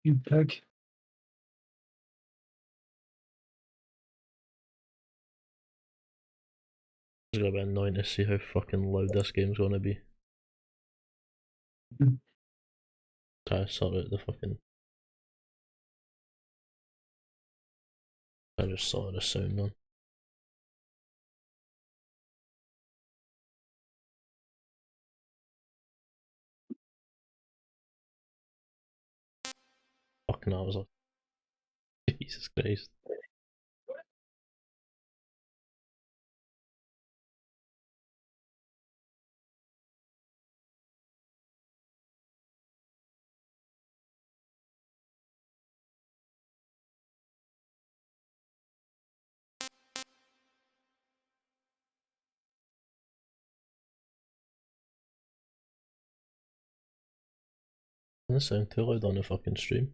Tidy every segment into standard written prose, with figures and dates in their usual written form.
You pig. It's gonna be annoying to see how fucking loud this game's gonna be. Try to sort out the fucking. I just sorted the sound on. Fucking hell, I was like, Jesus Christ. Doesn't sound too loud on the fucking stream.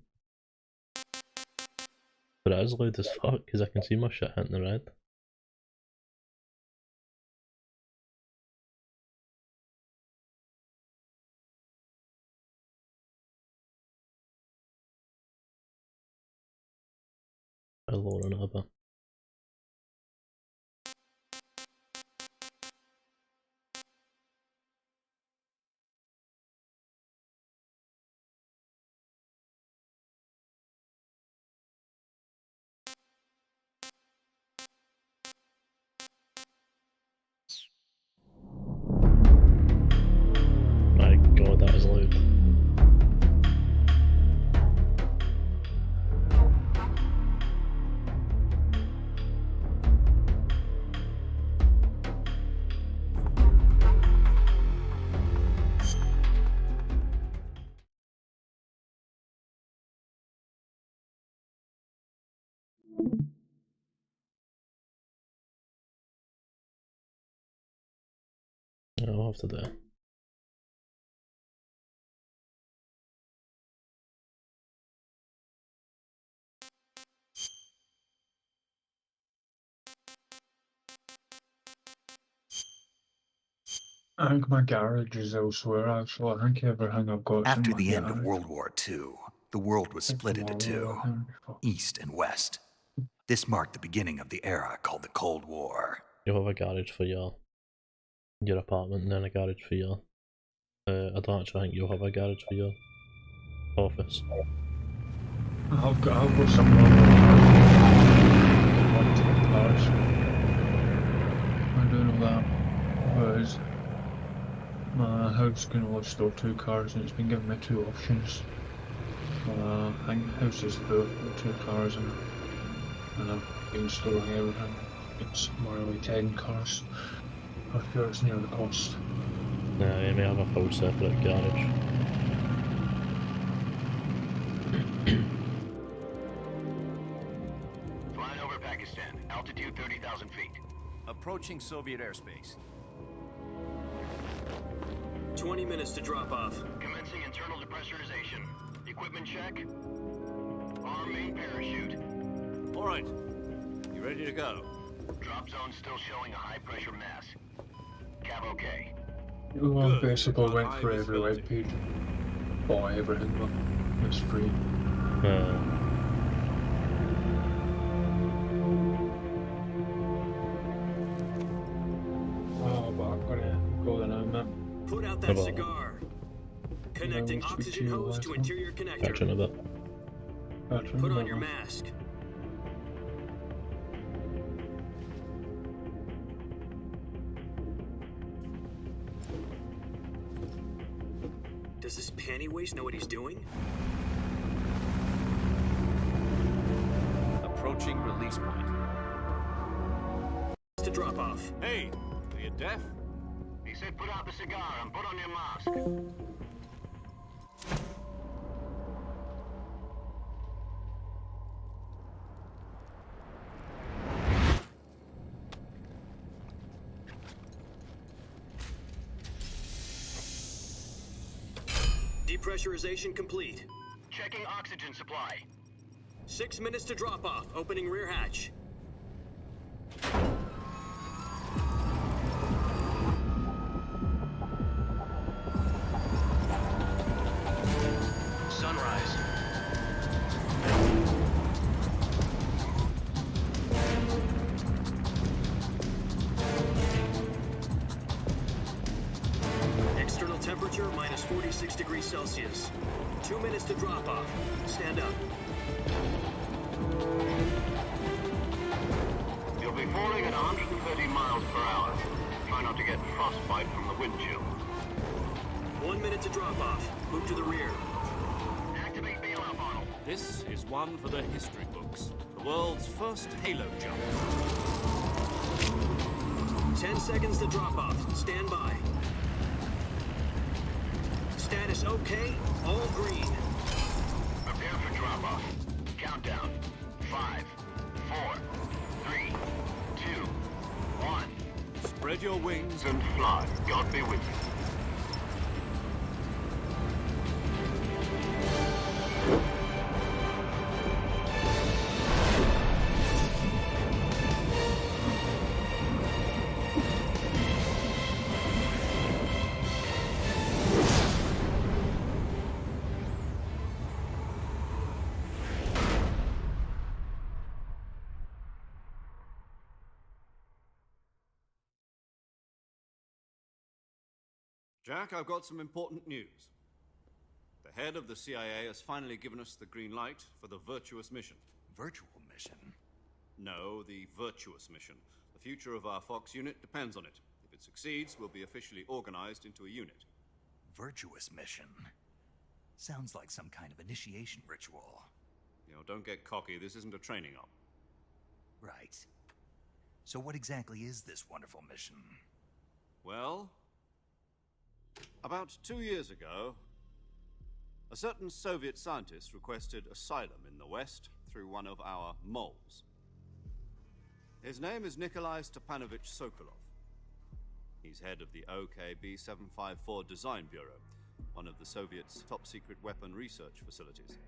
But it is loud as fuck because I can see my shit hitting the red. I'll lower it a bit. My god, that is loud. Yeah, I'll have to do it. I think my garage is elsewhere, actually. I think everything I've got is After in my the end of garage. World War II, the world was split into two, East and West. This marked the beginning of the era called the Cold War. You'll have a garage for your apartment and then a garage for your... I don't actually think you'll have a garage for your office. I've got some other cars. I do know that. Whereas my house can only store 2 cars and it's been giving me 2 options. I think the house is full with 2 cars and I've been storing everything. It's more like 10 cars. I feel it's near the cost. Yeah, you may have a full separate garage. Flying over Pakistan, altitude 30,000 feet. Approaching Soviet airspace. 20 minutes to drop off. Commencing internal depressurization. Equipment check. Arm main parachute. All right. You ready to go? Drop zone still showing a high pressure mass. Cav okay. Well, I Good. basically went High for every visibility. web page. Bought everything, but it's free. Oh, but I'm gonna go there now, man. Put out that About- cigar. Connecting we'll speak to oxygen you hose to later. interior Catch you in connector. a bit. Put on your mask. Does this panty waste know what he's doing? Approaching release point. To drop off. Hey, are you deaf? He said put out the cigar and put on your mask. Depressurization complete. Checking oxygen supply. 6 minutes to drop off. Opening rear hatch. Sunrise. temperature minus 46 degrees Celsius. 2 minutes to drop off. Stand up. You'll be falling at 130 miles per hour. Try not to get frostbite from the wind chill. 1 minute to drop off. Move to the rear. Activate bailout model. This is one for the history books. The world's first halo jump. 10 seconds to drop off. Stand by. Status okay. All green. Prepare for drop-off. Countdown. 5, 4, 3, 2, 1. Spread your wings And fly. God be with you. Jack, I've got some important news. The head of the CIA has finally given us the green light for the virtuous mission. Virtual mission? No, the virtuous mission. The future of our Fox unit depends on it. If it succeeds, we'll be officially organized into a unit. Virtuous mission? Sounds like some kind of initiation ritual. You know, don't get cocky. This isn't a training op. Right. So what exactly is this wonderful mission? Well, about 2 years ago, a certain Soviet scientist requested asylum in the West through one of our moles. His name is Nikolai Stepanovich Sokolov. He's head of the OKB 754 Design Bureau, one of the Soviets' top-secret weapon research facilities,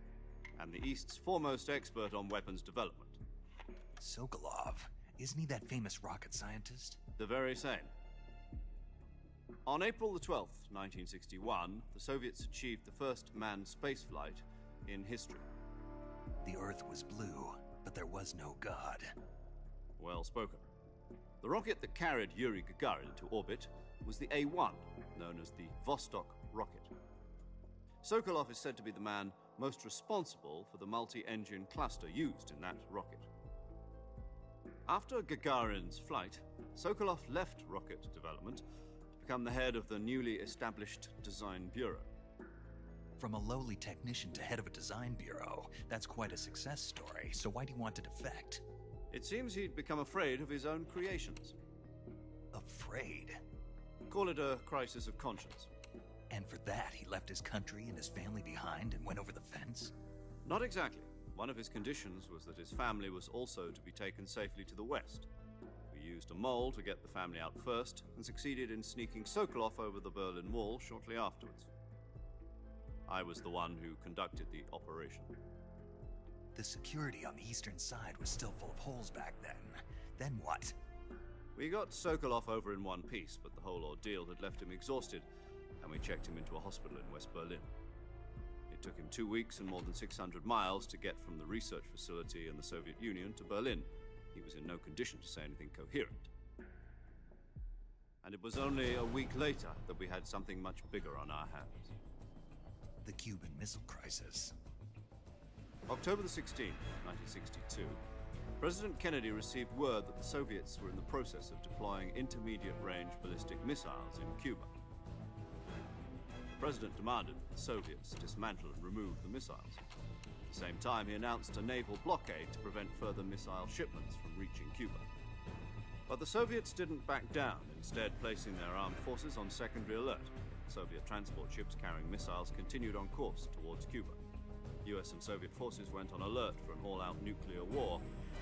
and the East's foremost expert on weapons development. Sokolov? Isn't he that famous rocket scientist? The very same. On April the 12th, 1961, the Soviets achieved the first manned spaceflight in history. The Earth was blue, but there was no God. Well spoken. The rocket that carried Yuri Gagarin to orbit was the A-1, known as the Vostok rocket. Sokolov is said to be the man most responsible for the multi-engine cluster used in that rocket. After Gagarin's flight, Sokolov left rocket development to become the head of the newly established Design Bureau. From a lowly technician to head of a design bureau, that's quite a success story, so why do you want to defect? It seems he'd become afraid of his own creations. Afraid? Call it a crisis of conscience. And for that, he left his country and his family behind and went over the fence? Not exactly. One of his conditions was that his family was also to be taken safely to the West. We used a mole to get the family out first, and succeeded in sneaking Sokolov over the Berlin Wall shortly afterwards. I was the one who conducted the operation. The security on the eastern side was still full of holes back then. Then what? We got Sokolov over in one piece, but the whole ordeal had left him exhausted, and we checked him into a hospital in West Berlin. It took him 2 weeks and more than 600 miles to get from the research facility in the Soviet Union to Berlin. He was in no condition to say anything coherent. And it was only a week later that we had something much bigger on our hands. The Cuban Missile Crisis. October the 16th, 1962, President Kennedy received word that the Soviets were in the process of deploying intermediate-range ballistic missiles in Cuba. The President demanded that the Soviets dismantle and remove the missiles. At the same time, he announced a naval blockade to prevent further missile shipments from reaching Cuba. But the Soviets didn't back down, instead placing their armed forces on secondary alert. Soviet transport ships carrying missiles continued on course towards Cuba. US and Soviet forces went on alert for an all-out nuclear war.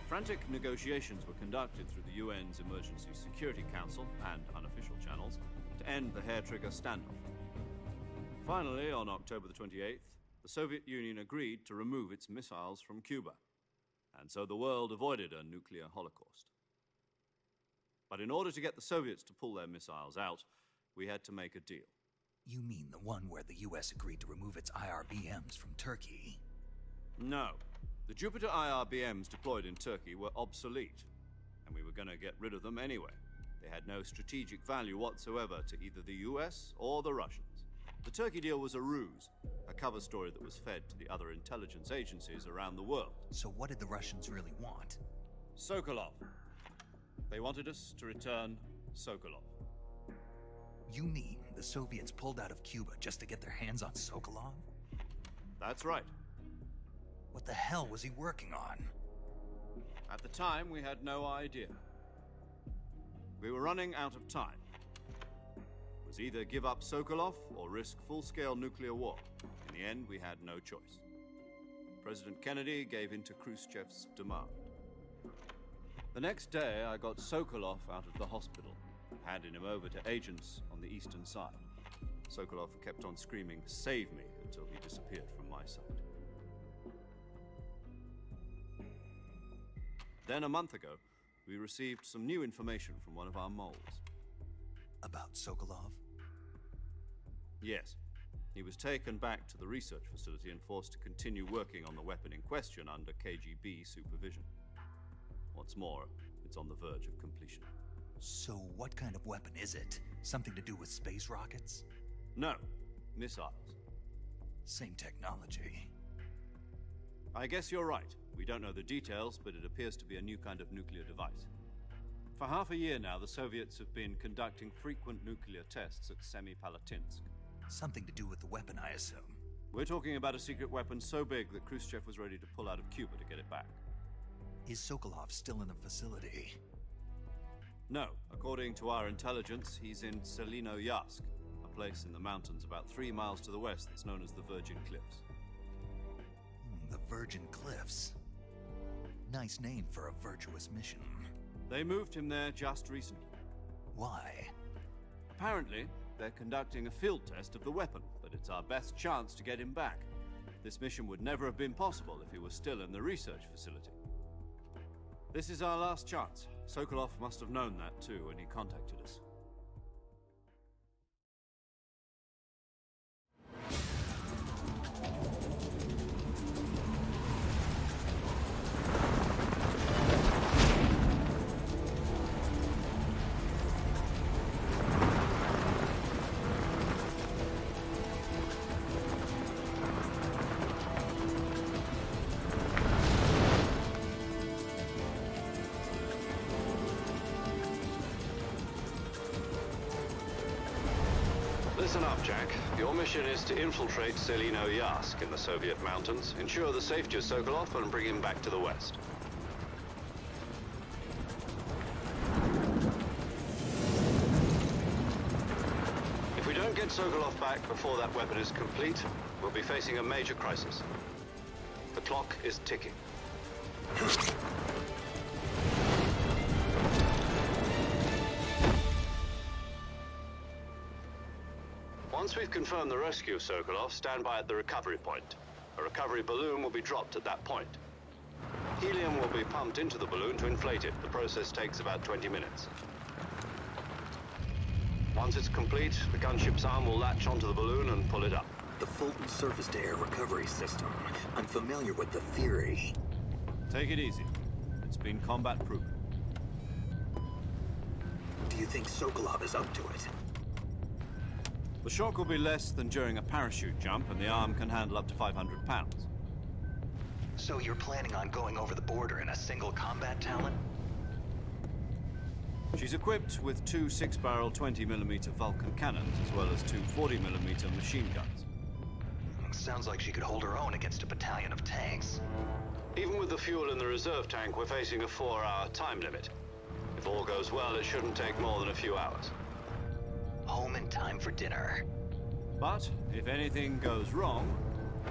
Frantic negotiations were conducted through the UN's Emergency Security Council and unofficial channels to end the hair-trigger standoff. Finally, on October the 28th, the Soviet Union agreed to remove its missiles from Cuba, and so the world avoided a nuclear holocaust. But in order to get the Soviets to pull their missiles out, we had to make a deal. You mean the one where the US agreed to remove its IRBMs from Turkey? No. The Jupiter IRBMs deployed in Turkey were obsolete, and we were going to get rid of them anyway. They had no strategic value whatsoever to either the US or the Russians. The Turkey deal was a ruse, a cover story that was fed to the other intelligence agencies around the world. So what did the Russians really want? Sokolov. They wanted us to return Sokolov. You mean the Soviets pulled out of Cuba just to get their hands on Sokolov? That's right. What the hell was he working on? At the time, we had no idea. We were running out of time. It was either give up Sokolov or risk full-scale nuclear war. In the end, we had no choice. President Kennedy gave in to Khrushchev's demand. The next day, I got Sokolov out of the hospital, handing him over to agents on the eastern side. Sokolov kept on screaming, "Save me," until he disappeared from my sight. Then, a month ago, we received some new information from one of our moles. About Sokolov? Yes. He was taken back to the research facility and forced to continue working on the weapon in question under KGB supervision. What's more, it's on the verge of completion. So what kind of weapon is it? Something to do with space rockets? No, missiles. Same technology. I guess you're right. We don't know the details, but it appears to be a new kind of nuclear device. For half a year now, the Soviets have been conducting frequent nuclear tests at Semipalatinsk. Something to do with the weapon, I assume. We're talking about a secret weapon so big that Khrushchev was ready to pull out of Cuba to get it back. Is Sokolov still in the facility? No. According to our intelligence, he's in Selino-Yarsk, a place in the mountains about 3 miles to the west that's known as the Virgin Cliffs. The Virgin Cliffs. Nice name for a virtuous mission. They moved him there just recently. Why? Apparently, they're conducting a field test of the weapon, but it's our best chance to get him back. This mission would never have been possible if he was still in the research facility. This is our last chance. Sokolov must have known that too when he contacted us. Listen up, Jack. Your mission is to infiltrate Selino-Yarsk in the Soviet mountains, ensure the safety of Sokolov, and bring him back to the west. If we don't get Sokolov back before that weapon is complete, we'll be facing a major crisis. The clock is ticking. Once we've confirmed the rescue of Sokolov, stand by at the recovery point. A recovery balloon will be dropped at that point. Helium will be pumped into the balloon to inflate it. The process takes about 20 minutes. Once it's complete, the gunship's arm will latch onto the balloon and pull it up. The Fulton surface-to-air recovery system. I'm familiar with the theory. Take it easy. It's been combat-proven. Do you think Sokolov is up to it? The shock will be less than during a parachute jump, and the arm can handle up to 500 pounds. So you're planning on going over the border in a single combat talon? She's equipped with 2 6-barrel 20mm Vulcan cannons, as well as 2 40mm machine guns. Sounds like she could hold her own against a battalion of tanks. Even with the fuel in the reserve tank, we're facing a 4-hour time limit. If all goes well, it shouldn't take more than a few hours. Home in time for dinner. But if anything goes wrong,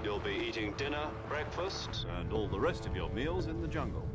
you'll be eating dinner, breakfast, and all the rest of your meals in the jungle.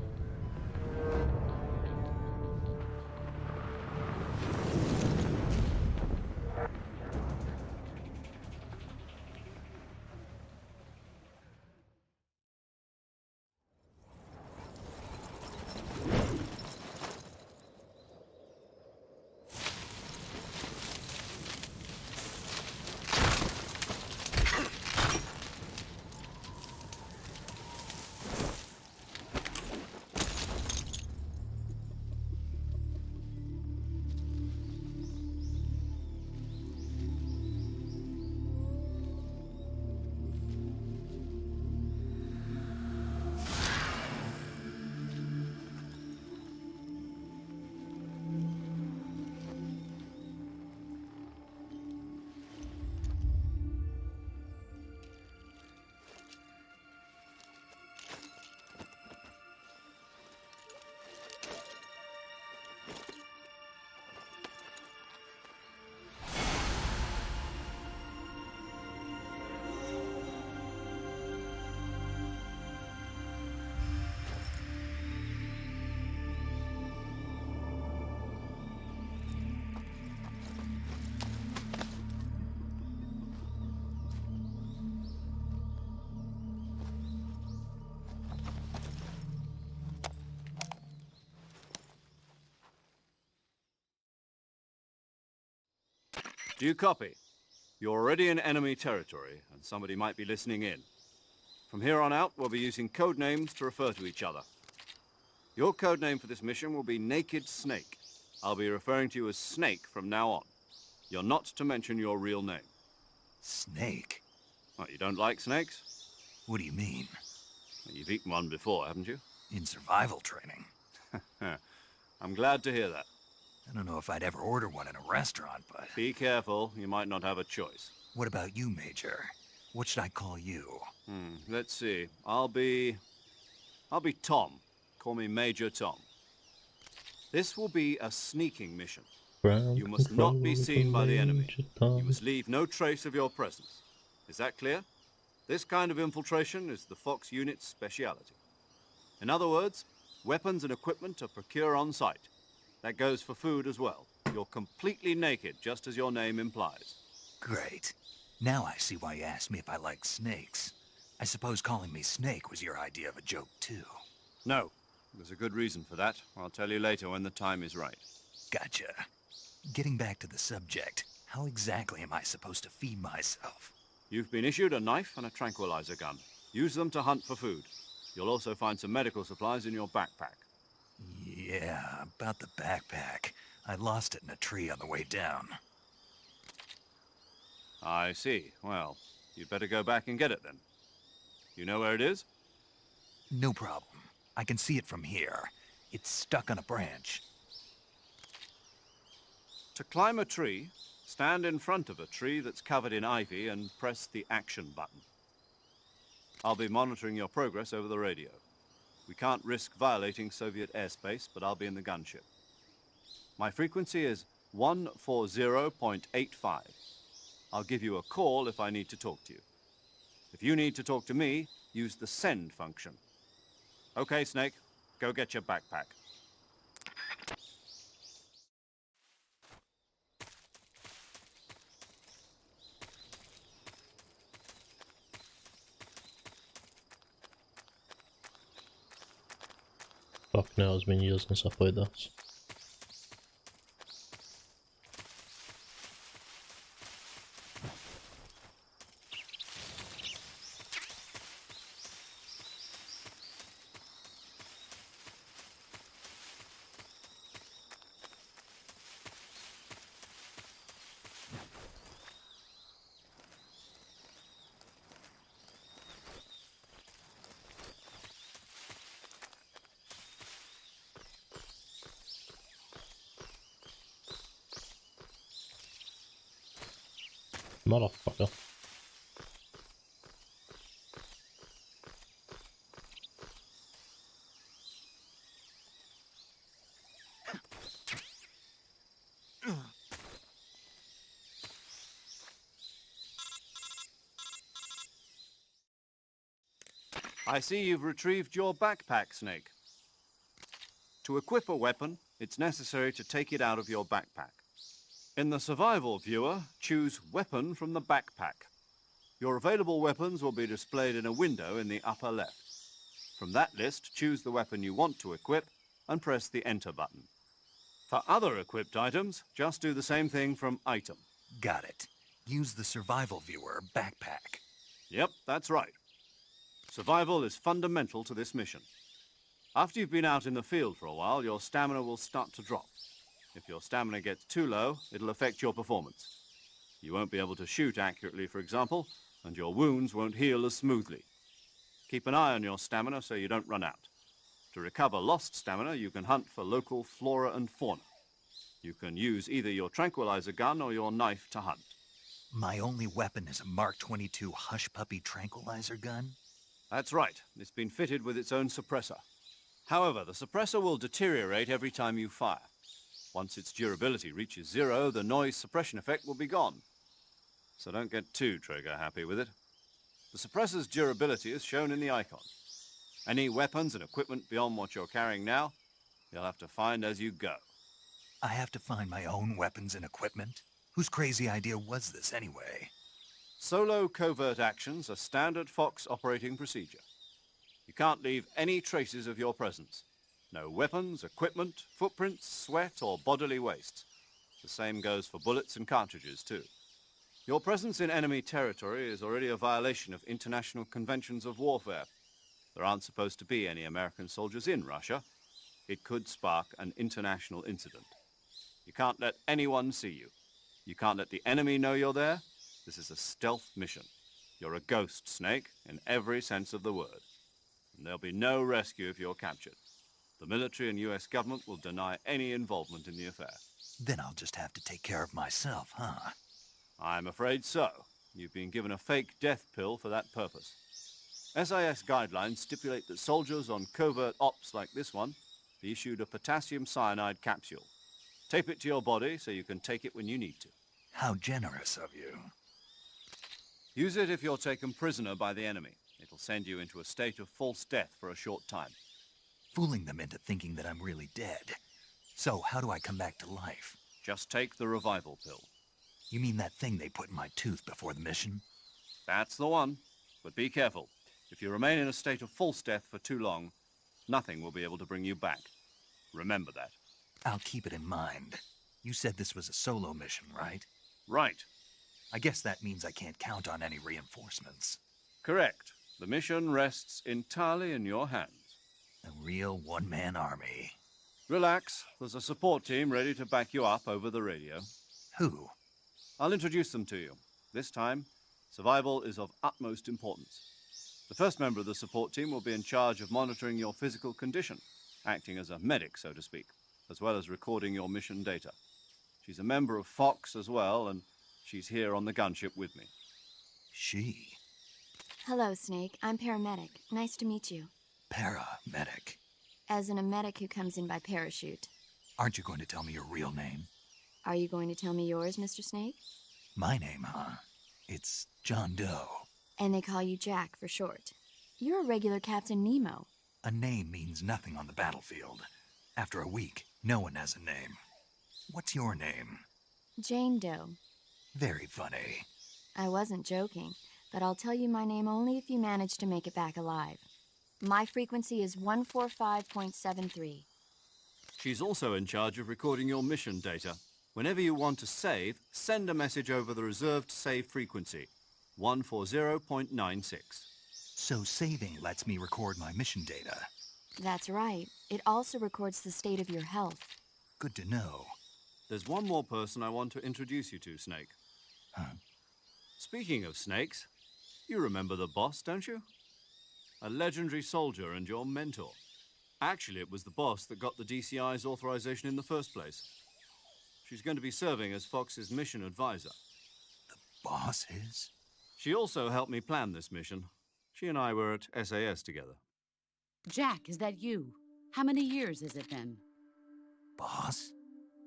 Do you copy? You're already in enemy territory, and somebody might be listening in. From here on out, we'll be using code names to refer to each other. Your code name for this mission will be Naked Snake. I'll be referring to you as Snake from now on. You're not to mention your real name. Snake? What, you don't like snakes? What do you mean? Well, you've eaten one before, haven't you? In survival training. I'm glad to hear that. I don't know if I'd ever order one in a restaurant, but... Be careful, you might not have a choice. What about you, Major? What should I call you? Let's see. I'll be Tom. Call me Major Tom. This will be a sneaking mission. You must not be seen by the enemy. You must leave no trace of your presence. Is that clear? This kind of infiltration is the Fox unit's speciality. In other words, weapons and equipment are procured on site. That goes for food as well. You're completely naked, just as your name implies. Great. Now I see why you asked me if I like snakes. I suppose calling me Snake was your idea of a joke, too. No. There's a good reason for that. I'll tell you later when the time is right. Gotcha. Getting back to the subject, how exactly am I supposed to feed myself? You've been issued a knife and a tranquilizer gun. Use them to hunt for food. You'll also find some medical supplies in your backpack. Yeah, about the backpack. I lost it in a tree on the way down. I see. Well, you'd better go back and get it then. You know where it is? No problem. I can see it from here. It's stuck on a branch. To climb a tree, stand in front of a tree that's covered in ivy and press the action button. I'll be monitoring your progress over the radio. We can't risk violating Soviet airspace, but I'll be in the gunship. My frequency is 140.85. I'll give you a call if I need to talk to you. If you need to talk to me, use the send function. Okay, Snake, go get your backpack. Fuck now, it's been years since I played this. Motherfucker. I see you've retrieved your backpack, Snake. To equip a weapon, it's necessary to take it out of your backpack. In the survival viewer, choose Weapon from the backpack. Your available weapons will be displayed in a window in the upper left. From that list, choose the weapon you want to equip and press the Enter button. For other equipped items, just do the same thing from Item. Got it. Use the survival viewer backpack. Yep, that's right. Survival is fundamental to this mission. After you've been out in the field for a while, your stamina will start to drop. If your stamina gets too low, it'll affect your performance. You won't be able to shoot accurately, for example, and your wounds won't heal as smoothly. Keep an eye on your stamina so you don't run out. To recover lost stamina, you can hunt for local flora and fauna. You can use either your tranquilizer gun or your knife to hunt. My only weapon is a Mark 22 Hush Puppy tranquilizer gun? That's right. It's been fitted with its own suppressor. However, the suppressor will deteriorate every time you fire. Once its durability reaches 0, the noise suppression effect will be gone. So don't get too trigger happy with it. The suppressor's durability is shown in the icon. Any weapons and equipment beyond what you're carrying now, you'll have to find as you go. I have to find my own weapons and equipment? Whose crazy idea was this anyway? Solo covert actions are standard Fox operating procedure. You can't leave any traces of your presence. No weapons, equipment, footprints, sweat, or bodily waste. The same goes for bullets and cartridges, too. Your presence in enemy territory is already a violation of international conventions of warfare. There aren't supposed to be any American soldiers in Russia. It could spark an international incident. You can't let anyone see you. You can't let the enemy know you're there. This is a stealth mission. You're a ghost, Snake, in every sense of the word. And there'll be no rescue if you're captured. The military and US government will deny any involvement in the affair. Then I'll just have to take care of myself, huh? I'm afraid so. You've been given a fake death pill for that purpose. SIS guidelines stipulate that soldiers on covert ops like this one be issued a potassium cyanide capsule. Tape it to your body so you can take it when you need to. How generous of you. Use it if you're taken prisoner by the enemy. It'll send you into a state of false death for a short time. Fooling them into thinking that I'm really dead. So, how do I come back to life? Just take the revival pill. You mean that thing they put in my tooth before the mission? That's the one. But be careful. If you remain in a state of false death for too long, nothing will be able to bring you back. Remember that. I'll keep it in mind. You said this was a solo mission, right? Right. I guess that means I can't count on any reinforcements. Correct. The mission rests entirely in your hands. A real one-man army. Relax. There's a support team ready to back you up over the radio. Who? I'll introduce them to you. This time, survival is of utmost importance. The first member of the support team will be in charge of monitoring your physical condition, acting as a medic, so to speak, as well as recording your mission data. She's a member of Fox as well, and she's here on the gunship with me. She? Hello, Snake. I'm paramedic. Nice to meet you. Paramedic. As in a medic who comes in by parachute. Aren't you going to tell me your real name? Are you going to tell me yours, Mr. Snake? My name, huh? It's John Doe. And they call you Jack for short. You're a regular Captain Nemo. A name means nothing on the battlefield. After a week, no one has a name. What's your name? Jane Doe. Very funny. I wasn't joking, but I'll tell you my name only if you manage to make it back alive. My frequency is 145.73. She's also in charge of recording your mission data. Whenever you want to save, send a message over the reserved save frequency, 140.96. So saving lets me record my mission data. That's right. It also records the state of your health. Good to know. There's one more person I want to introduce you to, Snake. Huh? Speaking of snakes, you remember the boss, don't you? A legendary soldier and your mentor. Actually, it was the boss that got the DCI's authorization in the first place. She's going to be serving as Fox's mission advisor. The boss is? She also helped me plan this mission. She and I were at SAS together. Jack, is that you? How many years has it been? Boss?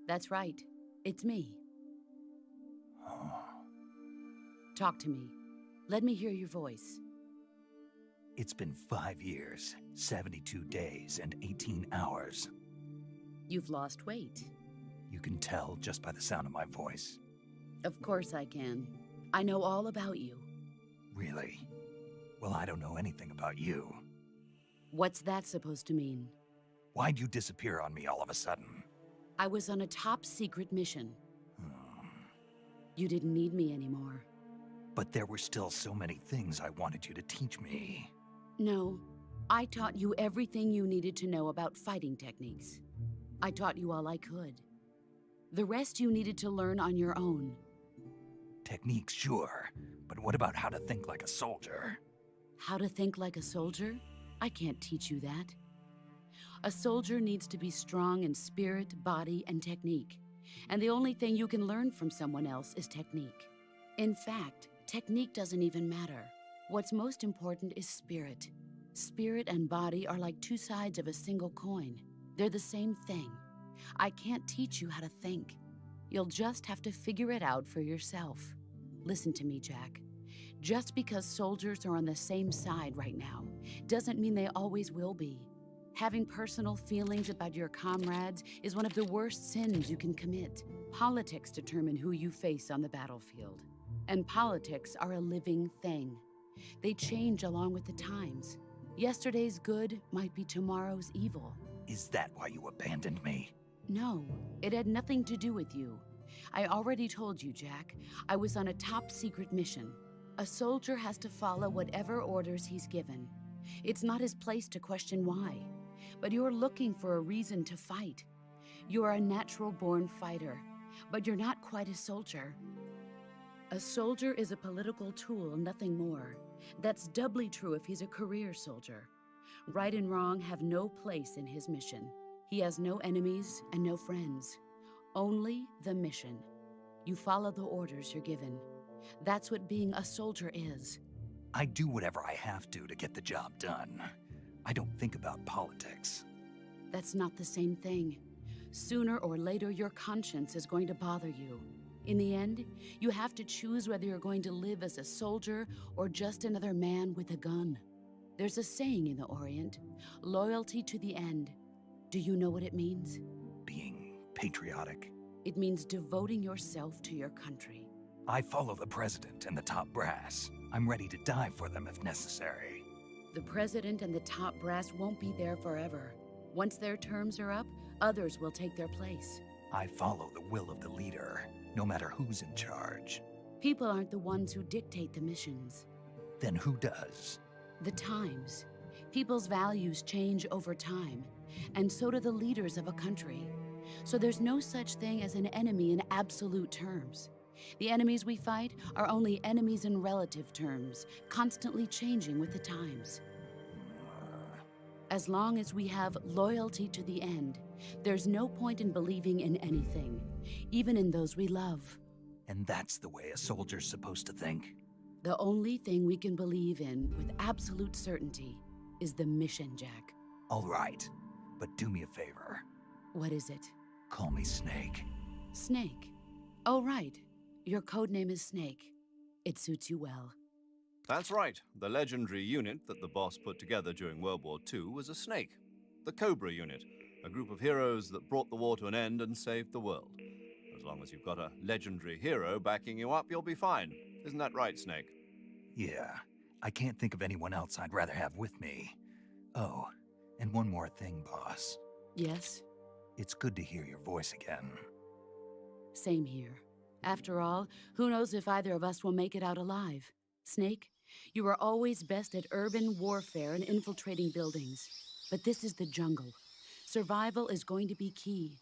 That's right. It's me. Oh. Talk to me. Let me hear your voice. It's been 5 years, 72 days, and 18 hours. You've lost weight. You can tell just by the sound of my voice. Of course I can. I know all about you. Really? Well, I don't know anything about you. What's that supposed to mean? Why'd you disappear on me all of a sudden? I was on a top-secret mission. Hmm. You didn't need me anymore. But there were still so many things I wanted you to teach me. No, I taught you everything you needed to know about fighting techniques. I taught you all I could. The rest you needed to learn on your own. Techniques, sure. But what about how to think like a soldier? How to think like a soldier? I can't teach you that. A soldier needs to be strong in spirit, body, and technique. And the only thing you can learn from someone else is technique. In fact, technique doesn't even matter. What's most important is spirit. Spirit and body are like two sides of a single coin. They're the same thing. I can't teach you how to think. You'll just have to figure it out for yourself. Listen to me, Jack. Just because soldiers are on the same side right now doesn't mean they always will be. Having personal feelings about your comrades is one of the worst sins you can commit. Politics determine who you face on the battlefield. And politics are a living thing. They change along with the times. Yesterday's good might be tomorrow's evil. Is that why you abandoned me? No, it had nothing to do with you. I already told you, Jack. I was on a top-secret mission. A soldier has to follow whatever orders he's given. It's not his place to question why. But you're looking for a reason to fight. You're a natural-born fighter, but you're not quite a soldier. A soldier is a political tool, nothing more. That's doubly true if he's a career soldier. Right and wrong have no place in his mission. He has no enemies and no friends. Only the mission. You follow the orders you're given. That's what being a soldier is. I do whatever I have to get the job done. I don't think about politics. That's not the same thing. Sooner or later, your conscience is going to bother you. In the end, you have to choose whether you're going to live as a soldier or just another man with a gun. There's a saying in the Orient, loyalty to the end. Do you know what it means? Being patriotic. It means devoting yourself to your country. I follow the president and the top brass. I'm ready to die for them if necessary. The president and the top brass won't be there forever. Once their terms are up, others will take their place. I follow the will of the leader, no matter who's in charge. People aren't the ones who dictate the missions. Then who does? The times. People's values change over time, and so do the leaders of a country. So there's no such thing as an enemy in absolute terms. The enemies we fight are only enemies in relative terms, constantly changing with the times. As long as we have loyalty to the end, there's no point in believing in anything, even in those we love. And that's the way a soldier's supposed to think? The only thing we can believe in with absolute certainty is the mission, Jack. All right, but do me a favor. What is it? Call me Snake. Snake? Oh, right. Your code name is Snake. It suits you well. That's right. The legendary unit that the boss put together during World War II was a snake. The Cobra unit, a group of heroes that brought the war to an end and saved the world. As long as you've got a legendary hero backing you up, you'll be fine. Isn't that right, Snake? Yeah, I can't think of anyone else I'd rather have with me. Oh, and one more thing, boss. Yes? It's good to hear your voice again. Same here. After all, who knows if either of us will make it out alive? Snake, you are always best at urban warfare and infiltrating buildings. But this is the jungle. Survival is going to be key.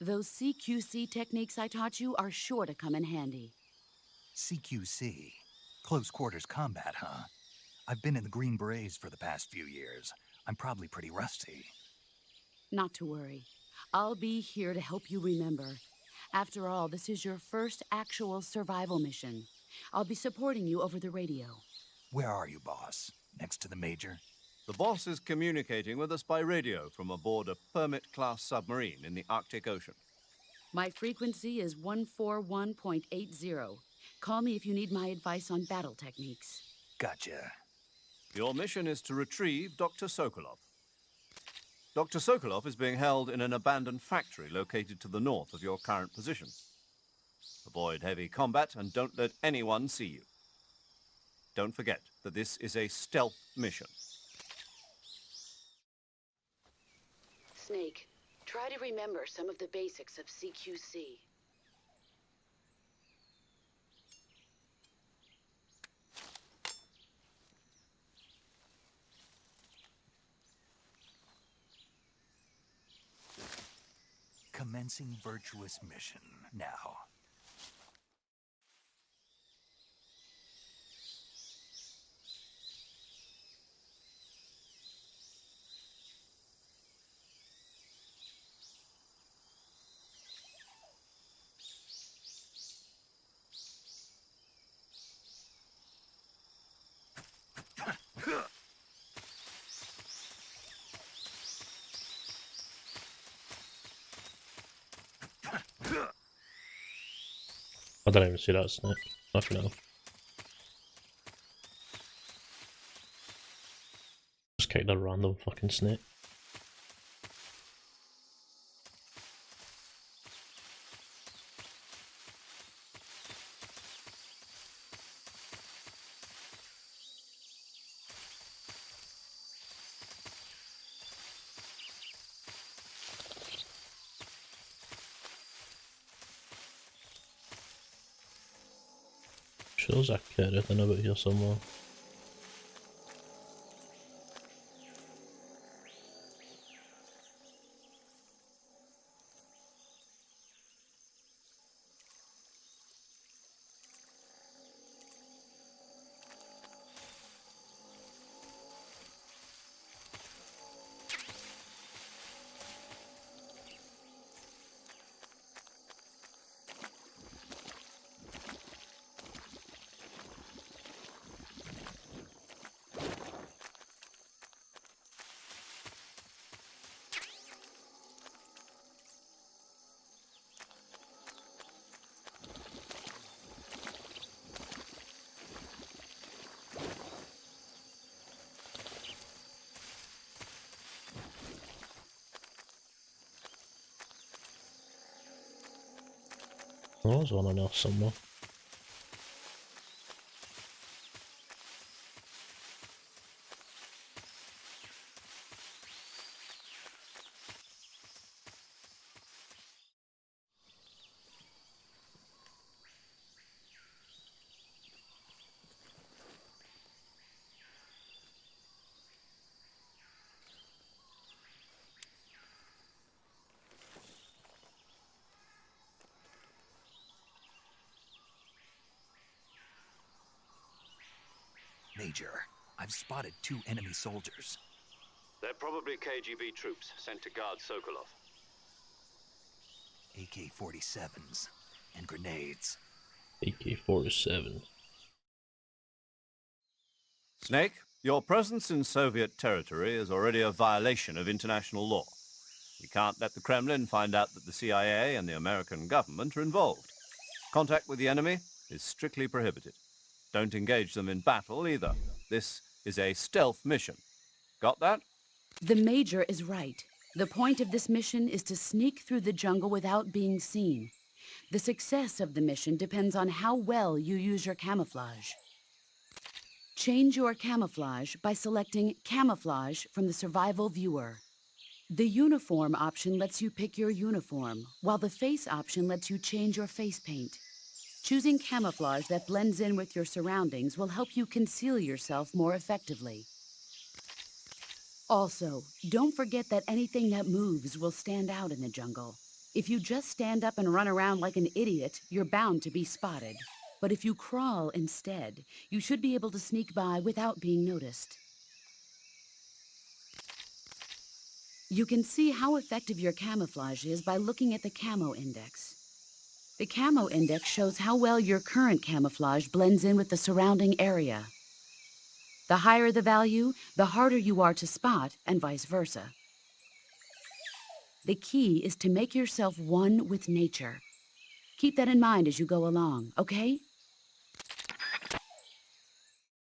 Those CQC techniques I taught you are sure to come in handy. CQC? Close quarters combat, huh? I've been in the Green Berets for the past few years. I'm probably pretty rusty. Not to worry. I'll be here to help you remember. After all, this is your first actual survival mission. I'll be supporting you over the radio. Where are you, boss? Next to the Major? The boss is communicating with us by radio from aboard a Permit-class submarine in the Arctic Ocean. My frequency is 141.80. Call me if you need my advice on battle techniques. Gotcha. Your mission is to retrieve Dr. Sokolov. Dr. Sokolov is being held in an abandoned factory located to the north of your current position. Avoid heavy combat and don't let anyone see you. Don't forget that this is a stealth mission. Snake, try to remember some of the basics of CQC. Commencing virtuous mission now. I don't even see that snake. Fucking hell. Just kicked a random fucking snake. Sure there's a carrot about here somewhere. Oh, there's one on there somewhere. Major, I've spotted 2 enemy soldiers. They're probably KGB troops sent to guard Sokolov. AK-47s and grenades. AK-47. Snake, your presence in Soviet territory is already a violation of international law. We can't let the Kremlin find out that the CIA and the American government are involved. Contact with the enemy is strictly prohibited. Don't engage them in battle either. This is a stealth mission. Got that? The Major is right. The point of this mission is to sneak through the jungle without being seen. The success of the mission depends on how well you use your camouflage. Change your camouflage by selecting Camouflage from the Survival Viewer. The Uniform option lets you pick your uniform, while the Face option lets you change your face paint. Choosing camouflage that blends in with your surroundings will help you conceal yourself more effectively. Also, don't forget that anything that moves will stand out in the jungle. If you just stand up and run around like an idiot, you're bound to be spotted. But if you crawl instead, you should be able to sneak by without being noticed. You can see how effective your camouflage is by looking at the Camo Index. The Camo Index shows how well your current camouflage blends in with the surrounding area. The higher the value, the harder you are to spot, and vice versa. The key is to make yourself one with nature. Keep that in mind as you go along, okay?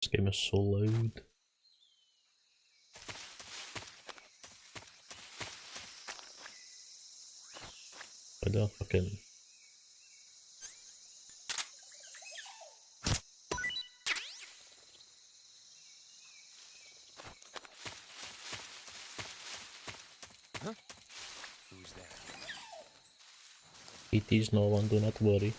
This game is so loud. I don't fucking... Huh? Who's that? It is no one, do not worry.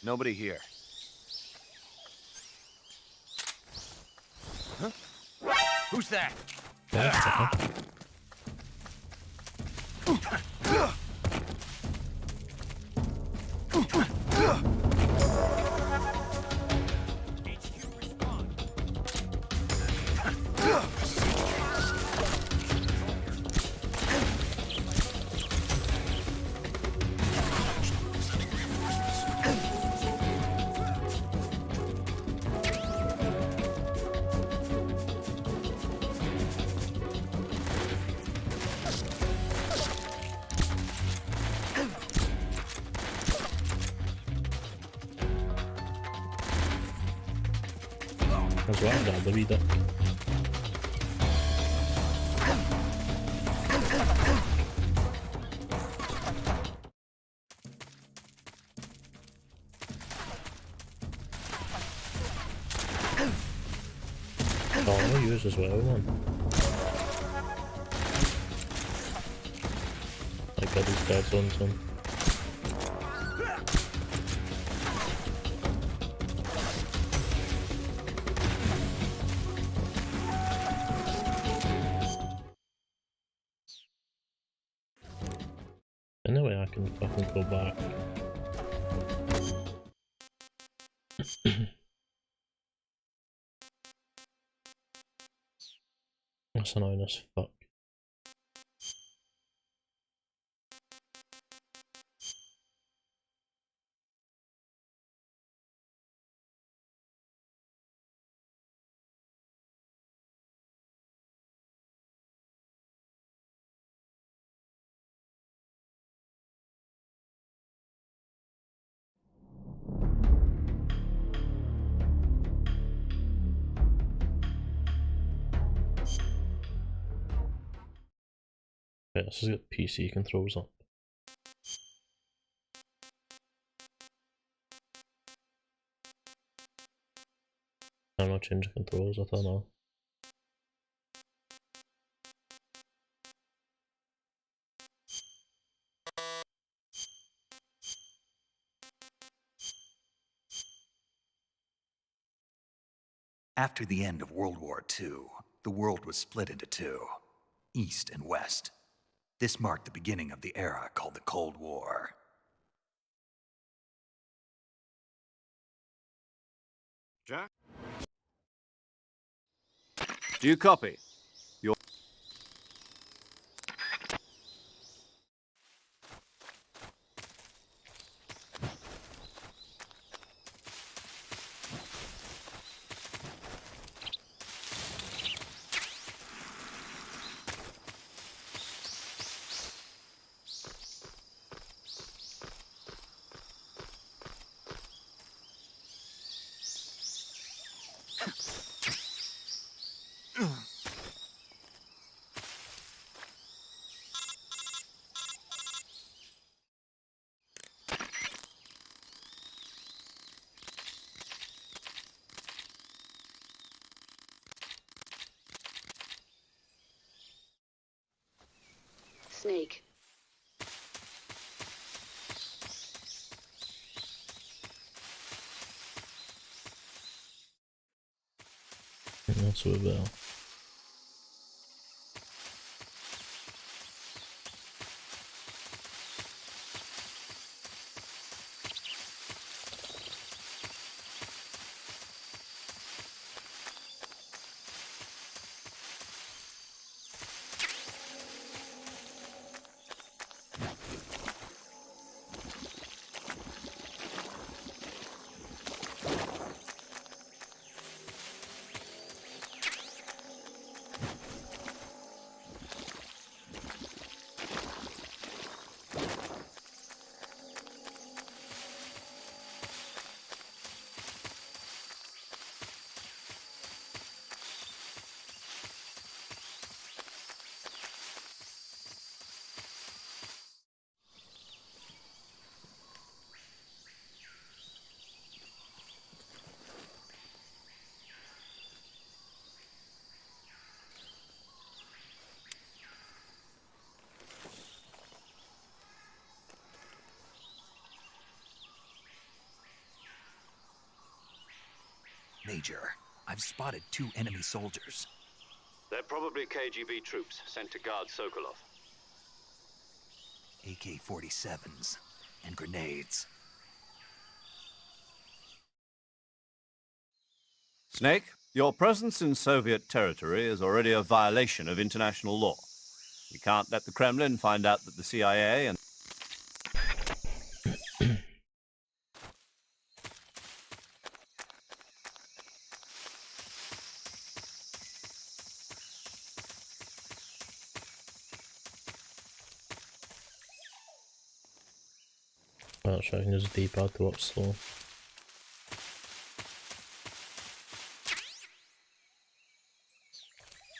Nobody here. Huh? Who's that? Yeah, okay. That's right, da bevida. Oh, I'll use as well, man. I got these guys on some. Anyway, I can fucking go back. That's annoying as fuck. Okay, this has got PC controls up. I don't know, change the controls, I don't know. After the end of World War II, the world was split into two, East and West. This marked the beginning of the era called the Cold War. Jack? Do you copy? Snake. That's what about. Major, I've spotted 2 enemy soldiers. They're probably KGB troops sent to guard Sokolov. AK-47s and grenades. Snake, your presence in Soviet territory is already a violation of international law. We can't let the Kremlin find out that the CIA and... Well, actually, I can use a D-pad to watch slow.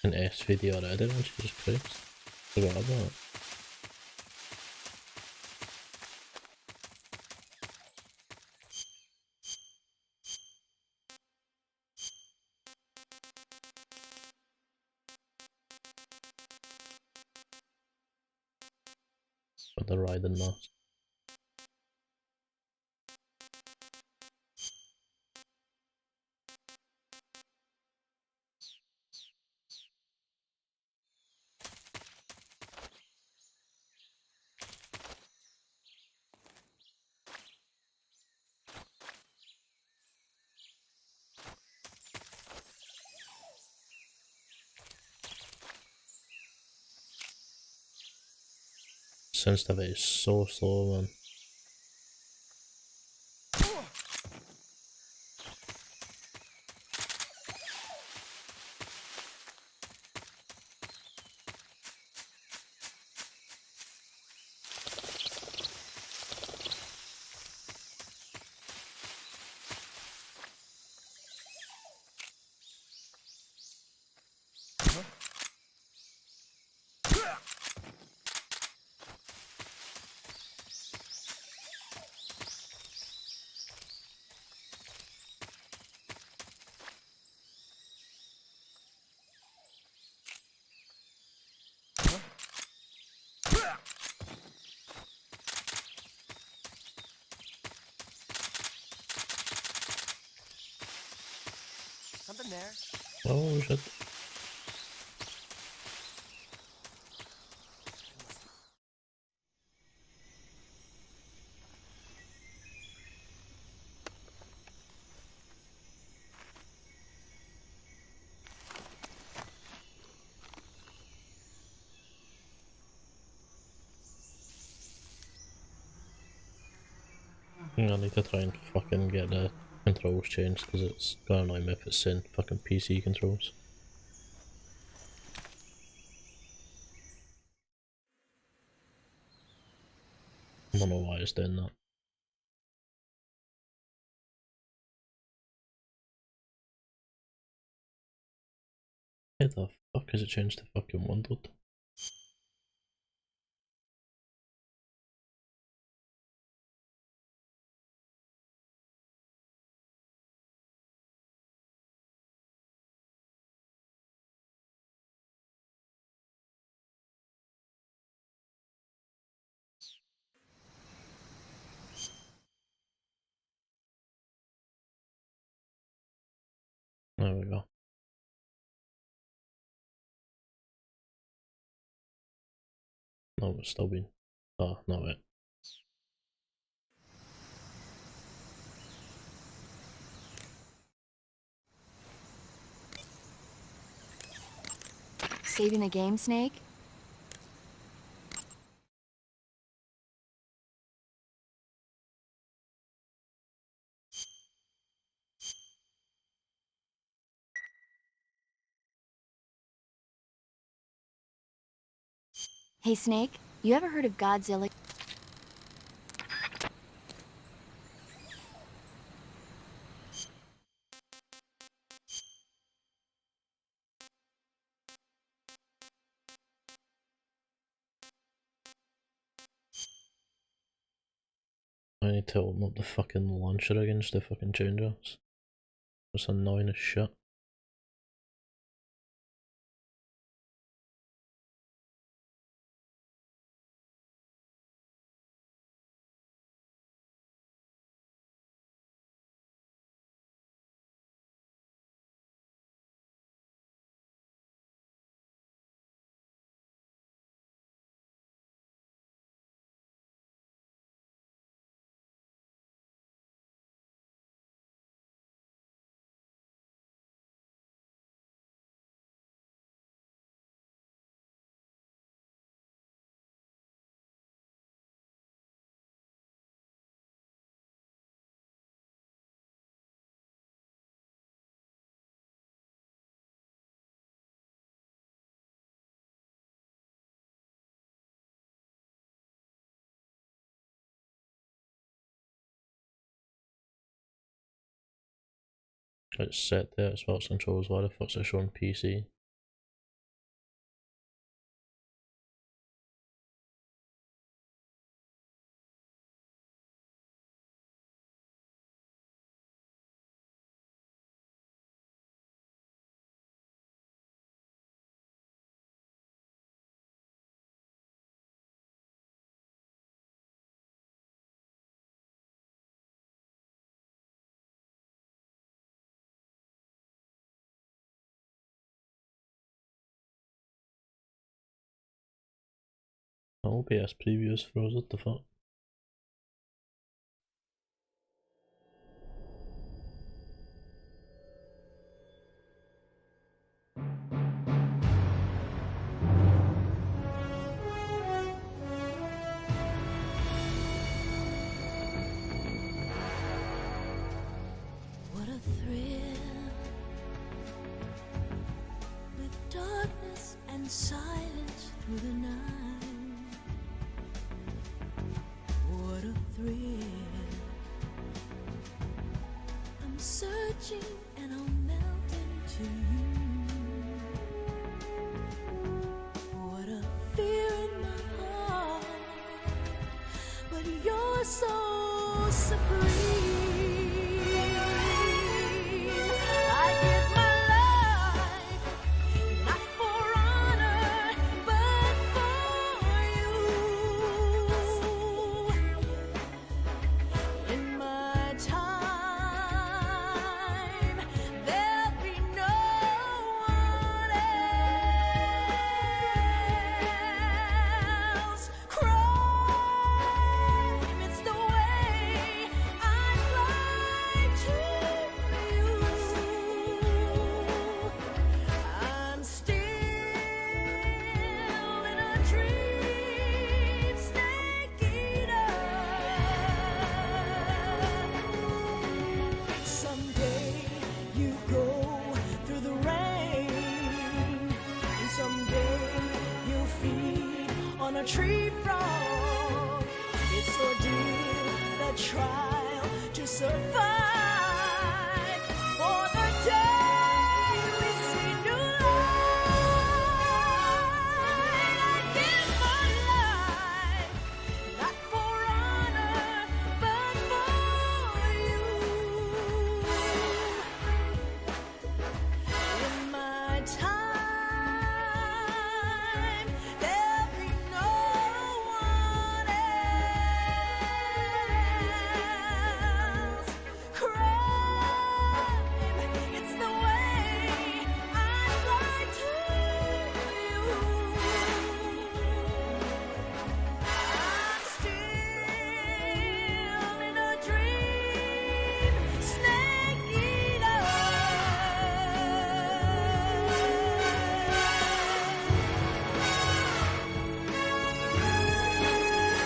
An S video already, man, Jesus Christ. Forgot about it. With the riding mask. Sensitivity is so slow, man. Something there. Oh shit. I need to try and fucking get the controls changed because it's gonna annoy me if it's in fucking PC controls. I don't know why it's doing that. How the fuck has it changed to fucking windowed? There we go. No, it's still been. Oh, no, wait. Saving the game, Snake? Hey, Snake, you ever heard of Godzilla? I need to open up the fucking launcher against the fucking changers. It's annoying as shit. It's set there, Xbox controls, why the fuck's it showing PC? My OBS preview is froze, what the fuck? What a thrill, with darkness and silence through the night. What a thrill, I'm searching and I'll melt into you. What a fear in my heart, but you're so supreme. I give my life, not for honor, but for you. In my time, there'll be no one else. Crime, it's the way I fly to you. I'm still in a dream, snake eater. Someday you go through the rain, and someday you'll feed on a tree frog. It's ordeal, the trial to survive. For the day we see new light, I give my life, not for honor, but for you. In my time, there'll be no one else. Crime, it's the way I fly to you. I'm still in a dream, snake eater.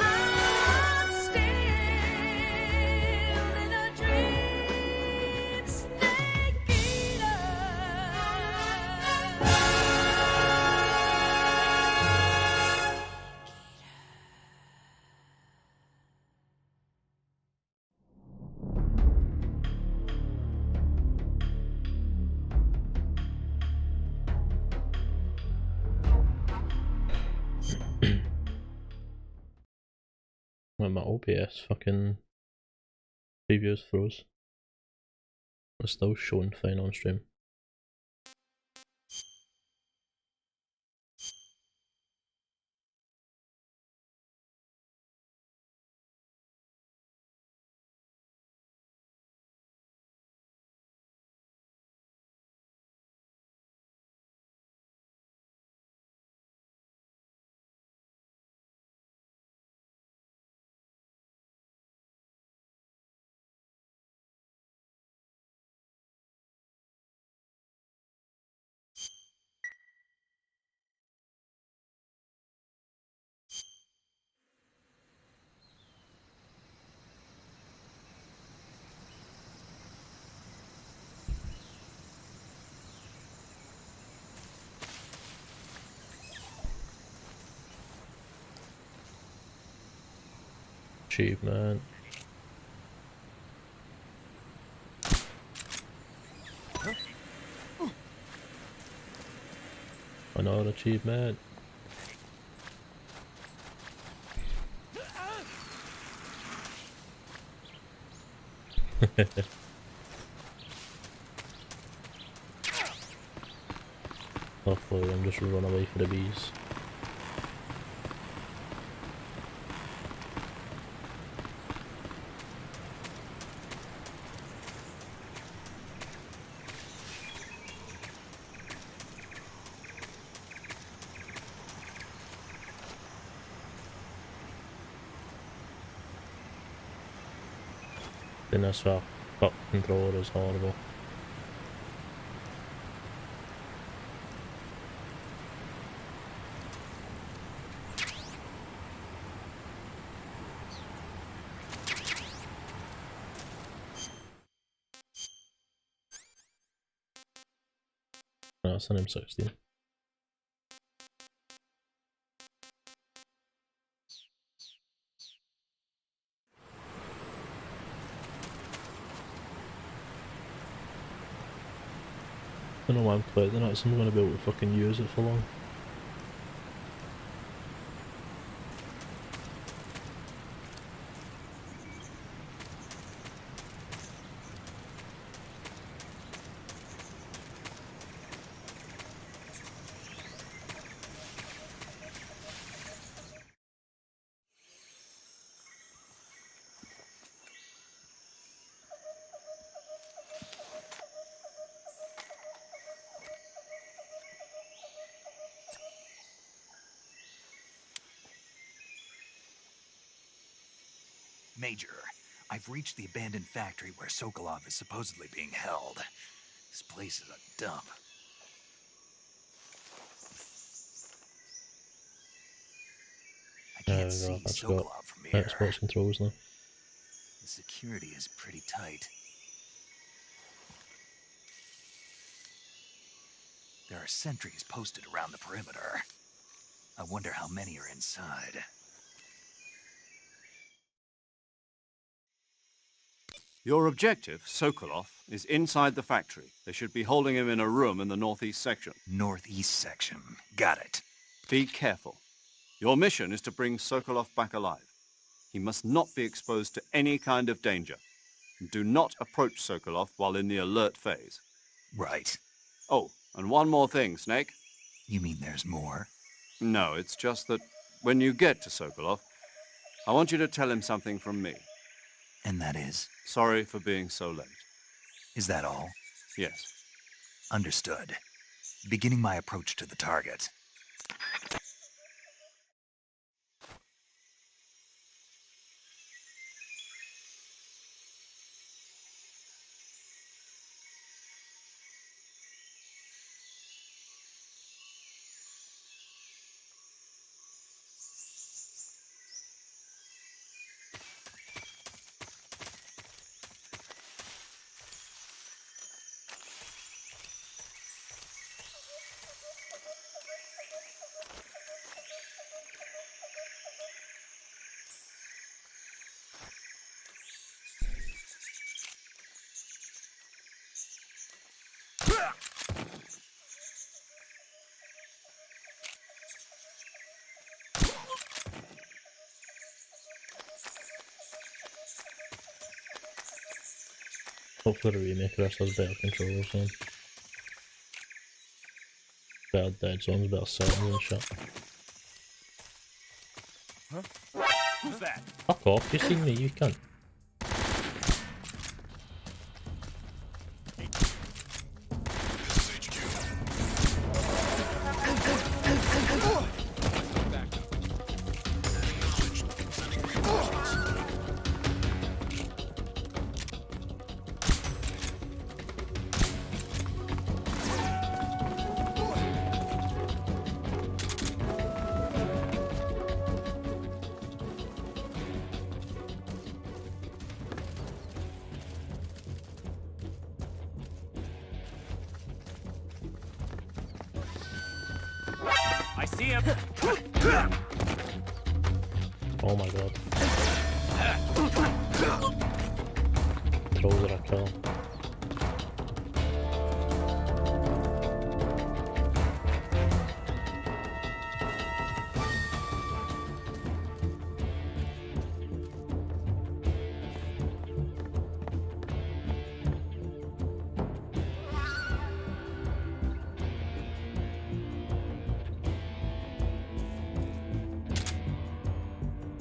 I'm still in a dream, snake eater. When my OBS fucking previews froze. It's still showing fine on stream. Achievement. Another achievement. Hopefully I'm just run away for the bees. this for cut controller is horrible. No, it's an M16. I don't know why I'm collecting it, so I'm gonna be able to fucking use it for long. Major, I've reached the abandoned factory where Sokolov is supposedly being held. This place is a dump. I There can't we go, see I've got Sokolov from here. Xbox controls now. The security is pretty tight. There are sentries posted around the perimeter. I wonder how many are inside. Your objective, Sokolov, is inside the factory. They should be holding him in a room in the northeast section. Northeast section. Got it. Be careful. Your mission is to bring Sokolov back alive. He must not be exposed to any kind of danger. Do not approach Sokolov while in the alert phase. Right. Oh, and one more thing, Snake. You mean there's more? No, it's just that when you get to Sokolov, I want you to tell him something from me. And that is? Sorry for being so late. Is that all? Yes. Understood. Beginning my approach to the target. Hopefully the remake of this has better controls then. Better dead zones, better settings and shit. Huh? Who's that? Fuck off, you seen me, you cunt. I see him. Oh my god. Throws are a kill.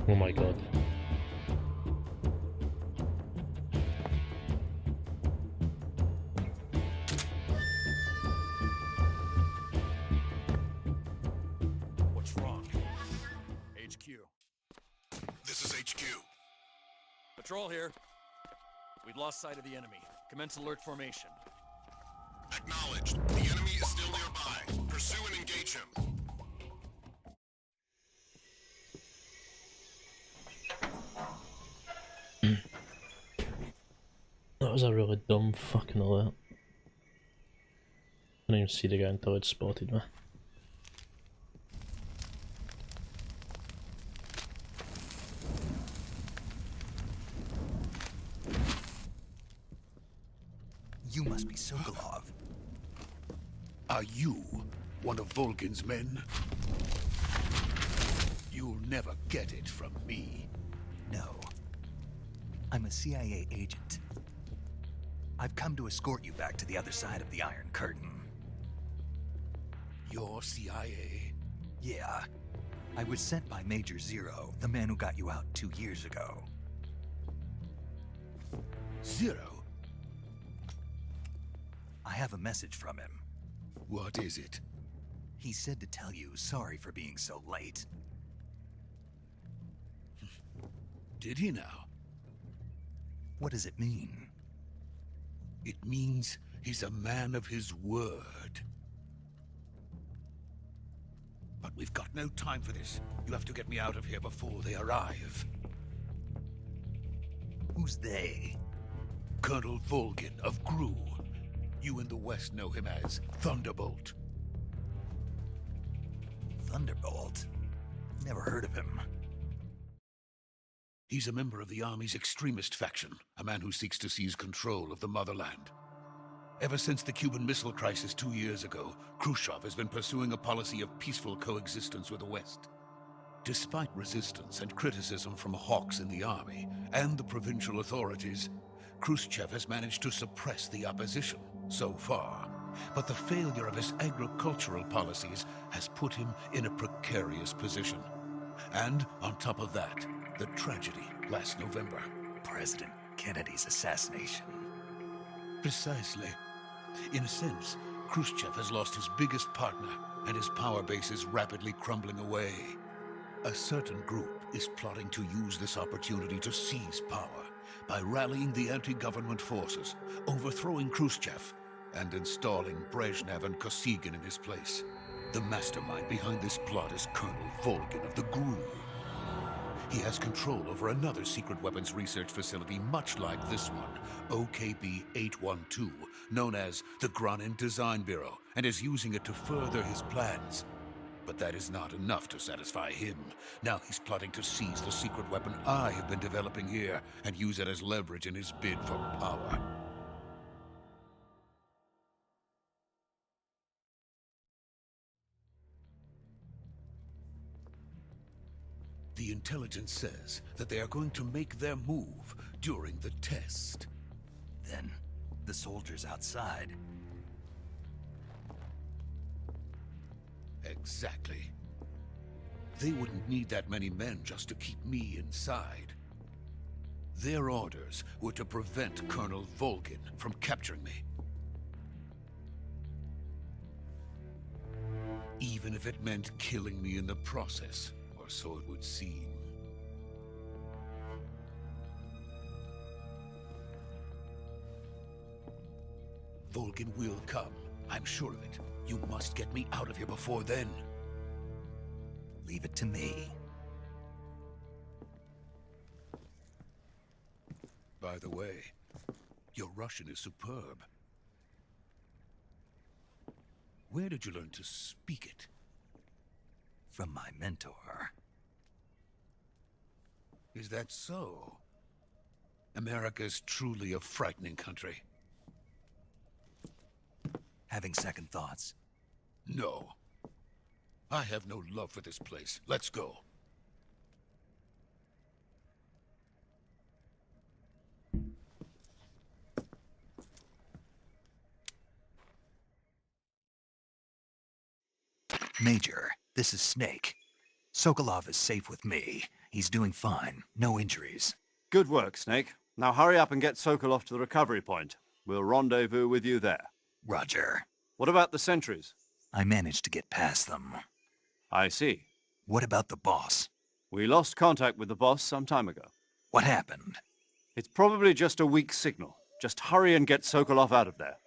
Oh my god. What's wrong? HQ. This is HQ. Patrol here. We've lost sight of the enemy. Commence alert formation. Acknowledged. The enemy is still nearby. Pursue and engage him. That was a really dumb fucking alert. I didn't even see the guy until it spotted me. You must be Sokolov. Are you one of Volgin's men? You'll never get it from me. No. I'm a CIA agent. I've come to escort you back to the other side of the Iron Curtain. You're CIA? Yeah. I was sent by Major Zero, the man who got you out 2 years ago. Zero? I have a message from him. What is it? He said to tell you sorry for being so late. Did he now? What does it mean? It means he's a man of his word. But we've got no time for this. You have to get me out of here before they arrive. Who's they? Colonel Volgin of Gru. You in the West know him as Thunderbolt. Thunderbolt? Never heard of him. He's a member of the Army's extremist faction, a man who seeks to seize control of the motherland. Ever since the Cuban Missile Crisis 2 years ago, Khrushchev has been pursuing a policy of peaceful coexistence with the West. Despite resistance and criticism from hawks in the army and the provincial authorities, Khrushchev has managed to suppress the opposition so far. But the failure of his agricultural policies has put him in a precarious position. And on top of that, the tragedy last November. President Kennedy's assassination. Precisely. In a sense, Khrushchev has lost his biggest partner, and his power base is rapidly crumbling away. A certain group is plotting to use this opportunity to seize power by rallying the anti-government forces, overthrowing Khrushchev, and installing Brezhnev and Kosygin in his place. The mastermind behind this plot is Colonel Volgin of the GRU. He has control over another secret weapons research facility much like this one, OKB-812, known as the Granin Design Bureau, and is using it to further his plans. But that is not enough to satisfy him. Now he's plotting to seize the secret weapon I have been developing here and use it as leverage in his bid for power. The intelligence says that they are going to make their move during the test. Then, the soldiers outside. Exactly. They wouldn't need that many men just to keep me inside. Their orders were to prevent Colonel Volgin from capturing me. Even if it meant killing me in the process. So it would seem. Volgin will come. I'm sure of it. You must get me out of here before then. Leave it to me. By the way, your Russian is superb. Where did you learn to speak it? From my mentor. Is that so? America's truly a frightening country. Having second thoughts? No. I have no love for this place. Let's go. Major, this is Snake. Sokolov is safe with me. He's doing fine. No injuries. Good work, Snake. Now hurry up and get Sokolov to the recovery point. We'll rendezvous with you there. Roger. What about the sentries? I managed to get past them. I see. What about the boss? We lost contact with the boss some time ago. What happened? It's probably just a weak signal. Just hurry and get Sokolov out of there.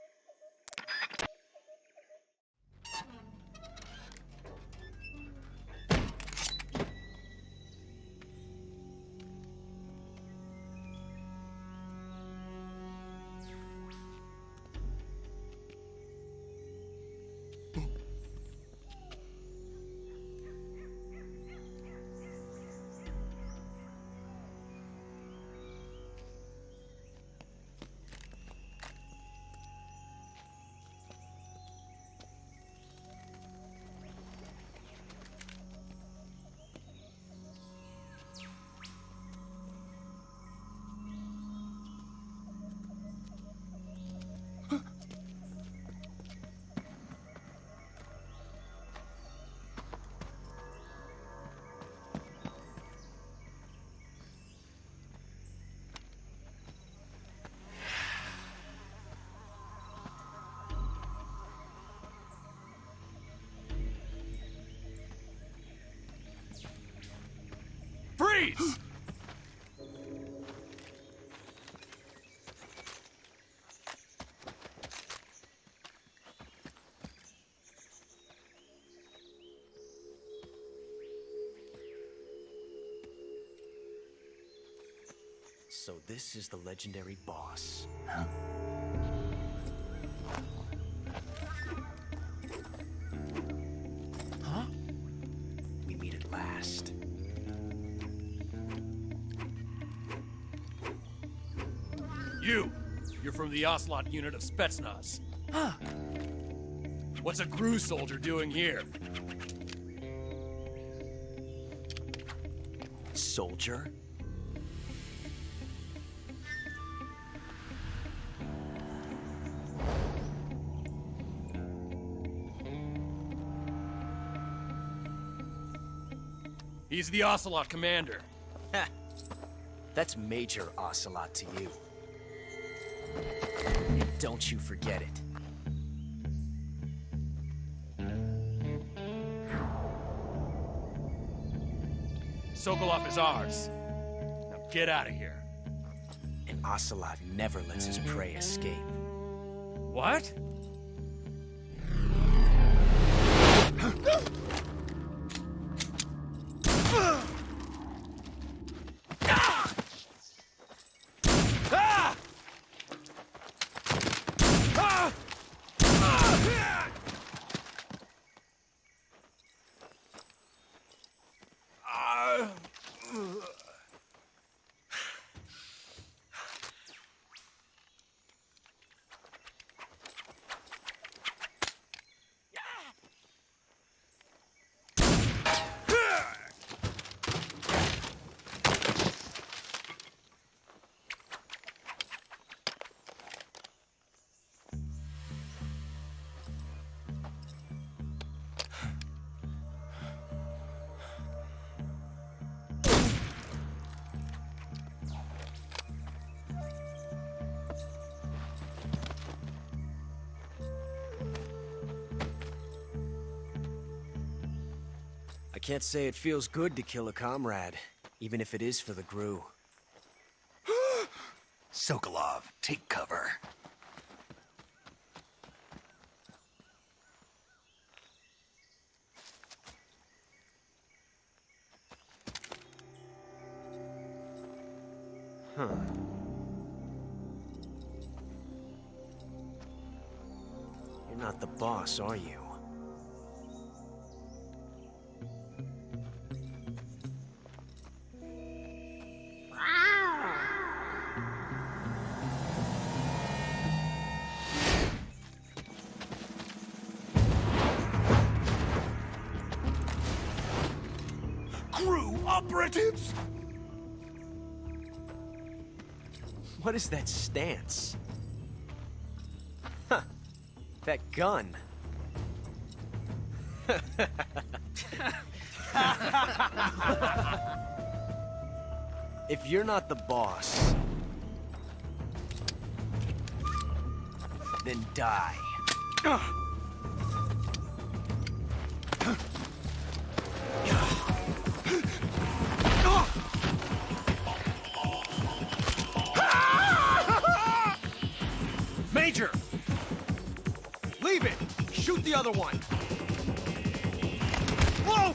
Freeze! So this is the legendary boss. Huh? Huh? We meet at last. You're from the Ocelot unit of Spetsnaz. Huh? What's a GRU soldier doing here? Soldier? He's the Ocelot commander. Ha! That's Major Ocelot to you. And don't you forget it. Sokolov is ours. Now get out of here. And Ocelot never lets his prey escape. What? I can't say it feels good to kill a comrade, even if it is for the GRU. Sokolov, take cover. Huh. You're not the boss, are you? GRU operatives! What is that stance? Huh. That gun. If you're not the boss, then die. Shoot the other one! Whoa!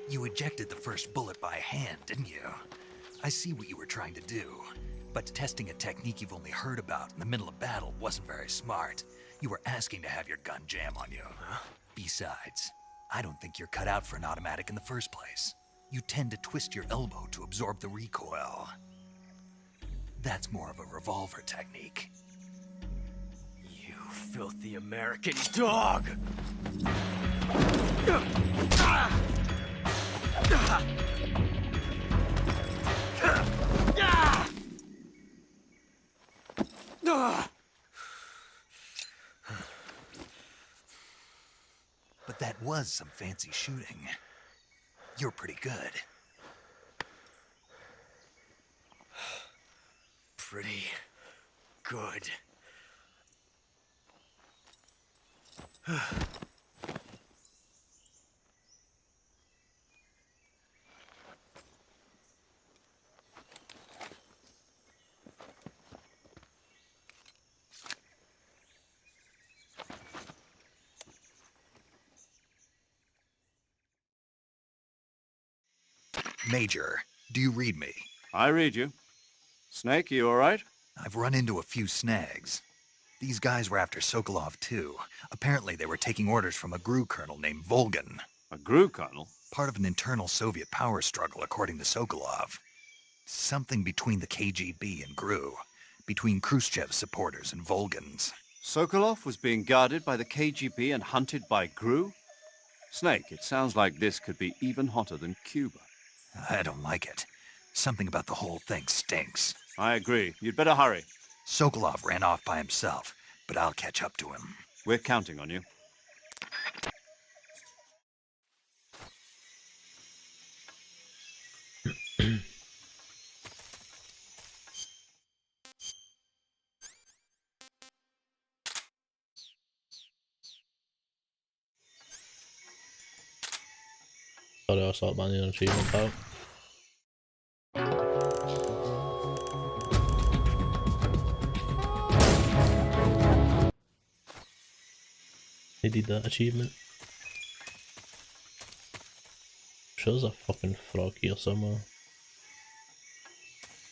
You ejected the first bullet by hand, didn't you? I see what you were trying to do, but testing a technique you've only heard about in the middle of battle wasn't very smart. You were asking to have your gun jam on you. Huh? Besides, I don't think you're cut out for an automatic in the first place. You tend to twist your elbow to absorb the recoil. That's more of a revolver technique. You filthy American dog! But that was some fancy shooting. You're pretty good. Pretty good. Major, do you read me? I read you. Snake, you all right? I've run into a few snags. These guys were after Sokolov, too. Apparently they were taking orders from a GRU colonel named Volgan. A GRU colonel? Part of an internal Soviet power struggle, according to Sokolov. Something between the KGB and GRU. Between Khrushchev's supporters and Volgan's. Sokolov was being guarded by the KGB and hunted by GRU? Snake, it sounds like this could be even hotter than Cuba. I don't like it. Something about the whole thing stinks. I agree. You'd better hurry. Sokolov ran off by himself, but I'll catch up to him. We're counting on you. Sorry, I started banning an achievement out. He did that achievement. Sure there's a fucking frog here somewhere.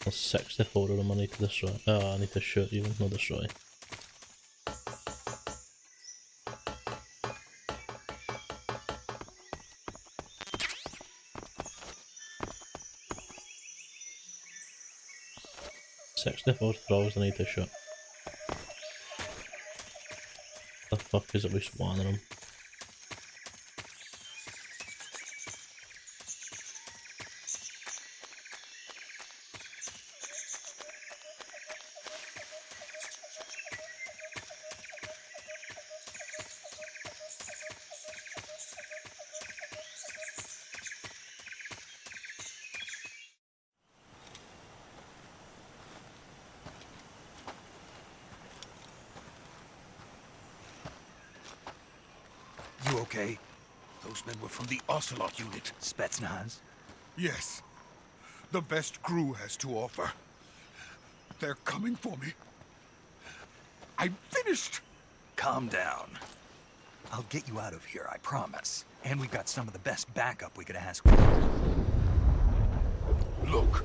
There's 64 of them I need to destroy. Oh, I need to shoot even, not destroy. The throws I need to shoot. The fuck is at least one of them? You okay? Those men were from the Ocelot unit. Spetsnaz? Yes. The best GRU has to offer. They're coming for me. I'm finished! Calm down. I'll get you out of here, I promise. And we've got some of the best backup we could ask for. Look.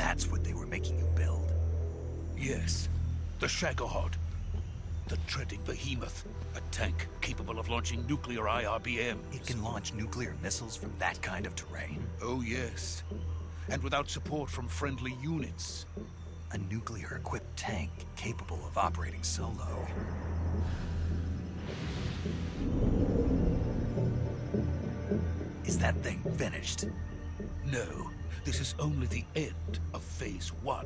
That's what they were making you build? Yes. The Shagohod. The treading behemoth. A tank capable of launching nuclear IRBMs. It can launch nuclear missiles from that kind of terrain? Oh, yes. And without support from friendly units. A nuclear-equipped tank capable of operating solo. Is that thing finished? No. This is only the end of Phase 1.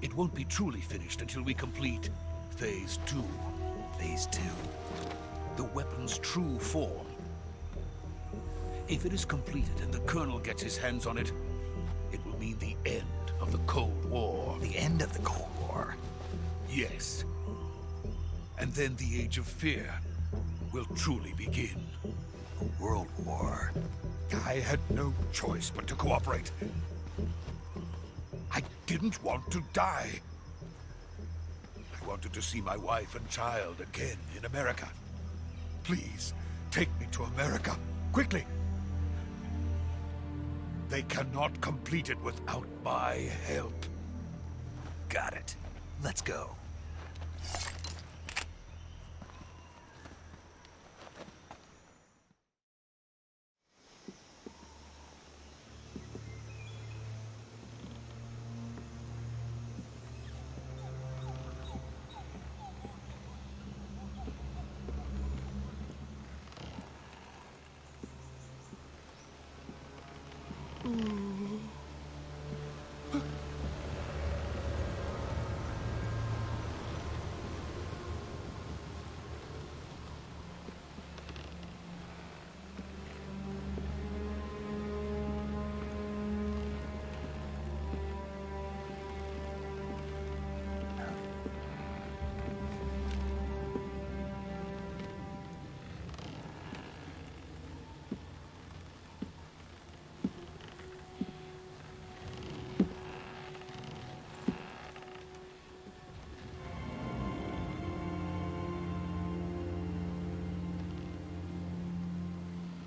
It won't be truly finished until we complete Phase 2. Phase 2? The weapon's true form. If it is completed and the Colonel gets his hands on it, it will mean the end of the Cold War. The end of the Cold War? Yes. And then the Age of Fear will truly begin. A world war? I had no choice but to cooperate. I didn't want to die. I wanted to see my wife and child again in America. Please, take me to America, quickly. They cannot complete it without my help. Got it. Let's go.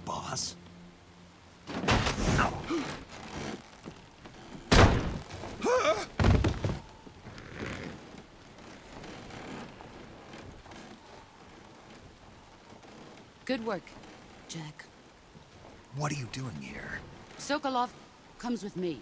Boss? Good work, Jack. What are you doing here? Sokolov comes with me.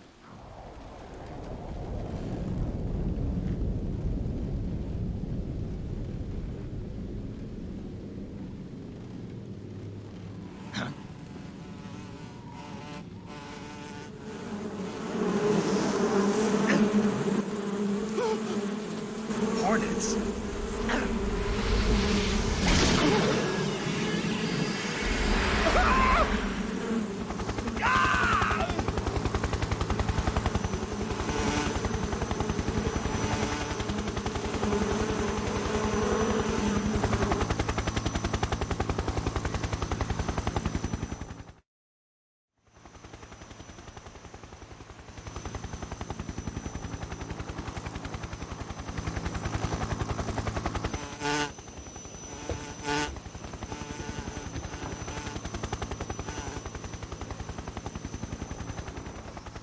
Hornets?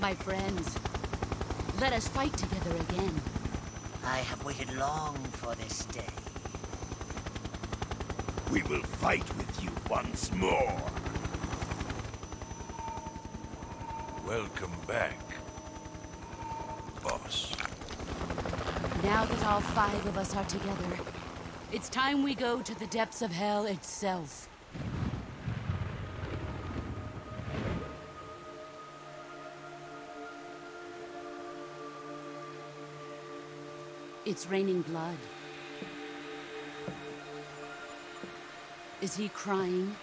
My friends, let us fight together again. I have waited long for this day. We will fight with you once more. Welcome back, boss. Now that all 5 of us are together, it's time we go to the depths of hell itself. It's raining blood. Is he crying?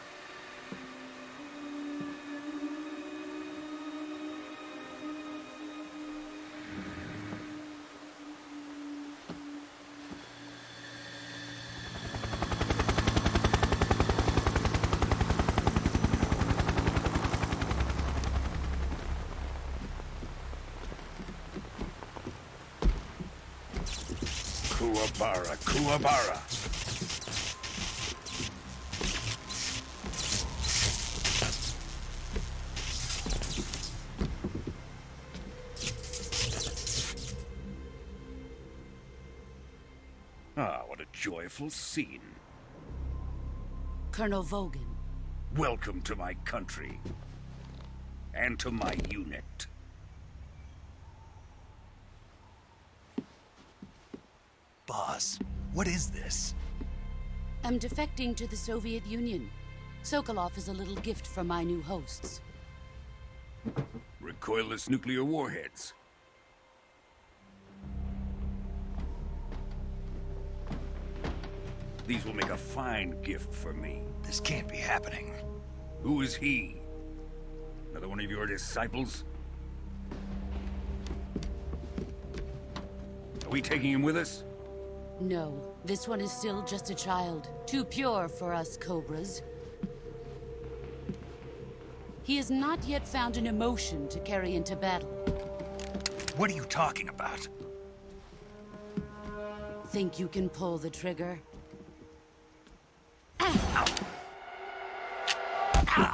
Kuwabara, Kuwabara. joyful scene. Colonel Vogan. Welcome to my country. And to my unit. Boss, what is this? I'm defecting to the Soviet Union. Sokolov is a little gift from my new hosts. Recoilless nuclear warheads. These will make a fine gift for me. This can't be happening. Who is he? Another one of your disciples? Are we taking him with us? No, this one is still just a child. Too pure for us Cobras. He has not yet found an emotion to carry into battle. What are you talking about? Think you can pull the trigger? Huh?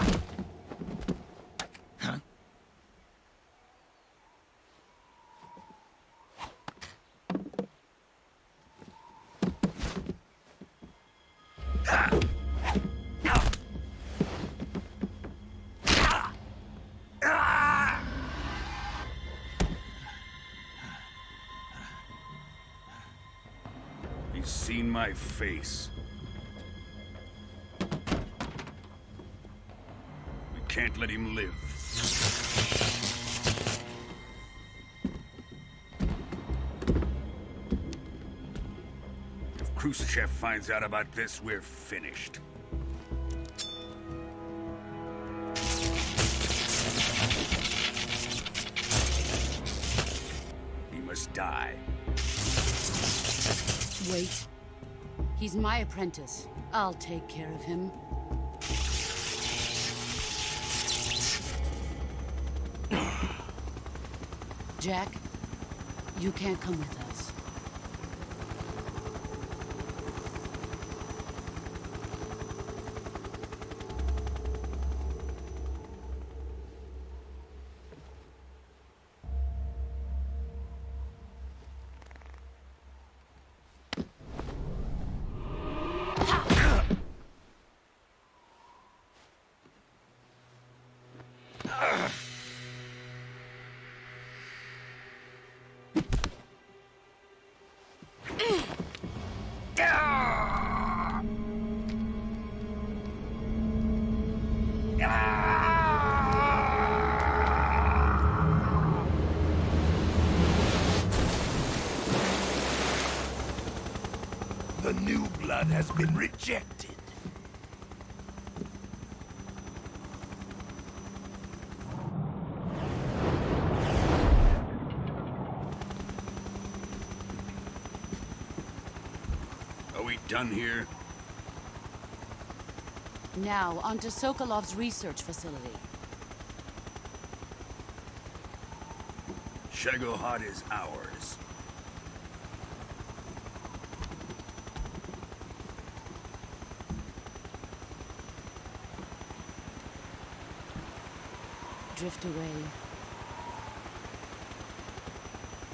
He's seen my face. We can't let him live. If Khrushchev finds out about this, we're finished. He must die. Wait. He's my apprentice. I'll take care of him. Jack, you can't come with us. The new blood has been rejected. Are we done here? Now, onto Sokolov's research facility. Shegohod is ours. Drift away.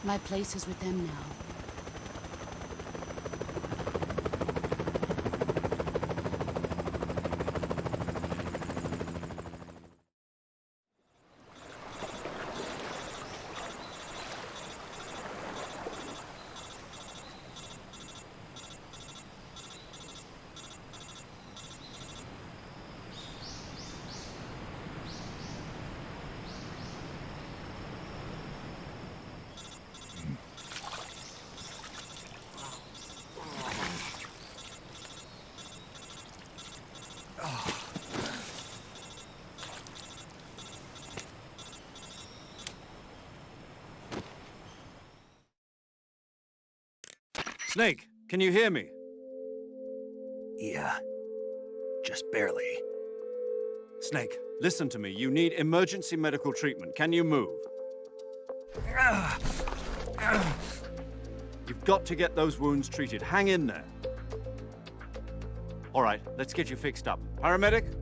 My place is with them now. Snake, can you hear me? Yeah. Just barely. Snake, listen to me. You need emergency medical treatment. Can you move? You've got to get those wounds treated. Hang in there. All right, let's get you fixed up. Paramedic?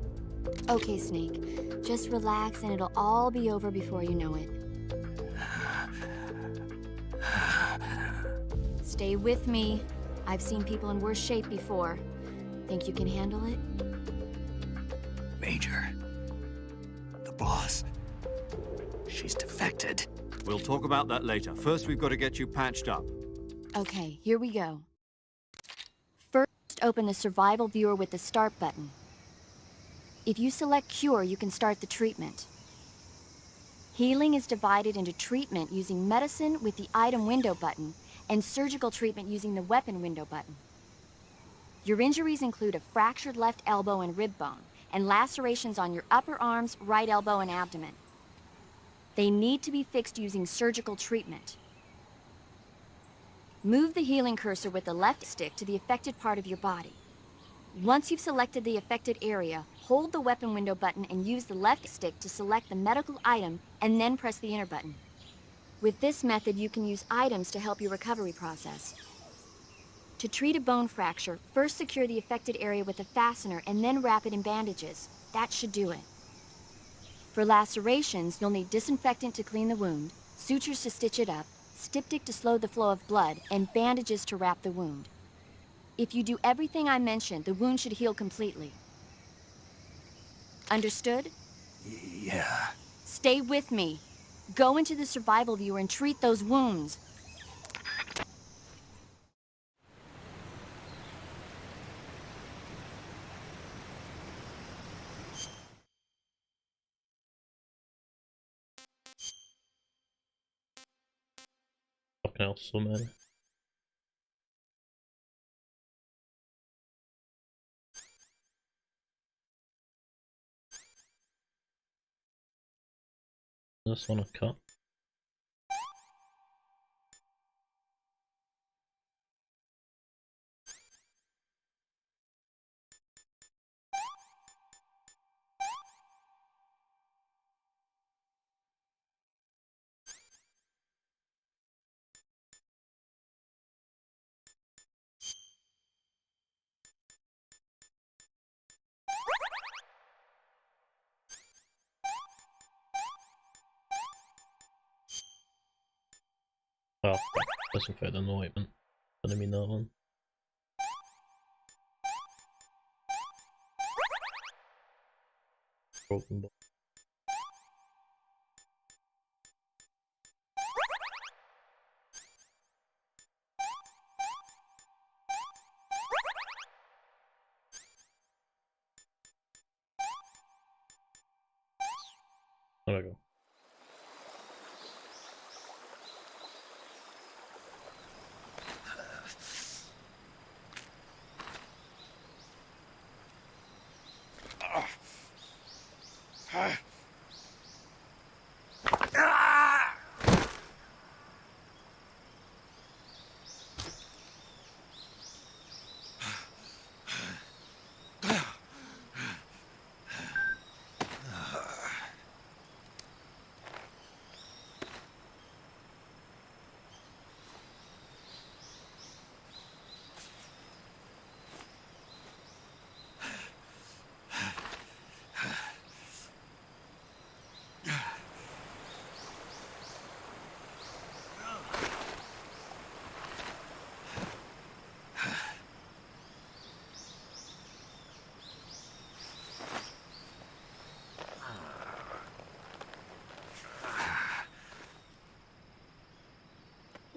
Okay, Snake. Just relax and it'll all be over before you know it. Stay with me. I've seen people in worse shape before. Think you can handle it? Major. The boss. She's defected. We'll talk about that later. First, we've got to get you patched up. Okay, here we go. First, open the survival viewer with the start button. If you select cure, you can start the treatment. Healing is divided into treatment using medicine with the item window button and surgical treatment using the weapon window button. Your injuries include a fractured left elbow and rib bone, and lacerations on your upper arms, right elbow, and abdomen. They need to be fixed using surgical treatment. Move the healing cursor with the left stick to the affected part of your body. Once you've selected the affected area, hold the weapon window button and use the left stick to select the medical item, and then press the enter button. With this method, you can use items to help your recovery process. To treat a bone fracture, first secure the affected area with a fastener and then wrap it in bandages. That should do it. For lacerations, you'll need disinfectant to clean the wound, sutures to stitch it up, styptic to slow the flow of blood, and bandages to wrap the wound. If you do everything I mentioned, the wound should heal completely. Understood? Yeah. Stay with me. Go into the survival viewer and treat those wounds. Fucking hell, so many. This one a cut. Oh, disinfect the ointment. Didn't mean that one. Broken ball. There we go.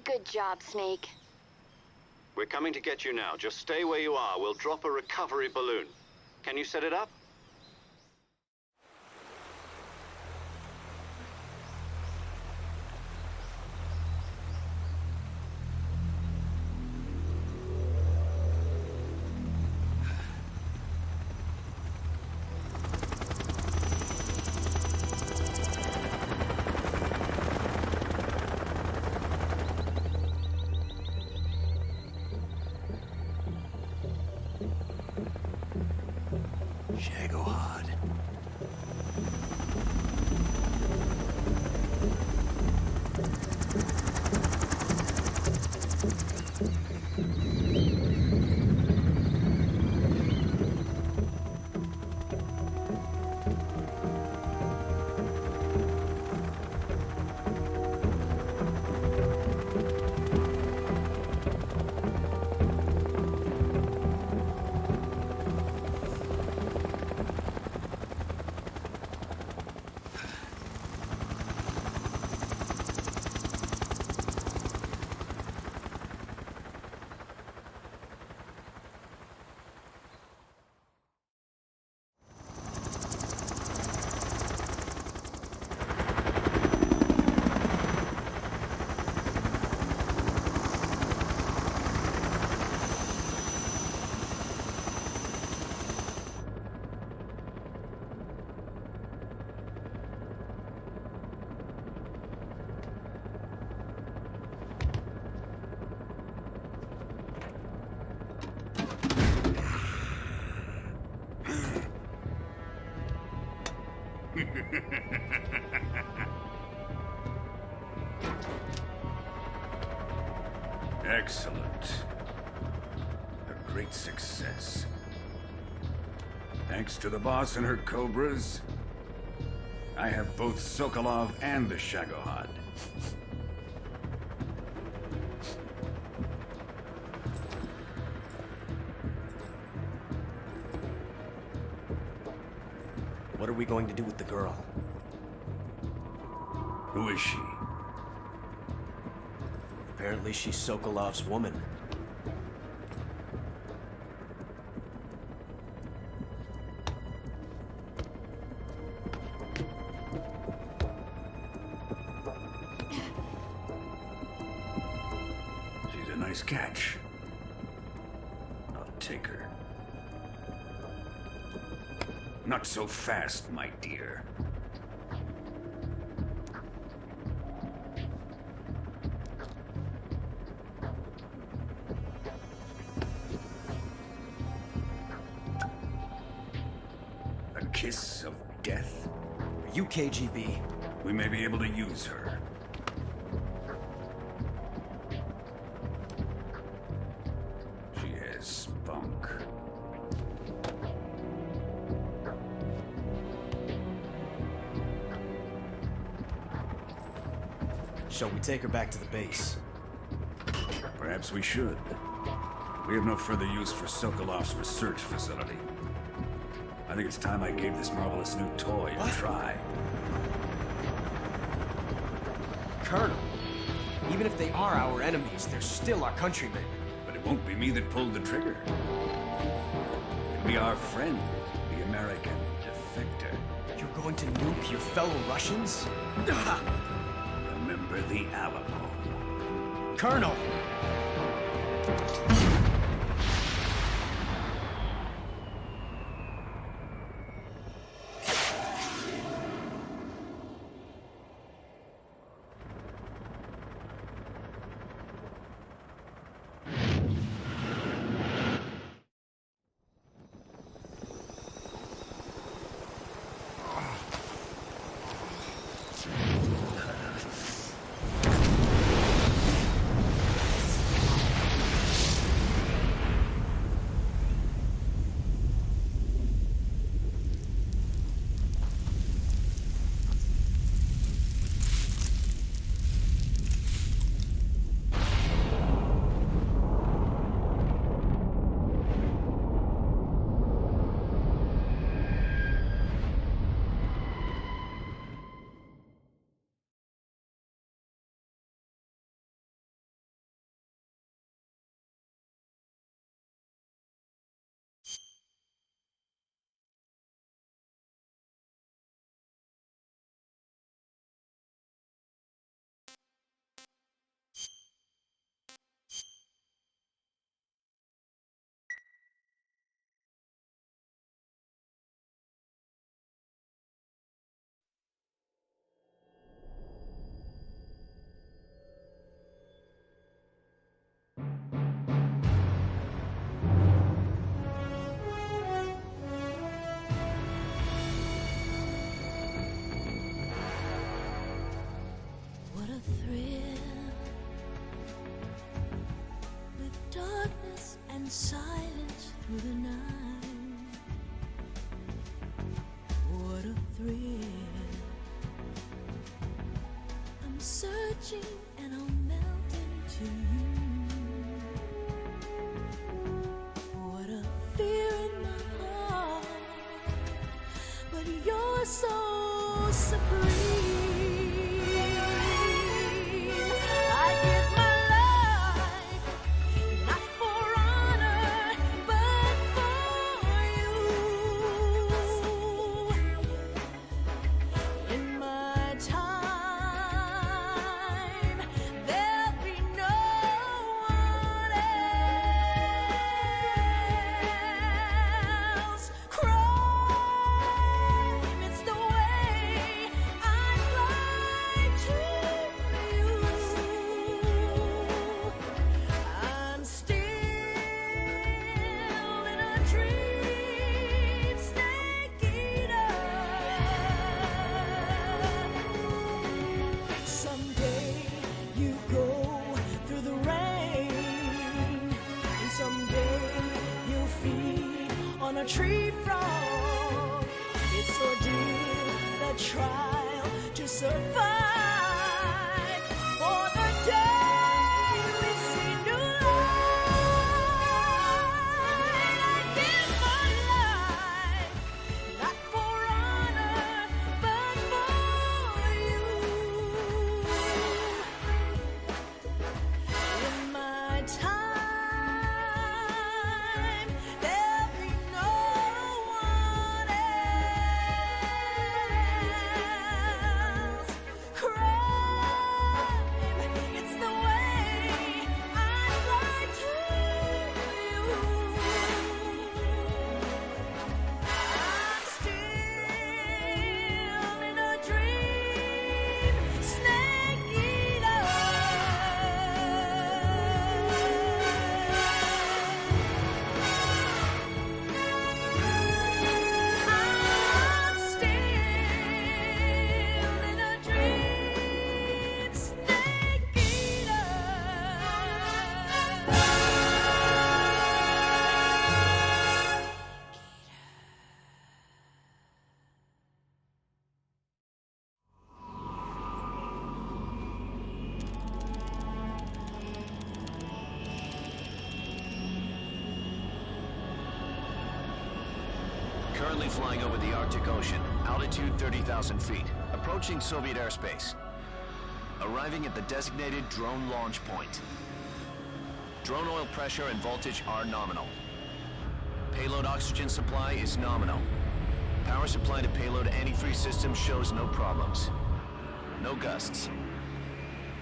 Good job, Snake. We're coming to get you now. Just stay where you are. We'll drop a recovery balloon. Can you set it up? Shit. Excellent. A great success. Thanks to the boss and her cobras, I have both Sokolov and the Shagohod. What are we going to do with the girl? Who is she? Apparently she's Sokolov's woman. She's a nice catch. I'll take her. Not so fast, my dear. A kiss of death? Are you KGB? We may be able to use her. She has spunk. Shall we take her back to the base? Perhaps we should. We have no further use for Sokolov's research facility. I think it's time I gave this marvelous new toy a try. Colonel, even if they are our enemies, they're still our countrymen. But it won't be me that pulled the trigger. It'll be our friend, the American defector. You're going to nuke your fellow Russians? Remember the Alamo. Colonel! What a thrill, with darkness and silence through the night. What a thrill, I'm searching and I'll melt into you. What a fear in my heart, but you're so supreme. I give my life, not for honor, but for you. In my time, there'll be no one else. Crime, it's the way I fly. tree frog. It's ordeal, the trial to survive. For the day we see new light, I give my life, not for honor, but for you. In my time, there'll be no one else. Crime, it's the way I fly to you. I'm still in a dream, snake eater. I'm still in a dream, snake eater. Currently flying over the Arctic Ocean, altitude 30,000 feet, approaching Soviet airspace. Arriving at the designated drone launch point. Drone oil pressure and voltage are nominal. Payload oxygen supply is nominal. Power supply to payload antifreeze system shows no problems. No gusts.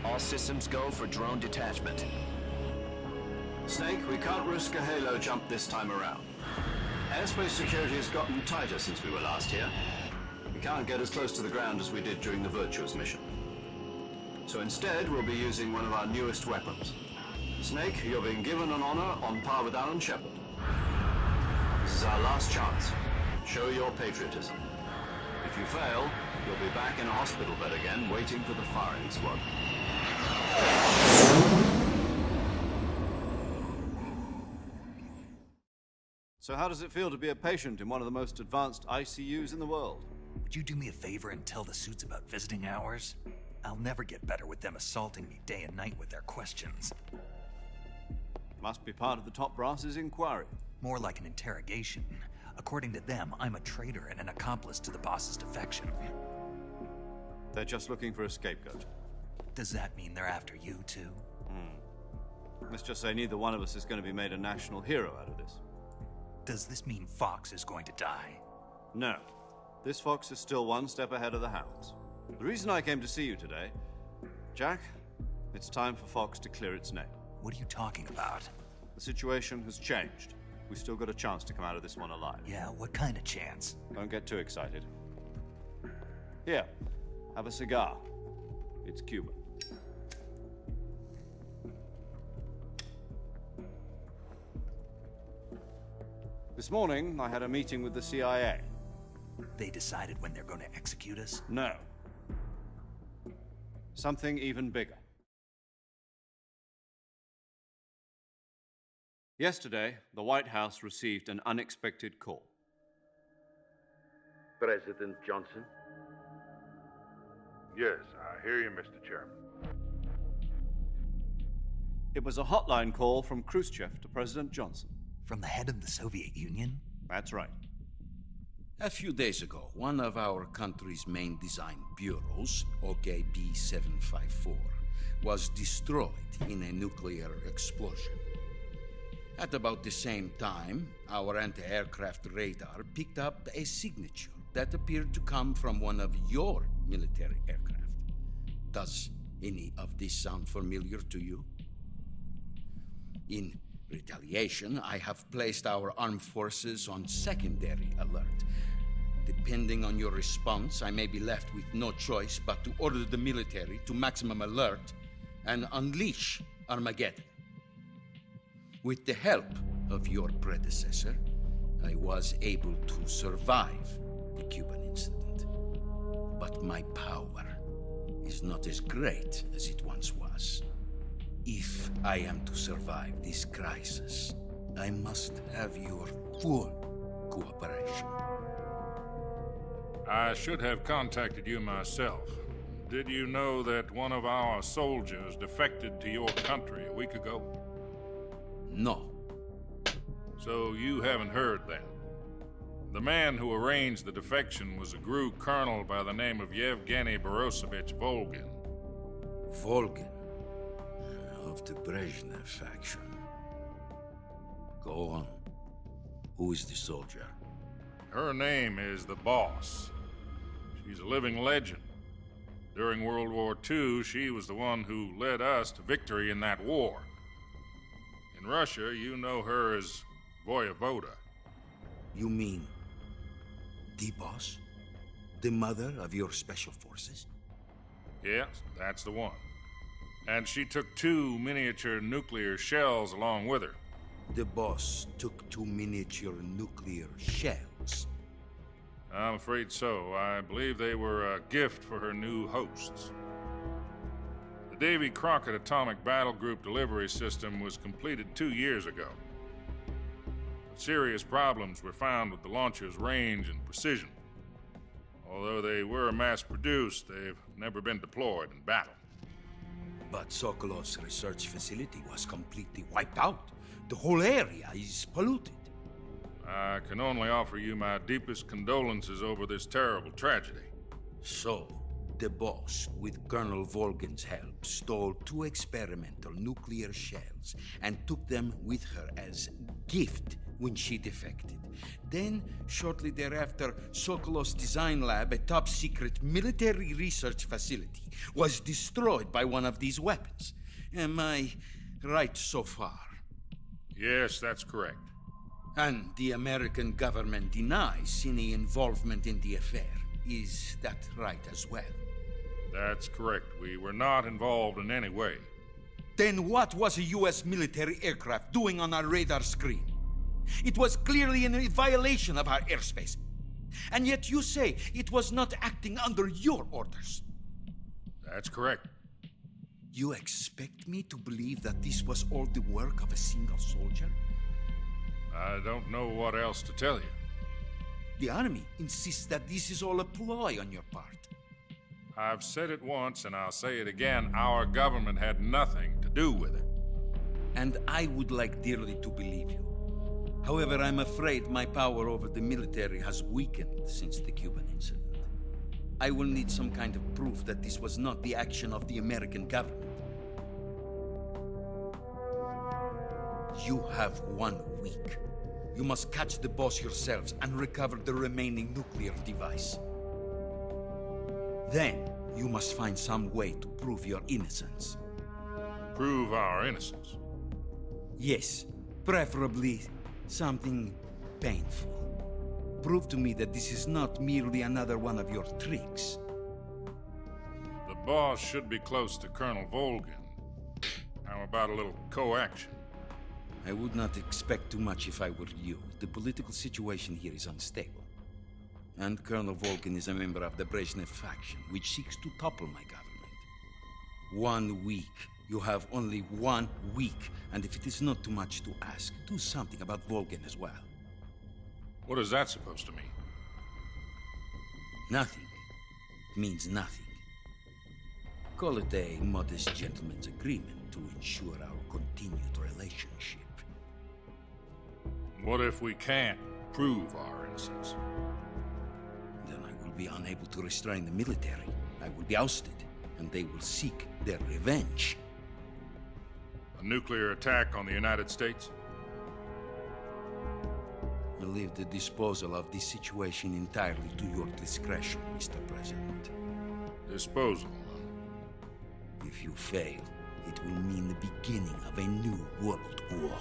All systems go for drone detachment. Snake, we can't risk a halo jump this time around. Airspace security has gotten tighter since we were last here. We can't get as close to the ground as we did during the Virtuous mission. So instead, we'll be using one of our newest weapons. Snake, you're being given an honor on par with Alan Shepard. This is our last chance. Show your patriotism. If you fail, you'll be back in a hospital bed again, waiting for the firing squad. So how does it feel to be a patient in one of the most advanced ICUs in the world? Would you do me a favor and tell the suits about visiting hours? I'll never get better with them assaulting me day and night with their questions. Must be part of the top brass's inquiry. More like an interrogation. According to them, I'm a traitor and an accomplice to the boss's defection. They're just looking for a scapegoat. Does that mean they're after you too? Let's just say neither one of us is going to be made a national hero out of this. Does this mean Fox is going to die? No. This fox is still one step ahead of the hounds. The reason I came to see you today, Jack, it's time for Fox to clear its name. What are you talking about? The situation has changed. We've still got a chance to come out of this one alive. Yeah, what kind of chance? Don't get too excited. Here, have a cigar. It's Cuban. This morning, I had a meeting with the CIA. They decided when they're going to execute us? No. Something even bigger. Yesterday, the White House received an unexpected call. President Johnson? Yes, I hear you, Mr. Chairman. It was a hotline call from Khrushchev to President Johnson. From the head of the Soviet Union? That's right. A few days ago, one of our country's main design bureaus, OKB 754, was destroyed in a nuclear explosion. At about the same time, our anti-aircraft radar picked up a signature that appeared to come from one of your military aircraft. Does any of this sound familiar to you? In retaliation, I have placed our armed forces on secondary alert. Depending on your response, I may be left with no choice but to order the military to maximum alert and unleash Armageddon. With the help of your predecessor, I was able to survive the Cuban incident. But my power is not as great as it once was. If I am to survive this crisis, I must have your full cooperation. I should have contacted you myself. Did you know that one of our soldiers defected to your country a week ago? No. So you haven't heard then? The man who arranged the defection was a GRU colonel by the name of Yevgeny Borosovich Volgin. Volgin? Of the Brezhnev faction. Go on. Who is the soldier? Her name is the Boss. She's a living legend. During World War II, she was the one who led us to victory in that war. In Russia, you know her as Voyevoda. You mean the Boss? The mother of your special forces? Yes, that's the one. And she took 2 miniature nuclear shells along with her. The Boss took 2 miniature nuclear shells? I'm afraid so. I believe they were a gift for her new hosts. The Davy Crockett Atomic Battle Group delivery system was completed 2 years ago. But serious problems were found with the launcher's range and precision. Although they were mass-produced, they've never been deployed in battle. But Sokolov's research facility was completely wiped out. The whole area is polluted. I can only offer you my deepest condolences over this terrible tragedy. So, the Boss, with Colonel Volgin's help, stole 2 experimental nuclear shells and took them with her as gift when she defected. Then, shortly thereafter, Sokolov's design lab, a top-secret military research facility, was destroyed by one of these weapons. Am I right so far? Yes, that's correct. And the American government denies any involvement in the affair. Is that right as well? That's correct. We were not involved in any way. Then what was a U.S. military aircraft doing on our radar screen? It was clearly in violation of our airspace. And yet you say it was not acting under your orders. That's correct. You expect me to believe that this was all the work of a single soldier? I don't know what else to tell you. The Army insists that this is all a ploy on your part. I've said it once and I'll say it again. Our government had nothing to do with it. And I would like dearly to believe you. However, I'm afraid my power over the military has weakened since the Cuban incident. I will need some kind of proof that this was not the action of the American government. You have 1 week. You must catch the Boss yourselves and recover the remaining nuclear device. Then, you must find some way to prove your innocence. Prove our innocence? Yes, preferably something painful. Prove to me that this is not merely another one of your tricks. The Boss should be close to Colonel Volgin. How about a little coaction? I would not expect too much if I were you. The political situation here is unstable. And Colonel Volgin is a member of the Brezhnev faction, which seeks to topple my government. 1 week. You have only 1 week. And if it is not too much to ask, do something about Volgin as well. What is that supposed to mean? Nothing. It means nothing. Call it a modest gentleman's agreement to ensure our continued relationship. What if we can't prove our innocence? Then I will be unable to restrain the military. I will be ousted, and they will seek their revenge. A nuclear attack on the United States? I leave the disposal of this situation entirely to your discretion, Mr. President. Disposal? If you fail, it will mean the beginning of a new world war.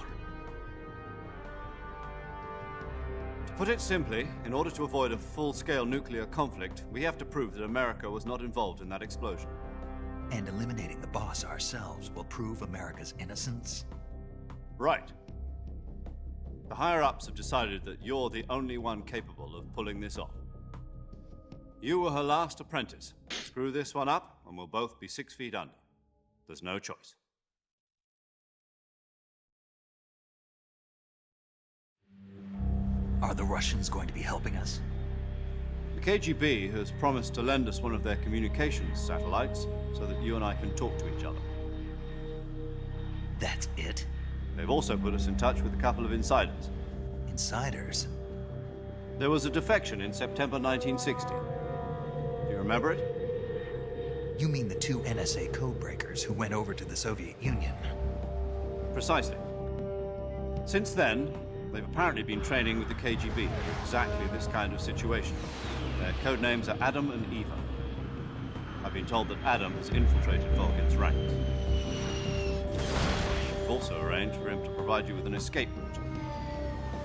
To put it simply, in order to avoid a full-scale nuclear conflict, we have to prove that America was not involved in that explosion. And eliminating the Boss ourselves will prove America's innocence? Right. The higher-ups have decided that you're the only one capable of pulling this off. You were her last apprentice. Screw this one up, and we'll both be 6 feet under. There's no choice. Are the Russians going to be helping us? The KGB has promised to lend us one of their communications satellites so that you and I can talk to each other. That's it? They've also put us in touch with a couple of insiders. Insiders? There was a defection in September 1960. Do you remember it? You mean the two NSA codebreakers who went over to the Soviet Union? Precisely. Since then, they've apparently been training with the KGB for exactly this kind of situation. Their code names are Adam and Eva. I've been told that Adam has infiltrated Volgin's ranks. We've also arranged for him to provide you with an escape route.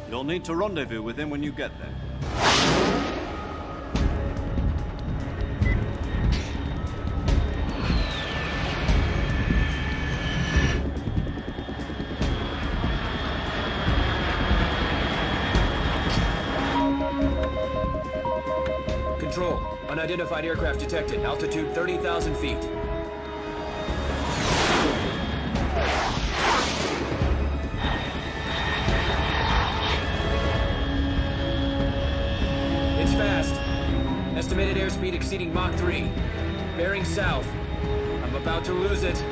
You'll need to rendezvous with him when you get there. Control. Unidentified aircraft detected. Altitude 30,000 feet. It's fast. Estimated airspeed exceeding Mach 3. Bearing south. I'm about to lose it.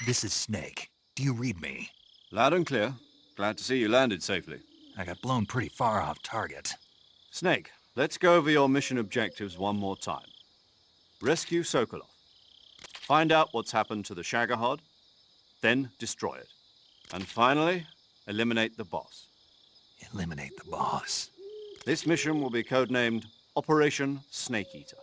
This is Snake. Do you read me? Loud and clear. Glad to see you landed safely. I got blown pretty far off target. Snake, let's go over your mission objectives one more time. Rescue Sokolov. Find out what's happened to the Shagohod, then destroy it. And finally, eliminate the boss. Eliminate the boss? This mission will be codenamed Operation Snake Eater.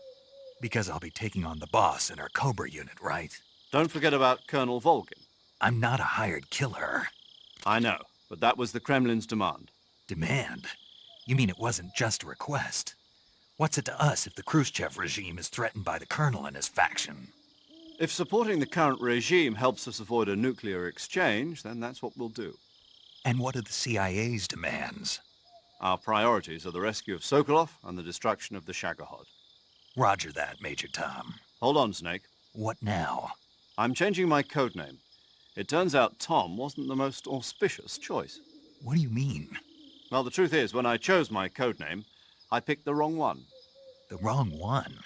Because I'll be taking on the boss in our Cobra unit, right? Don't forget about Colonel Volgin. I'm not a hired killer. I know, but that was the Kremlin's demand. Demand? You mean it wasn't just a request? What's it to us if the Khrushchev regime is threatened by the Colonel and his faction? If supporting the current regime helps us avoid a nuclear exchange, then that's what we'll do. And what are the CIA's demands? Our priorities are the rescue of Sokolov and the destruction of the Shagohod. Roger that, Major Tom. Hold on, Snake. What now? I'm changing my codename. It turns out Tom wasn't the most auspicious choice. What do you mean? Well, the truth is, when I chose my codename, I picked the wrong one. The wrong one?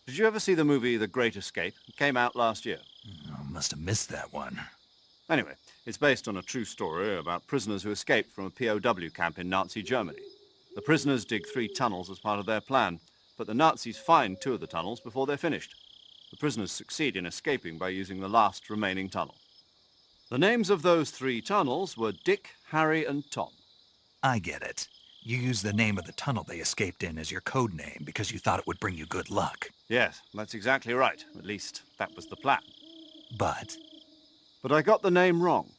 Did you ever see the movie The Great Escape? It came out last year. I must have missed that one. Anyway, it's based on a true story about prisoners who escaped from a POW camp in Nazi Germany. The prisoners dig 3 tunnels as part of their plan, but the Nazis find 2 of the tunnels before they're finished. The prisoners succeed in escaping by using the last remaining tunnel. The names of those 3 tunnels were Dick, Harry, and Tom. I get it. You used the name of the tunnel they escaped in as your code name because you thought it would bring you good luck. Yes, that's exactly right. At least, that was the plan. But I got the name wrong.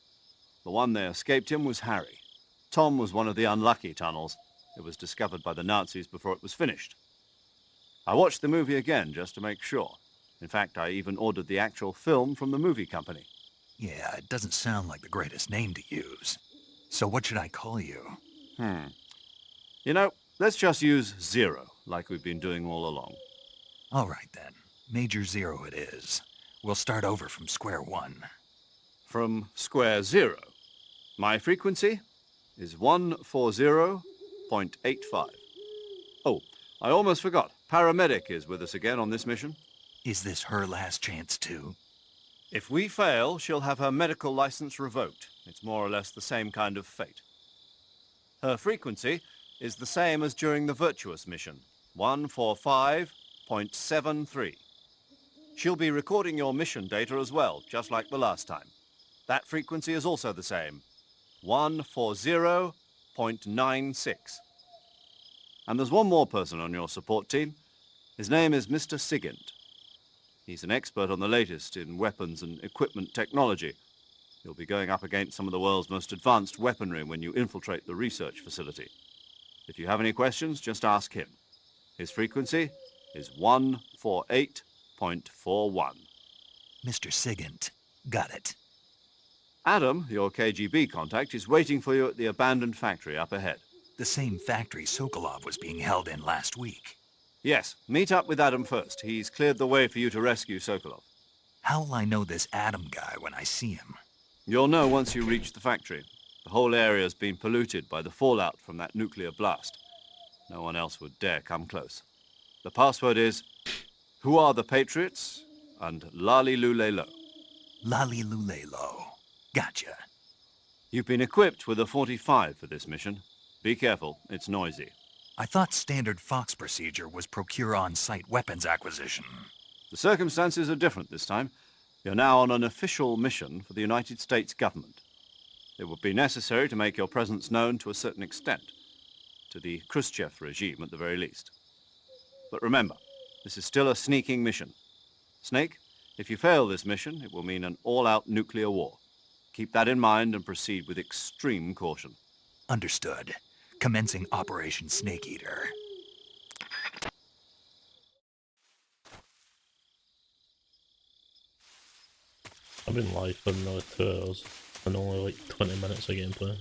The one they escaped in was Harry. Tom was one of the unlucky tunnels. It was discovered by the Nazis before it was finished. I watched the movie again just to make sure. In fact, I even ordered the actual film from the movie company. yeah, it doesn't sound like the greatest name to use. So what should I call you? You know, let's just use Zero, like we've been doing all along. All right, then. Major Zero it is. We'll start over from square one. from square zero. My frequency is 140.85. Oh, I almost forgot. Paramedic is with us again on this mission. Is this her last chance, too? If we fail, she'll have her medical license revoked. It's more or less the same kind of fate. Her frequency is the same as during the Virtuous mission, 145.73. She'll be recording your mission data as well, just like the last time. That frequency is also the same, 140.96. And there's one more person on your support team. His name is Mr. Sigint. He's an expert on the latest in weapons and equipment technology. You'll be going up against some of the world's most advanced weaponry when you infiltrate the research facility. If you have any questions, just ask him. His frequency is 148.41. Mr. Sigint. Got it. Adam, your KGB contact, is waiting for you at the abandoned factory up ahead. The same factory Sokolov was being held in last week. Yes, meet up with Adam first. He's cleared the way for you to rescue Sokolov. How'll I know this Adam guy when I see him? You'll know once you reach the factory. The whole area's been polluted by the fallout from that nuclear blast. No one else would dare come close. The password is, "Who are the Patriots?" and Lali Lule Lo. Lali Lule Lo. Gotcha. You've been equipped with a 45 for this mission. Be careful, it's noisy. I thought standard Fox procedure was procure on-site weapons acquisition. The circumstances are different this time. You're now on an official mission for the United States government. It would be necessary to make your presence known to a certain extent, to the Khrushchev regime at the very least. But remember, this is still a sneaking mission. Snake, if you fail this mission, it will mean an all-out nuclear war. Keep that in mind and proceed with extreme caution. Understood. Commencing Operation Snake Eater. I've been live for another 2 hours and only like 20 minutes of gameplay.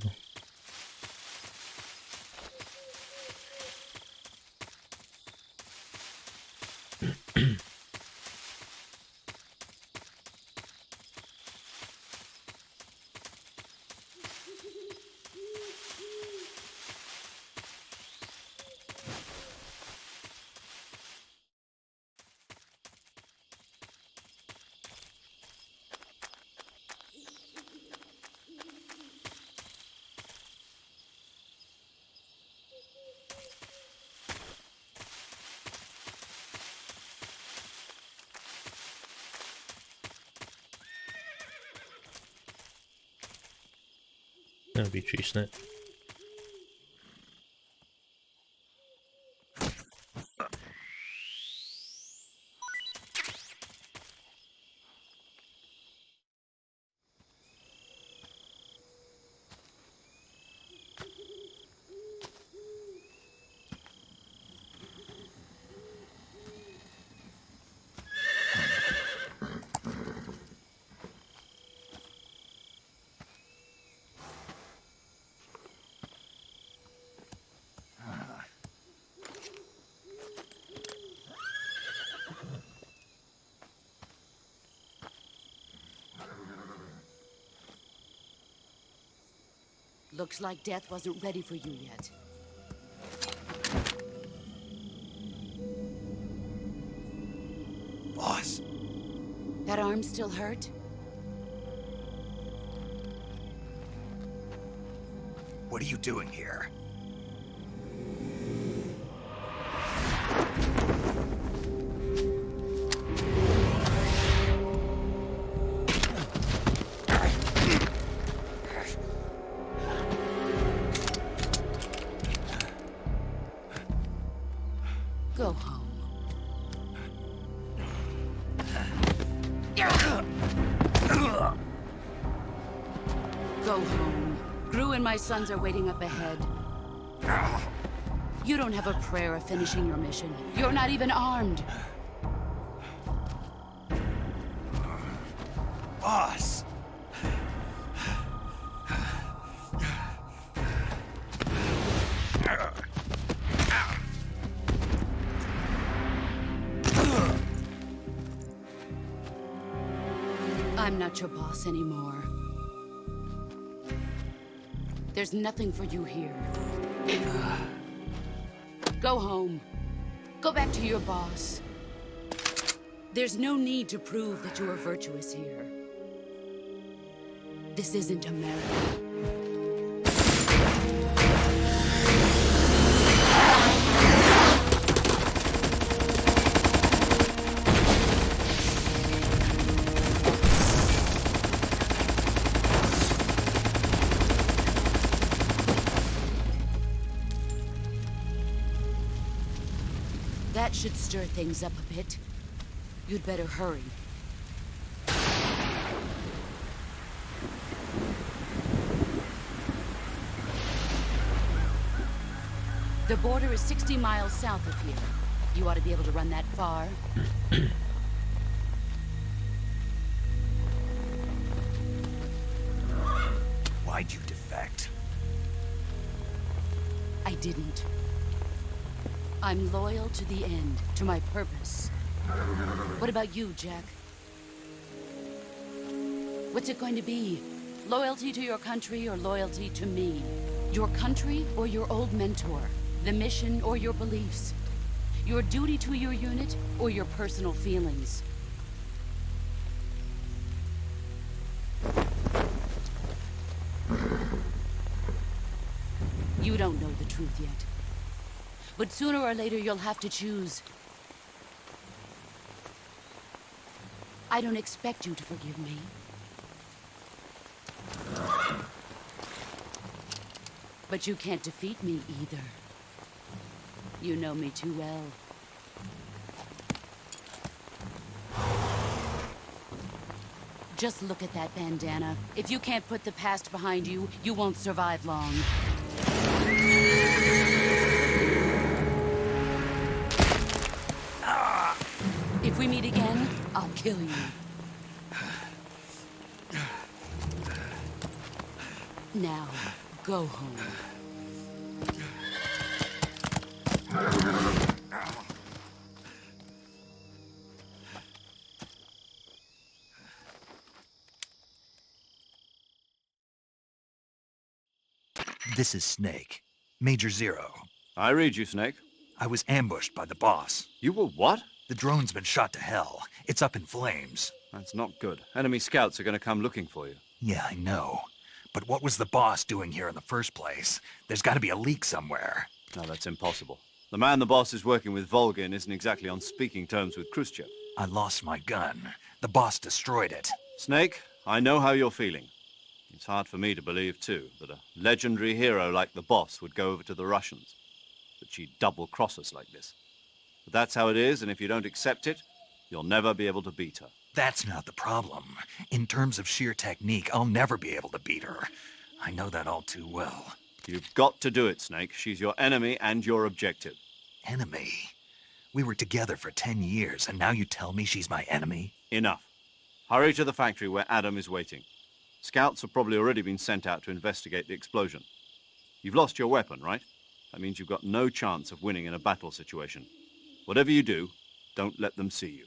I'll be chasing it. Looks like death wasn't ready for you yet. Boss. That arm still hurt? What are you doing here? Go home. Go home. Gru and my sons are waiting up ahead. You don't have a prayer of finishing your mission. You're not even armed. Boss! I'm not your boss anymore. There's nothing for you here. Go home. Go back to your boss. There's no need to prove that you are virtuous here. This isn't America. That should stir things up a bit. You'd better hurry. The border is 60 miles south of here. You ought to be able to run that far. Why'd you defect? I didn't. I'm loyal to the end, to my purpose. What about you, Jack? What's it going to be? Loyalty to your country or loyalty to me? Your country or your old mentor? The mission or your beliefs? Your duty to your unit or your personal feelings? You don't know the truth yet. But sooner or later you'll have to choose. I don't expect you to forgive me. But you can't defeat me either. You know me too well. Just look at that bandana. If you can't put the past behind you, you won't survive long. If we meet again, I'll kill you. Now, go home. This is Snake. Major Zero. I read you, Snake. I was ambushed by the boss. You were what? The drone's been shot to hell. It's up in flames. That's not good. Enemy scouts are going to come looking for you. Yeah, I know. But what was the boss doing here in the first place? There's got to be a leak somewhere. No, that's impossible. The man the boss is working with, Volgin, isn't exactly on speaking terms with Khrushchev. I lost my gun. The boss destroyed it. Snake, I know how you're feeling. It's hard for me to believe, too, that a legendary hero like the boss would go over to the Russians. That she'd double-cross us like this. But that's how it is, and if you don't accept it, you'll never be able to beat her. That's not the problem. In terms of sheer technique, I'll never be able to beat her. I know that all too well. You've got to do it, Snake. She's your enemy and your objective. Enemy? We were together for 10 years, and now you tell me she's my enemy? Enough. Hurry to the factory where Adam is waiting. Scouts have probably already been sent out to investigate the explosion. You've lost your weapon, right? That means you've got no chance of winning in a battle situation. Whatever you do, don't let them see you.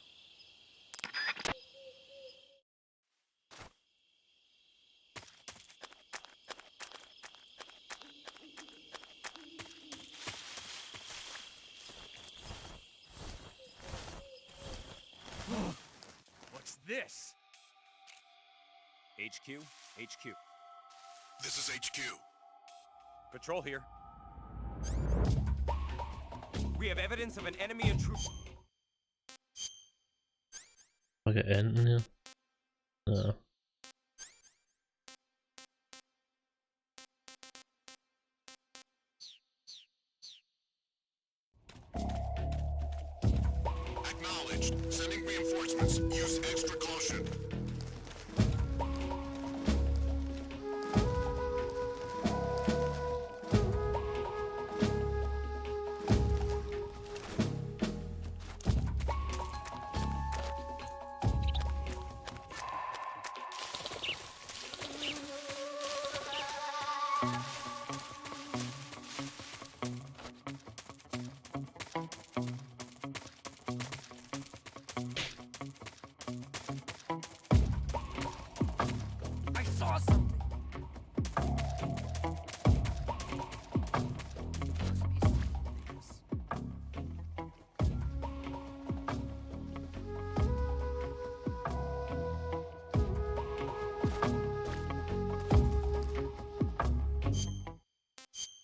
What's this? HQ? HQ. This is HQ. Patrol here. We have evidence of an enemy intruder. I get in here? No. Acknowledged. Sending reinforcements. Use extra caution.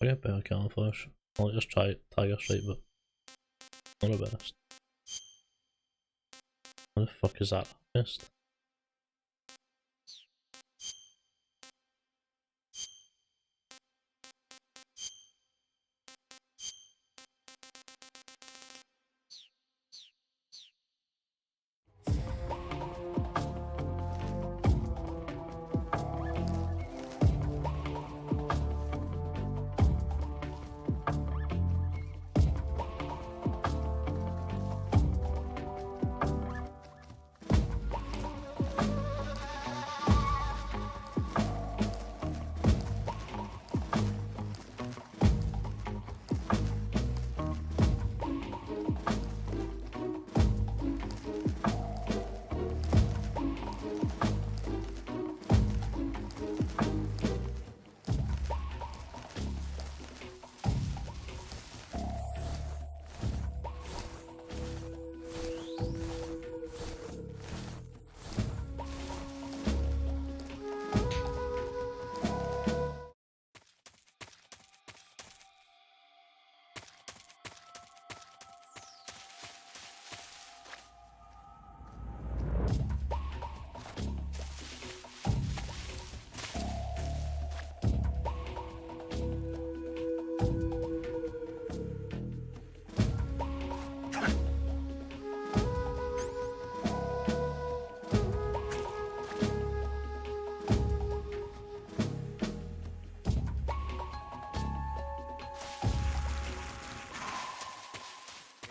I get better camouflage. I'll just try Tiger Stripe, but not the best. What the fuck is that? Mist?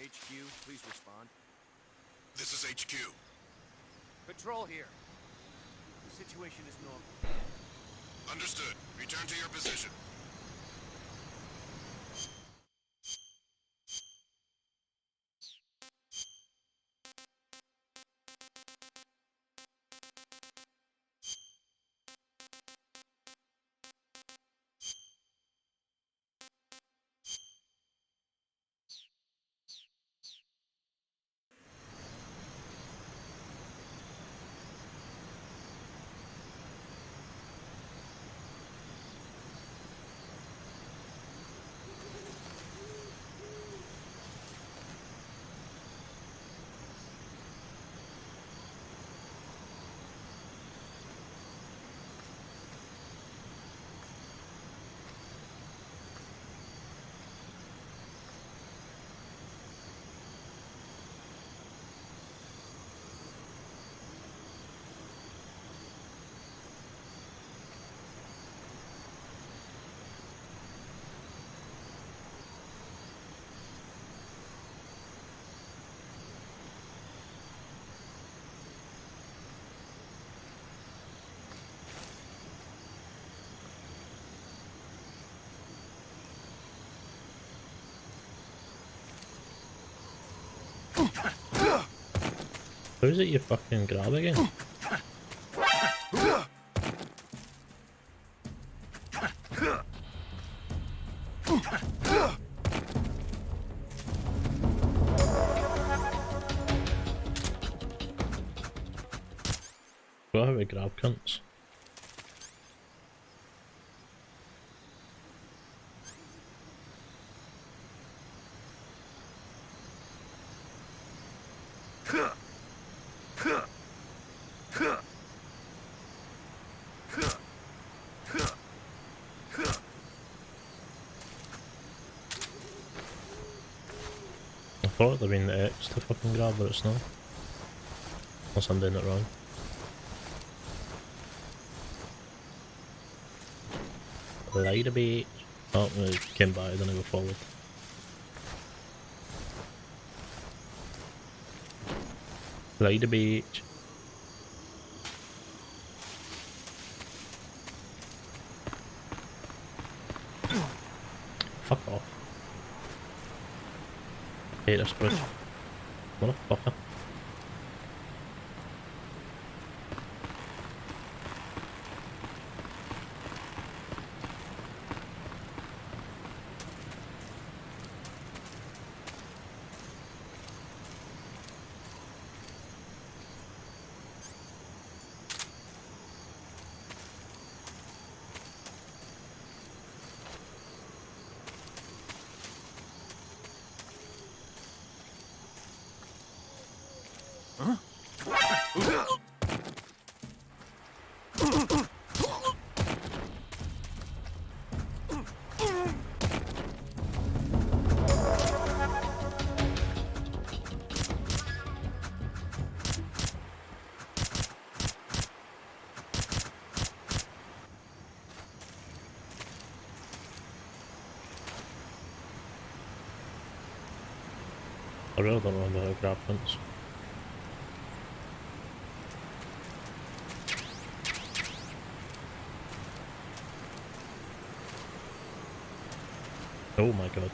HQ, please respond. This is HQ. Patrol here. The situation is normal. Understood. Return to your position. Who is it you fucking grab again? What have we grab cunts? I thought it would have been the X to fucking grab, but it's not. Unless I'm doing it wrong. Light a bit. Oh, it came by, then I go forward. Light a bit. Fuck off. Hate this bridge. Motherfucker. I really don't remember how to grab things. Oh my god.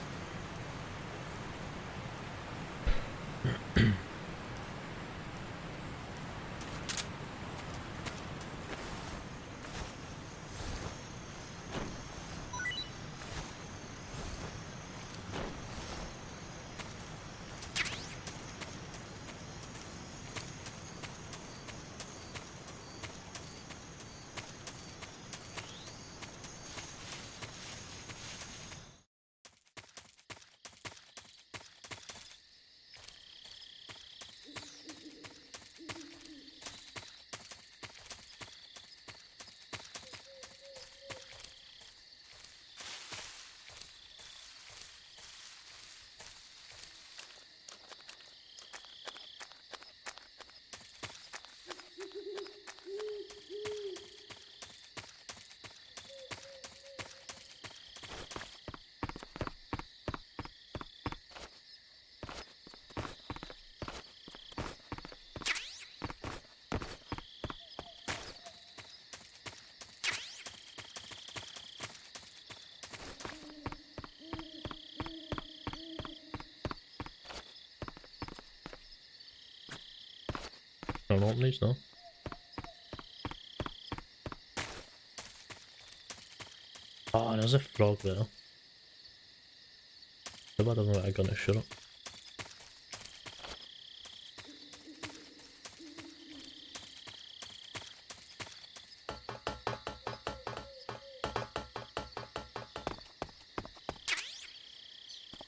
Don't open these, no? Oh, there's a frog there. Too bad I haven't got a gun to shut up.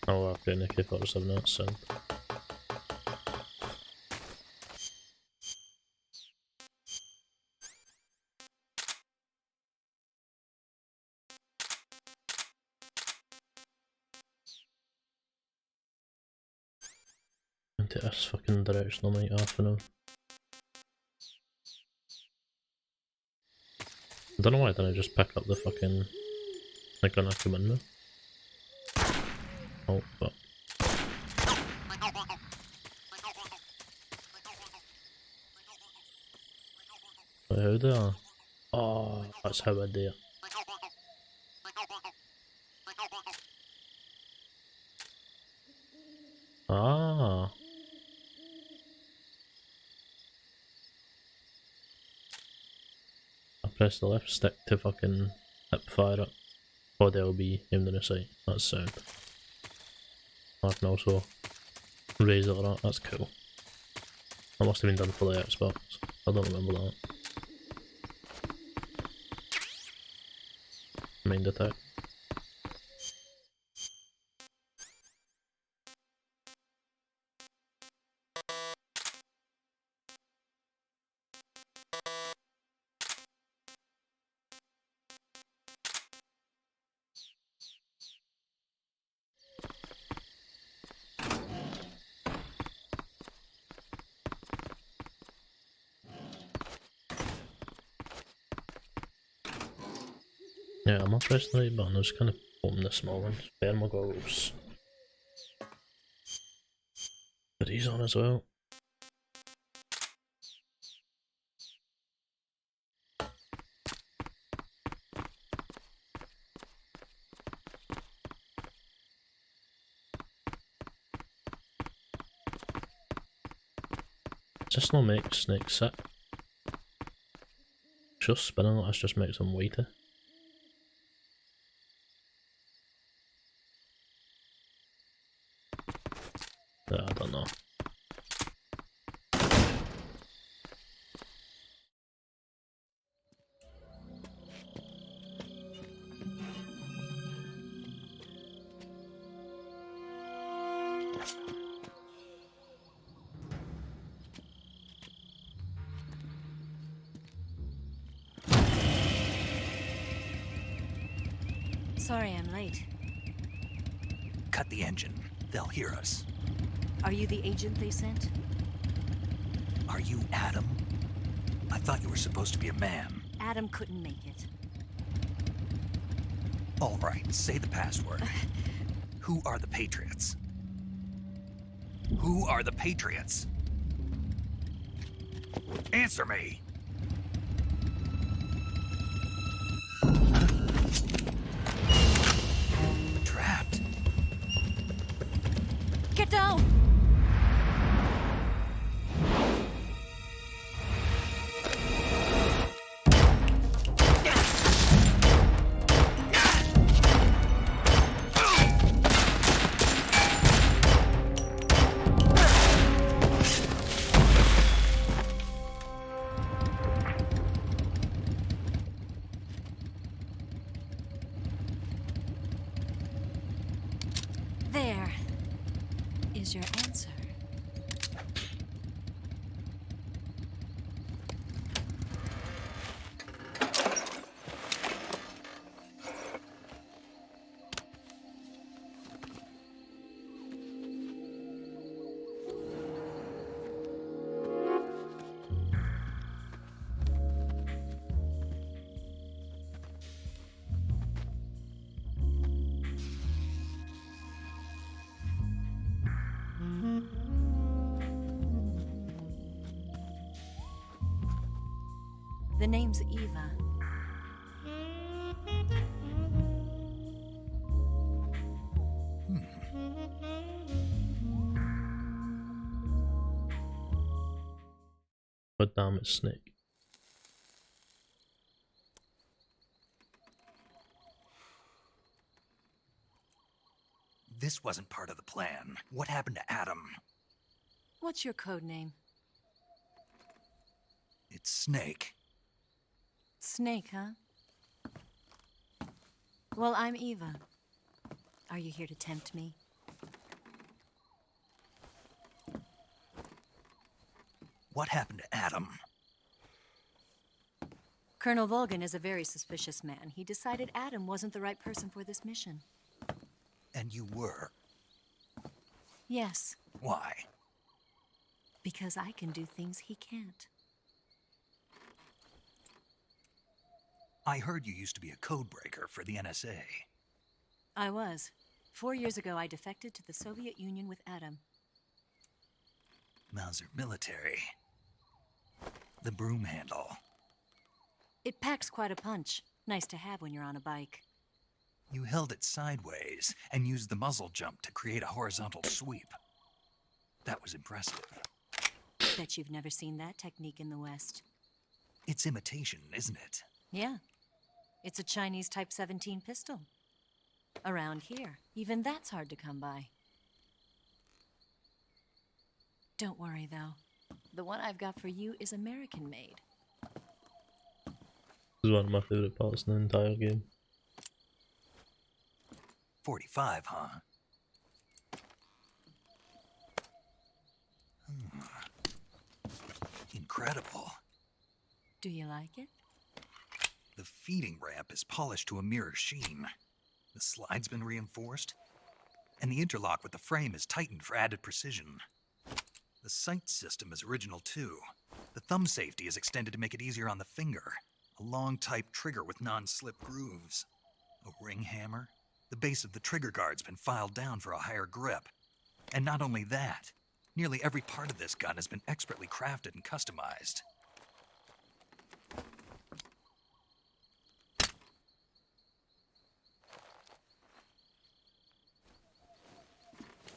Oh, I've got an AK-47 outside. Into this fucking direction on like half an hour. I don't know why didn't I just pick up the fucking the gun I come in with. Oh fuck. Wait, how do I? Oh, that's how I do it. Ah. I press the left stick to fucking hip fire it. Or they'll be aimed in the sight. That's sound. I can also raise it like that. That's cool. That must have been done for the Xbox. I don't remember that. Mind attack. Yeah, I'm not pressing the right button, I was kind of open the small ones. Thermal goggles. Put these on as well. Just not make snakes sick. Just spinning it, just makes them weighty. I don't know. Sorry I'm late. Cut the engine. They'll hear us. Are you the agent they sent? Are you Adam? I thought you were supposed to be a man. Adam couldn't make it. All right, say the password. Who are the Patriots? Who are the Patriots? Answer me! Trapped. Get down! There is your answer. The name's Eva. God damn it, Snake. This wasn't part of the plan. What happened to Adam? What's your code name? It's Snake. Snake, huh? Well, I'm Eva. Are you here to tempt me? What happened to Adam? Colonel Volgan is a very suspicious man. He decided Adam wasn't the right person for this mission. And you were. Yes, Why? because I can do things he can't. I heard you used to be a codebreaker for the NSA. I was. 4 years ago, I defected to the Soviet Union with Adam. Mauser military. The broom handle. It packs quite a punch. Nice to have when you're on a bike. You held it sideways and used the muzzle jump to create a horizontal sweep. That was impressive. Bet you've never seen that technique in the West. It's imitation, isn't it? Yeah. It's a Chinese Type 17 pistol. Around here, even that's hard to come by. Don't worry, though. The one I've got for you is American-made. This is one of my favourite parts in the entire game. 45, huh? Incredible. Do you like it? The feeding ramp is polished to a mirror sheen. The slide's been reinforced, and the interlock with the frame is tightened for added precision. The sight system is original too. The thumb safety is extended to make it easier on the finger. A long type trigger with non-slip grooves. A ring hammer. The base of the trigger guard's been filed down for a higher grip. And not only that, nearly every part of this gun has been expertly crafted and customized.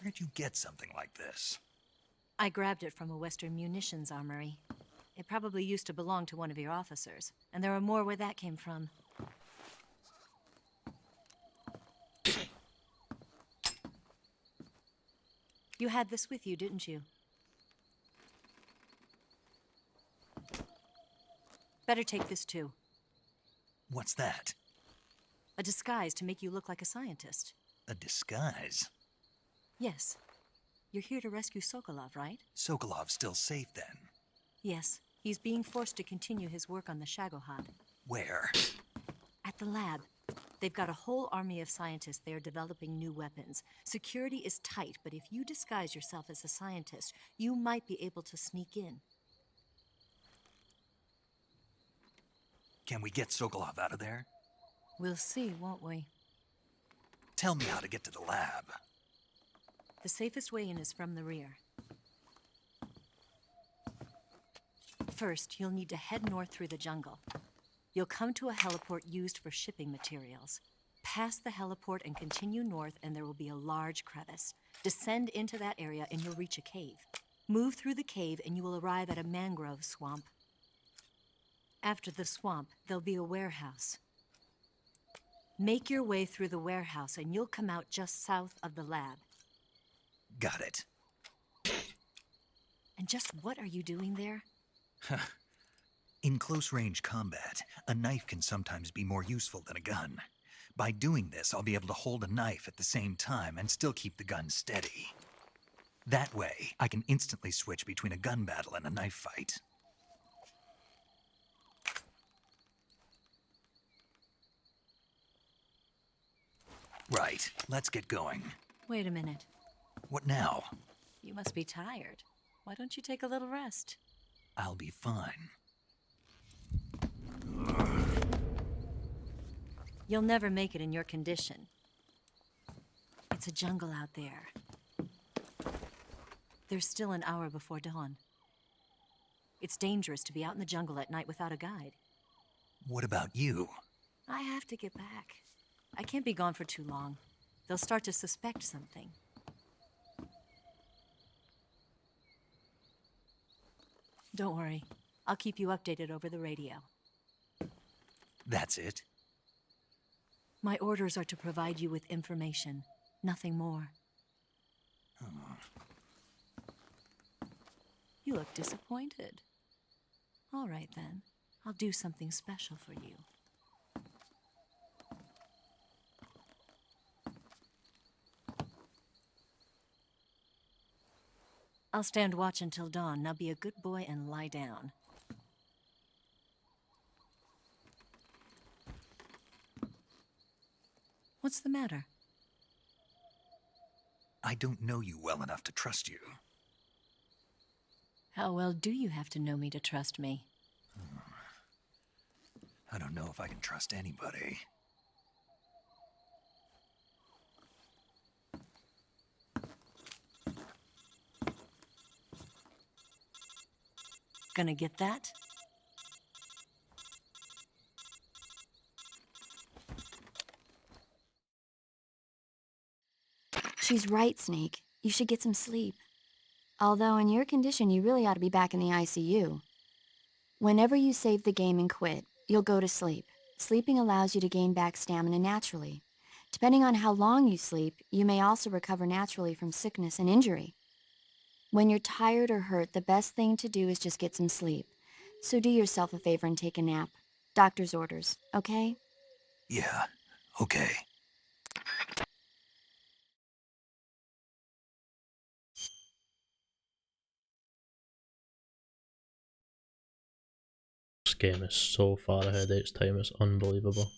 Where'd you get something like this? I grabbed it from a Western munitions armory. It probably used to belong to one of your officers, and there are more where that came from. You had this with you, didn't you? Better take this too. What's that? A disguise to make you look like a scientist. A disguise? Yes. You're here to rescue Sokolov, right? Sokolov's still safe then. Yes. He's being forced to continue his work on the Shagohod. Where? At the lab. They've got a whole army of scientists there developing new weapons. Security is tight, but if you disguise yourself as a scientist, you might be able to sneak in. Can we get Sokolov out of there? We'll see, won't we? Tell me how to get to the lab. The safest way in is from the rear. First, you'll need to head north through the jungle. You'll come to a heliport used for shipping materials. Pass the heliport and continue north, and there will be a large crevice. Descend into that area and you'll reach a cave. Move through the cave and you will arrive at a mangrove swamp. After the swamp, there'll be a warehouse. Make your way through the warehouse and you'll come out just south of the lab. Got it. And just what are you doing there? In close-range combat, a knife can sometimes be more useful than a gun. By doing this, I'll be able to hold a knife at the same time and still keep the gun steady. That way, I can instantly switch between a gun battle and a knife fight. Right, let's get going. Wait a minute. What now? You must be tired. Why don't you take a little rest? I'll be fine. You'll never make it in your condition. It's a jungle out there. There's still an hour before dawn. It's dangerous to be out in the jungle at night without a guide. What about you? I have to get back. I can't be gone for too long. They'll start to suspect something. Don't worry. I'll keep you updated over the radio. That's it? My orders are to provide you with information, nothing more. You look disappointed. All right then. I'll do something special for you. I'll stand watch until dawn. Now be a good boy and lie down. What's the matter? I don't know you well enough to trust you. How well do you have to know me to trust me? I don't know if I can trust anybody. Gonna get that? She's right, Snake. You should get some sleep. Although in your condition, you really ought to be back in the ICU. Whenever you save the game and quit, you'll go to sleep. Sleeping allows you to gain back stamina naturally. Depending on how long you sleep, you may also recover naturally from sickness and injury. When you're tired or hurt, the best thing to do is just get some sleep. So do yourself a favor and take a nap. Doctor's orders, okay? Yeah, okay. This game is so far ahead of its time, it's unbelievable.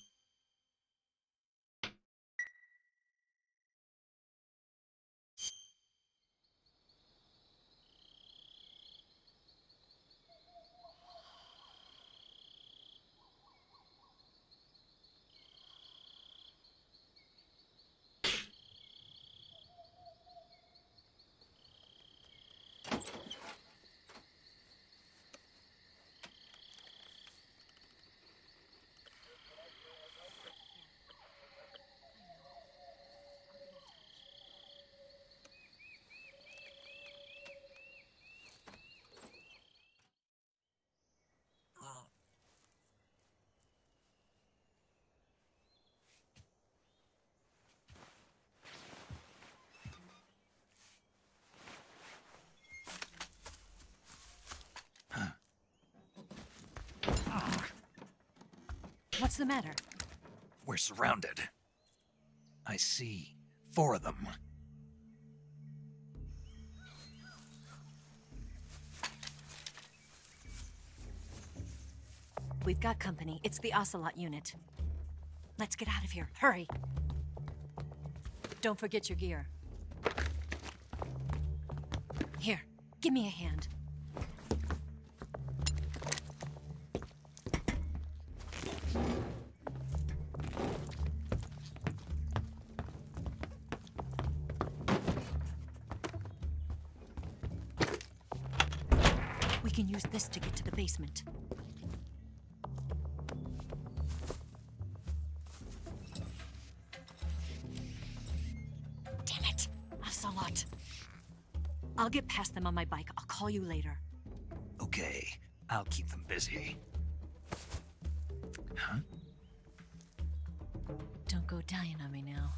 What's the matter? We're surrounded. I see 4 of them. We've got company. It's the Ocelot unit. Let's get out of here. Hurry. Don't forget your gear. Here, give me a hand. We can use this to get to the basement. Damn it, Ocelot. I'll get past them on my bike. I'll call you later. Okay, I'll keep them busy. Huh? Don't go dying on me now.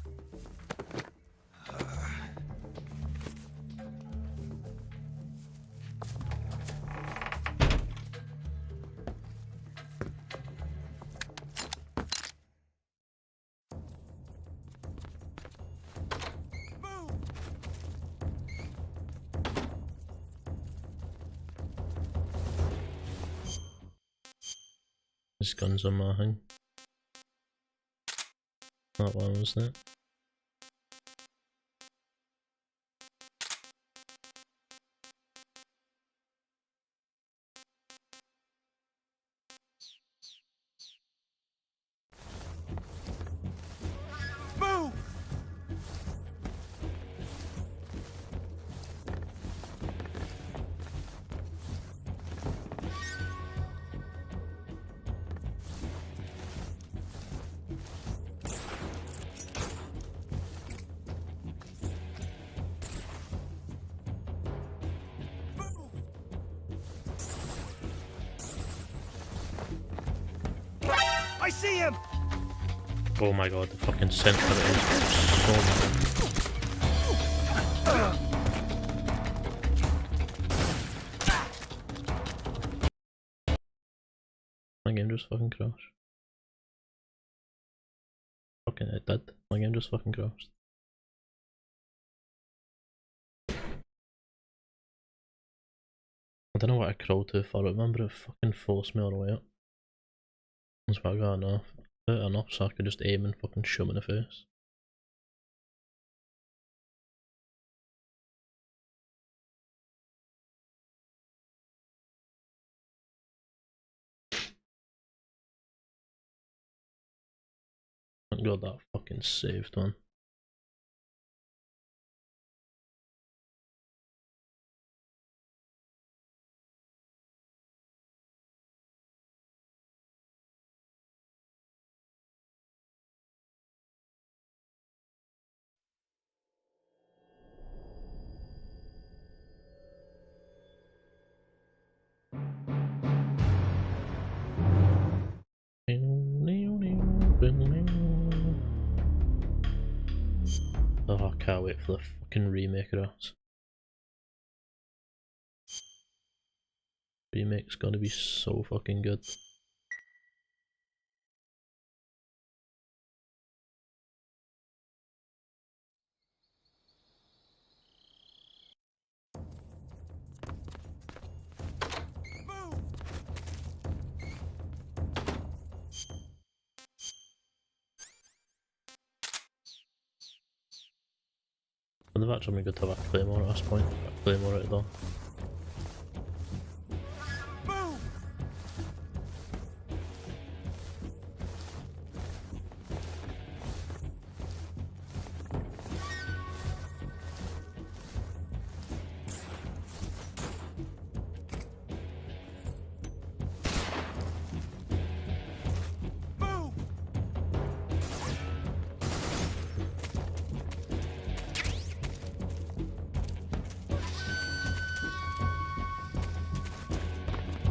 This gun's on my thing. That one, wasn't it? Move! I see him! Oh my god, the fucking sensitivity is so bad. My game just fucking crashed. Fucking it did. My game just fucking crashed. I don't know what I crawled to for, I remember it fucking forced me all the way up. That's what I got enough so I could just aim and fucking shoot him in the face. Thank god that fucking saved, man. Oh, I can't wait for the fucking remake of that. Remake's gonna be so fucking good. And they've actually got to have a claymore at this point. A claymore at it though.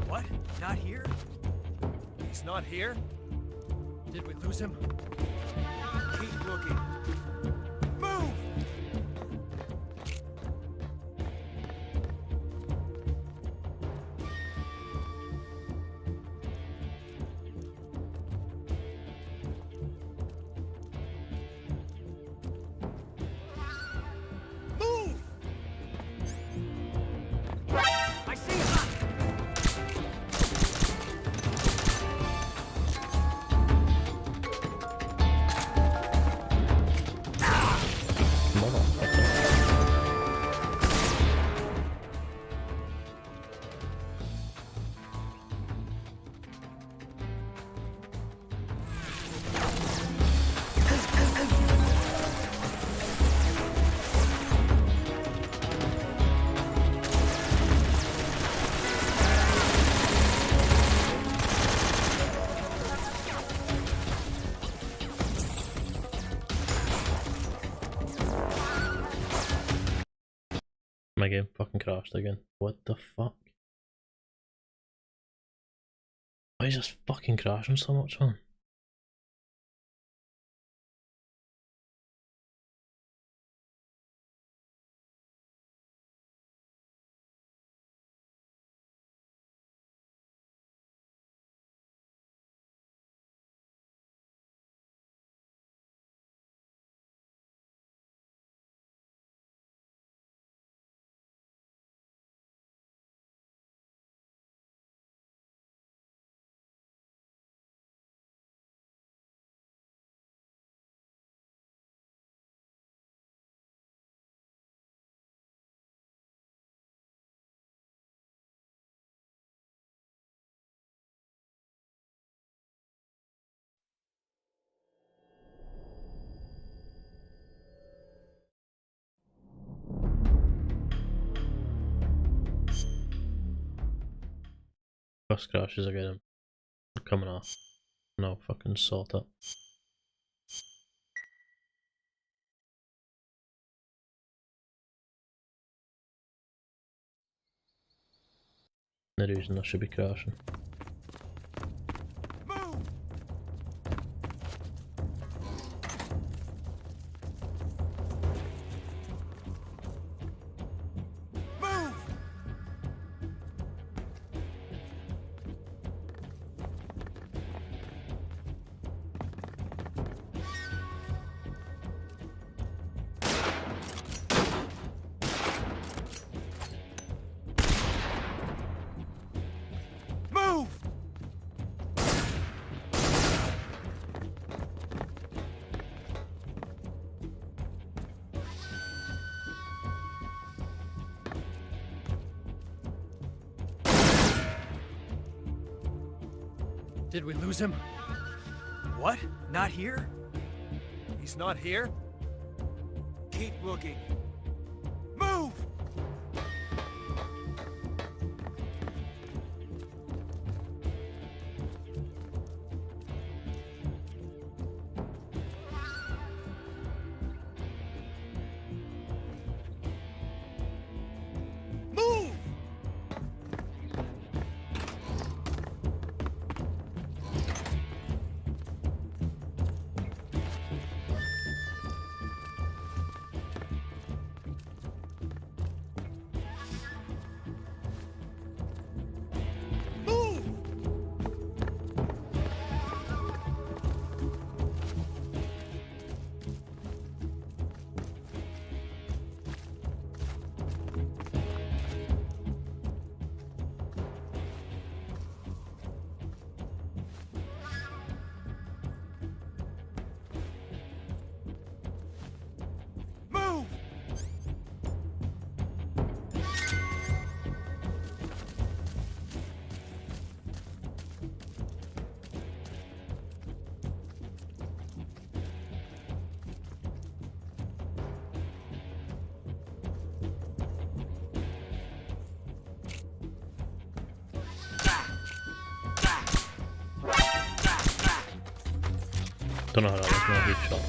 What? Not here? He's not here? Did we lose him? Keep looking. Move! Move! I see him! My game fucking crashed again. What the fuck? Why is this fucking crashing so much, man? First crashes again. I'm coming off. No, fucking sort it. No reason I should be crashing. Did we lose him? What? Not here? He's not here? Keep looking. Move! Move! Don't know how that was not a huge shot.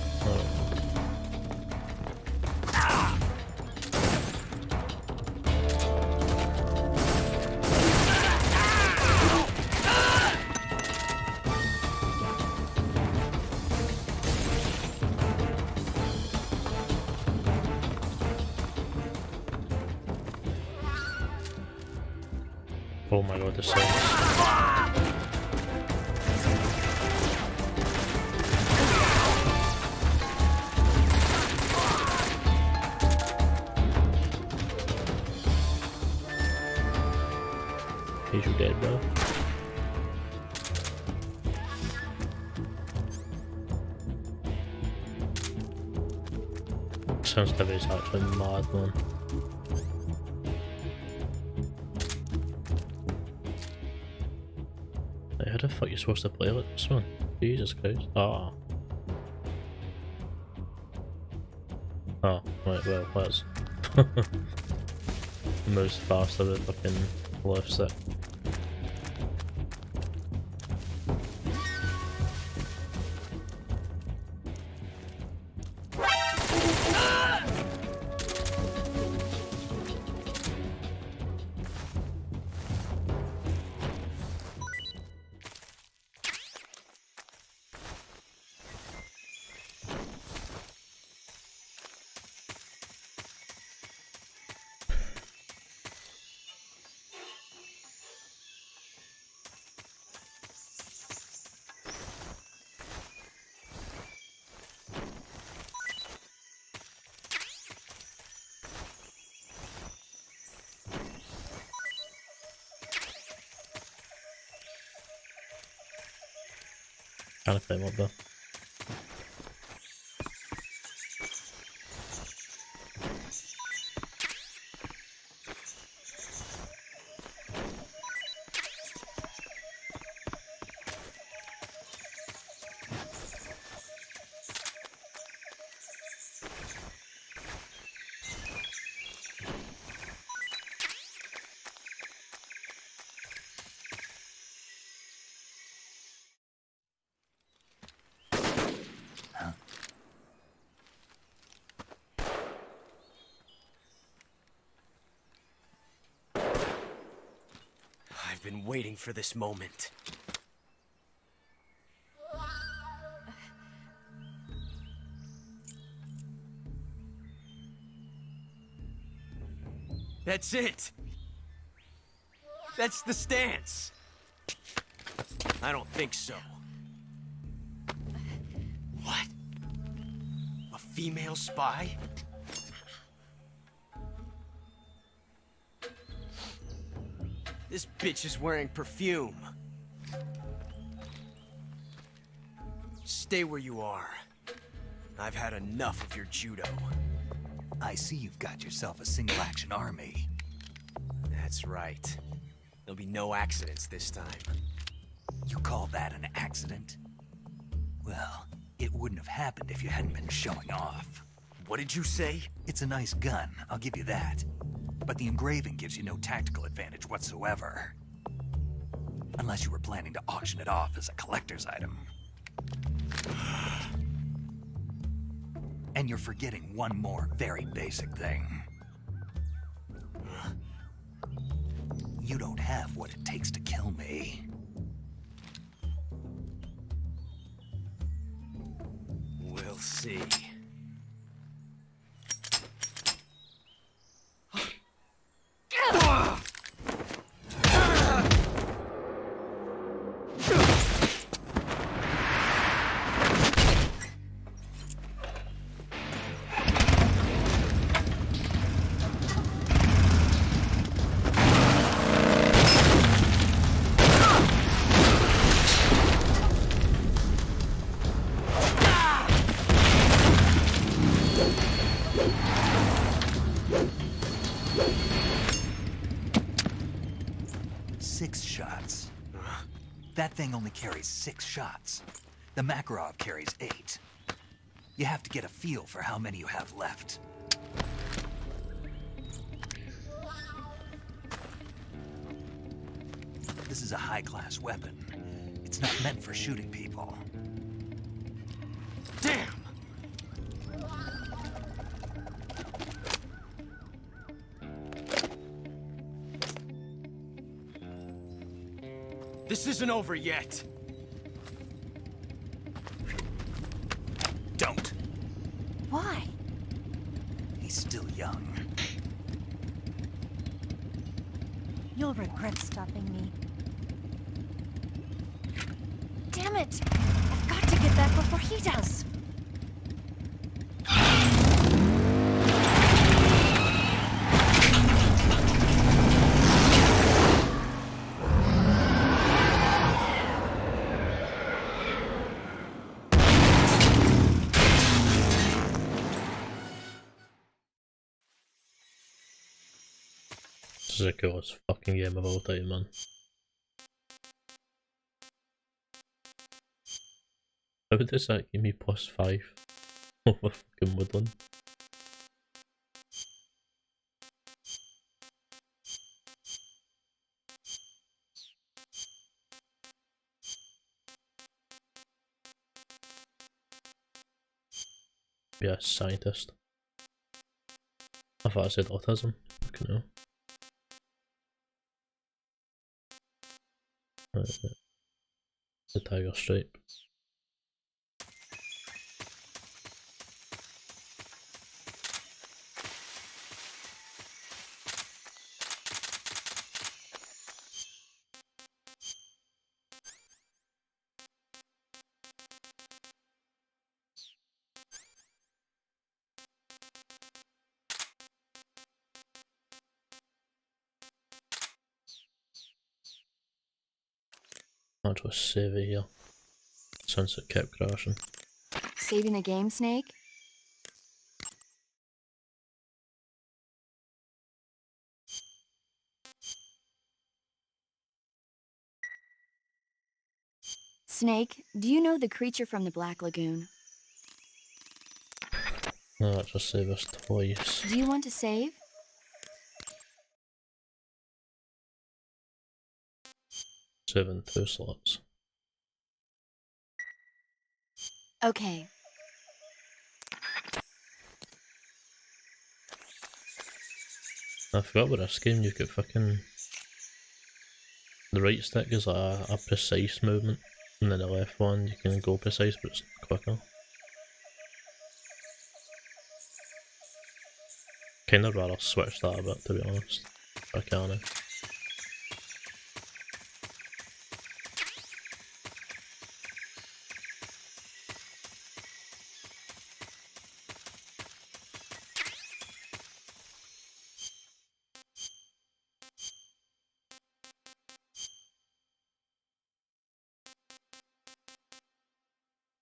Oh my god, this sucks. Is you dead, bro? Sensitivity is actually mad, man. Like, how the fuck are you supposed to play like this one? Jesus Christ. Ah. Oh, right, well, that's moves faster with fucking left stick. Trying to climb up there. I've been waiting for this moment. That's it! That's the stance! I don't think so. What? A female spy? This bitch is wearing perfume. Stay where you are. I've had enough of your judo. I see you've got yourself a single-action army. That's right. There'll be no accidents this time. You call that an accident? Well, it wouldn't have happened if you hadn't been showing off. What did you say? It's a nice gun, I'll give you that. But the engraving gives you no tactical advantage whatsoever. Unless you were planning to auction it off as a collector's item. And you're forgetting one more very basic thing. You don't have what it takes to kill me. We'll see. That thing only carries 6 shots. The Makarov carries 8. You have to get a feel for how many you have left. This is a high-class weapon. It's not meant for shooting people. Damn! This isn't over yet. Don't. Why? He's still young. You'll regret stopping me. Damn it! I've got to get back before he does. This is the coolest fucking game of all time, man. How does that give me +5 over fucking Woodland? Yeah, scientist. I thought I said autism. Fucking hell. The tiger stripe. I'll just save it here. since it kept crashing. Saving the game, Snake? Snake, do you know the creature from the Black Lagoon? No, that just saved us twice. Do you want to save? Saving 2 slots. Okay. I forgot about this game, you've got fucking... The right stick is like a precise movement, and then the left one you can go precise but it's quicker. Kinda rather switch that a bit, to be honest, if I can.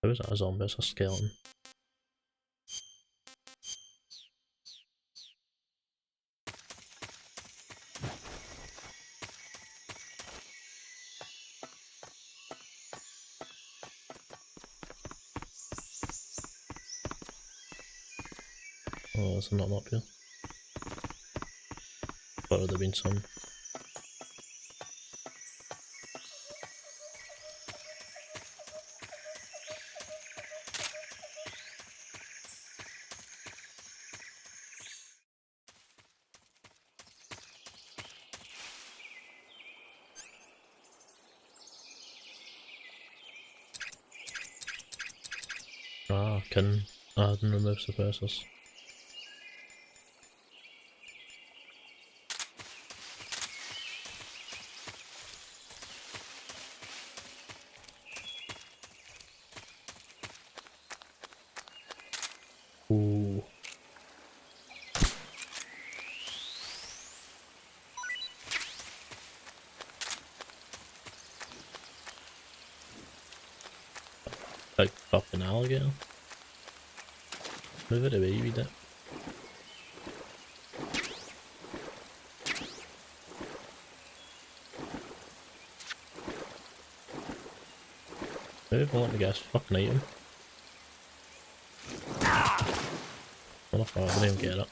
How is that a zombie? It's a skeleton. Oh, there's nothing up here. Thought there'd have been some. Ah, can add and remove suppressors. Ooh. Big fucking alligator. Move it away, you dip. Maybe if I want to get a fucking item. What if I didn't even get it?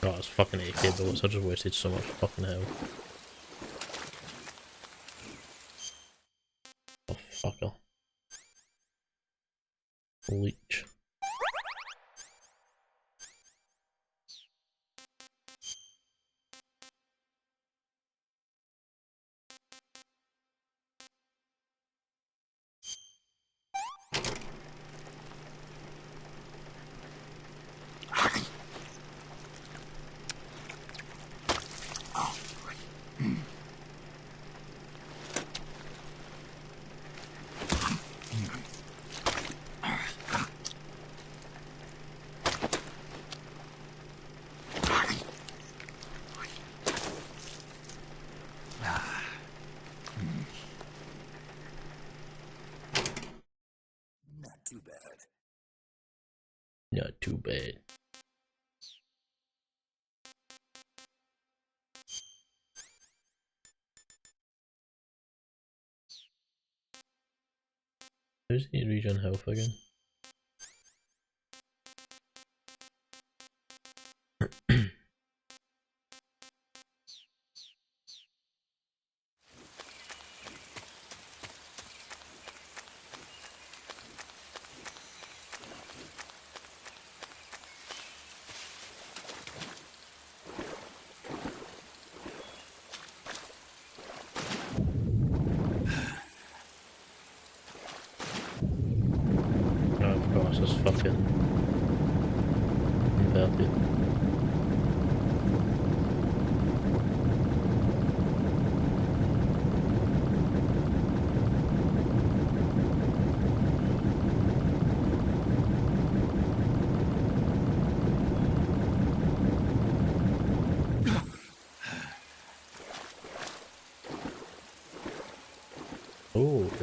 Oh, it's fucking AK bullets, I just wasted so much fucking hell. Oh, fucker. Leech. Not too bad. Not too bad. Who's the regen health again? Oh, of course, it's fucking inverted.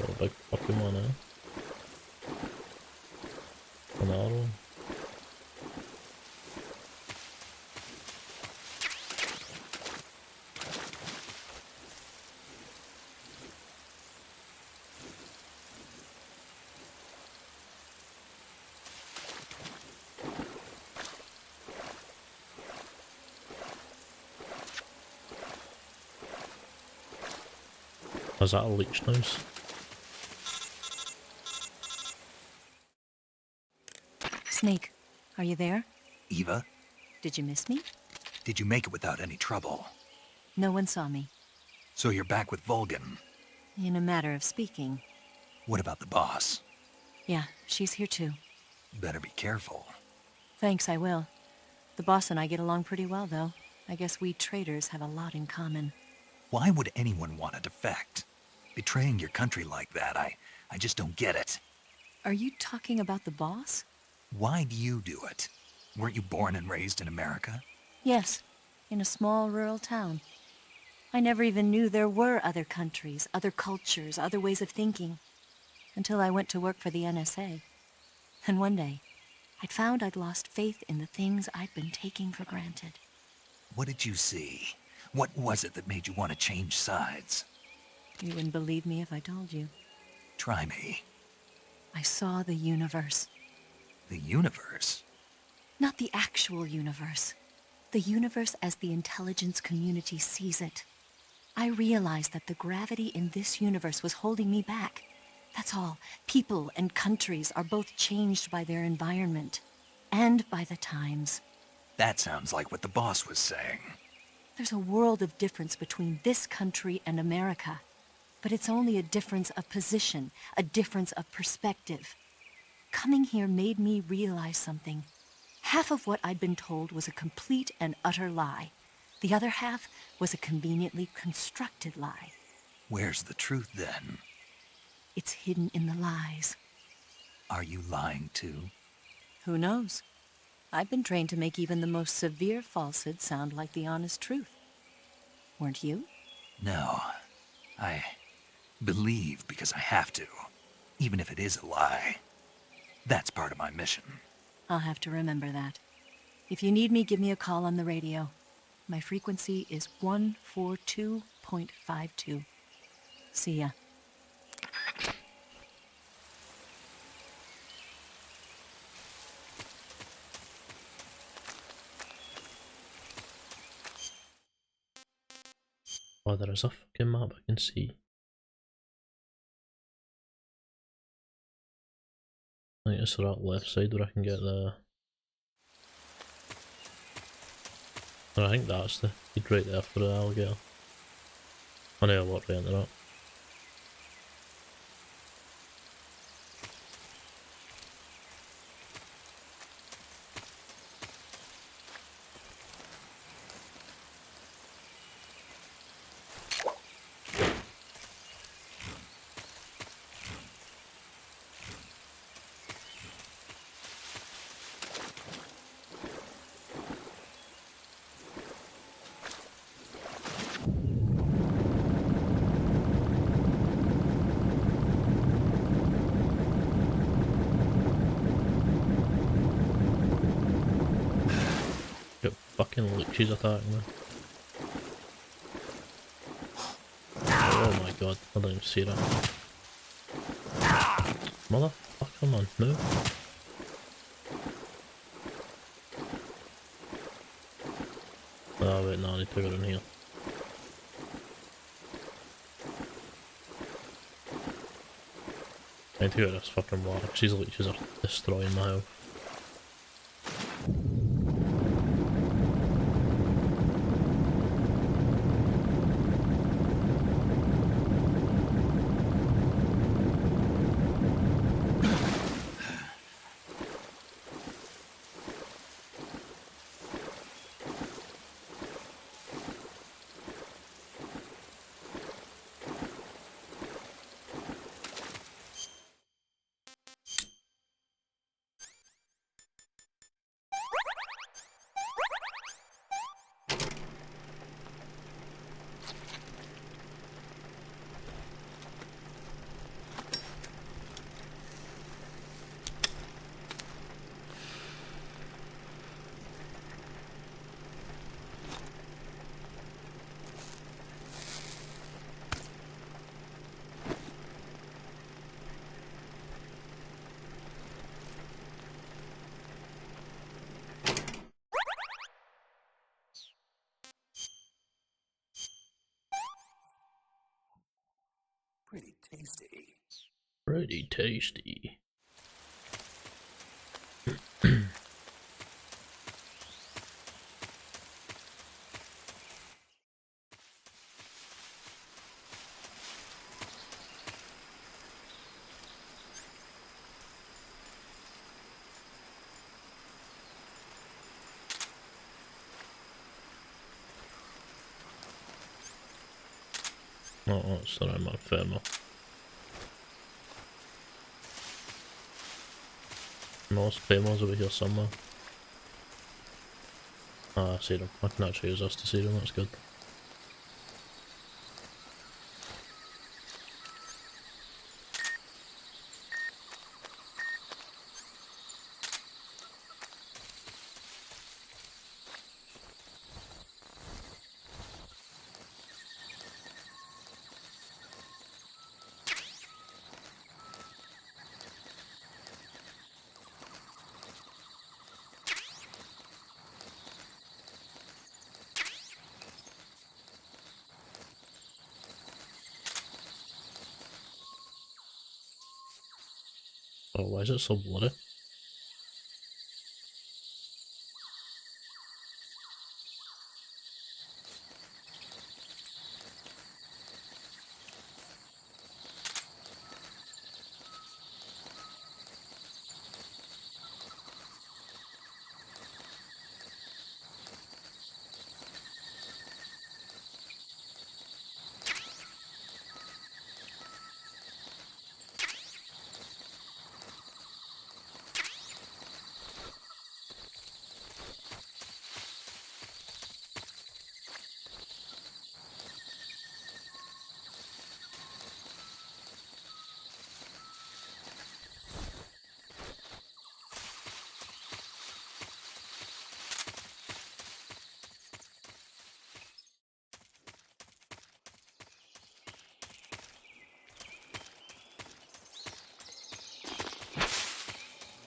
got a big fucking one, eh? Another one. Is that a leech noise? Snake, are you there? Eva, Did you miss me? did you make it without any trouble? No one saw me. So you're back with Vulcan. In a matter of speaking. What about the boss? Yeah, she's here too. Better be careful. Thanks, I will. The boss and I get along pretty well, though. I guess we traitors have a lot in common. Why would anyone want to defect? Betraying your country like that, I just don't get it. Are you talking about the boss? Why do you do it? Weren't you born and raised in America? Yes, in a small rural town. I never even knew there were other countries, other cultures, other ways of thinking, until I went to work for the NSA. And one day, I'd found I'd lost faith in the things I'd been taking for granted. What did you see? What was it that made you want to change sides? You wouldn't believe me if I told you. Try me. I saw the universe. The universe? Not the actual universe. The universe as the intelligence community sees it. I realized that the gravity in this universe was holding me back. That's all. People and countries are both changed by their environment. And by the times. That sounds like what the boss was saying. There's a world of difference between this country and America. But it's only a difference of position, a difference of perspective. Coming here made me realize something. Half of what I'd been told was a complete and utter lie. The other half was a conveniently constructed lie. Where's the truth, then? It's hidden in the lies. Are you lying, too? Who knows? I've been trained to make even the most severe falsehood sound like the honest truth. Weren't you? No. I believe because I have to, even if it is a lie. That's part of my mission. I'll have to remember that. If you need me, give me a call on the radio. My frequency is 142.52. See ya. Oh, there is a fucking map I can see. I think it's that left side where I can get the... Or I think that's the he'd right there for the alligator. I know I walked right into that. Got fucking leeches attacking me. Oh my god, I didn't even see that. Motherfucker, man, no. Oh wait, no, I need to go in here. I need to go to this fucking water because these leeches are destroying my health. Pretty tasty. Oh, it's not my thermal. No, claymores over here somewhere. Ah, I see them. I can actually use us to see them, that's good. Oh, why is it so bloody?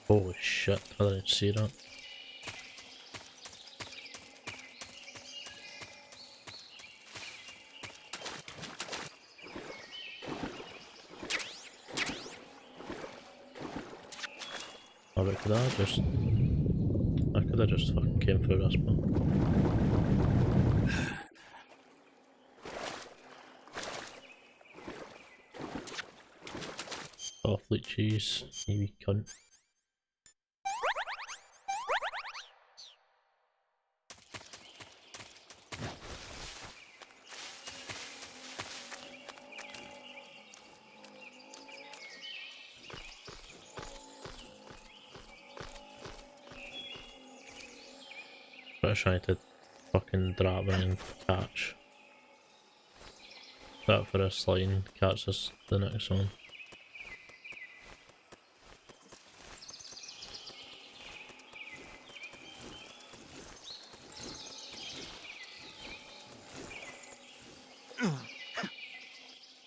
Holy shit, I didn't see that. Oh, but I could have just fucking came through this one. Awfully cheese, you wee cunt. I'm trying to fucking drop and catch. That for a slide, catch this the next one.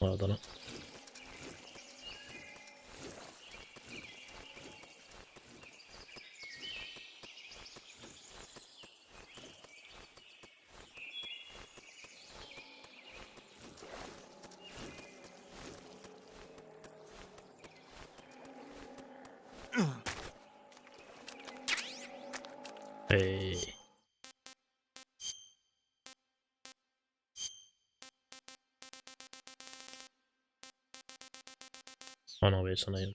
Well, I done it. Hey. Oh no, wait, it's an item.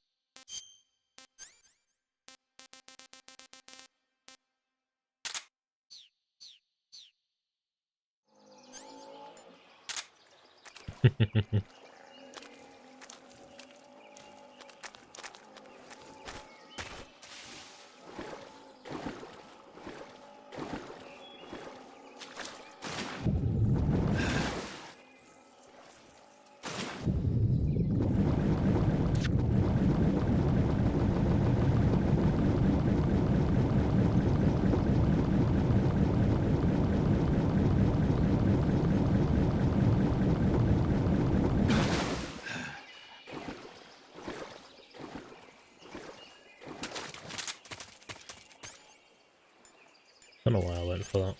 Don't know why I went for that.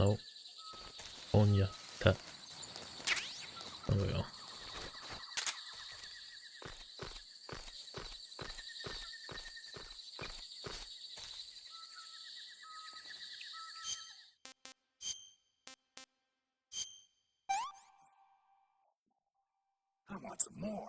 No. On your tip. There we go. I want some more.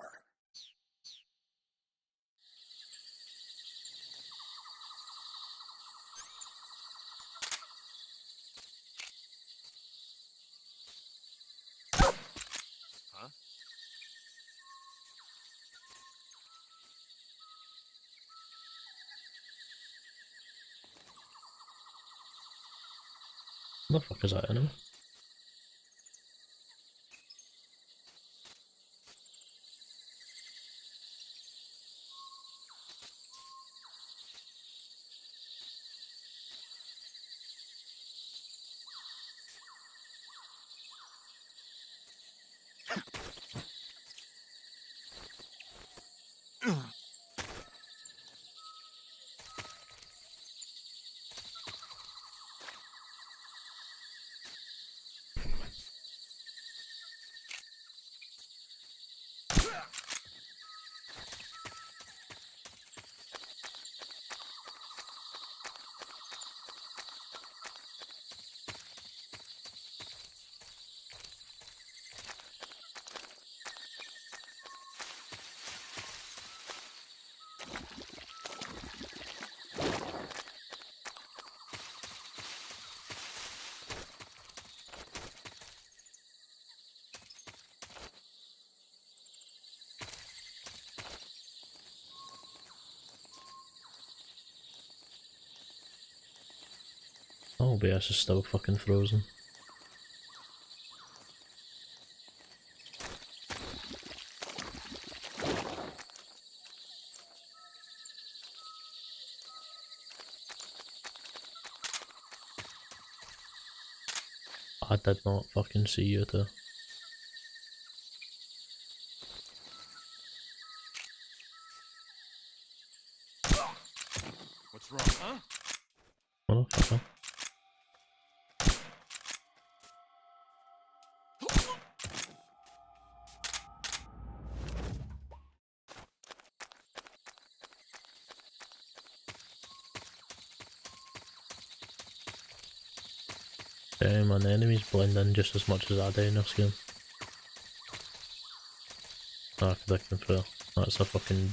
Huh? What the fuck is that anyway? Oh, BS is still fucking frozen. I did not fucking see you too. What's wrong, huh? Motherfucker. Damn, man, the enemies blend in just as much as I do in this game. Ah, cause I can feel. That's a fucking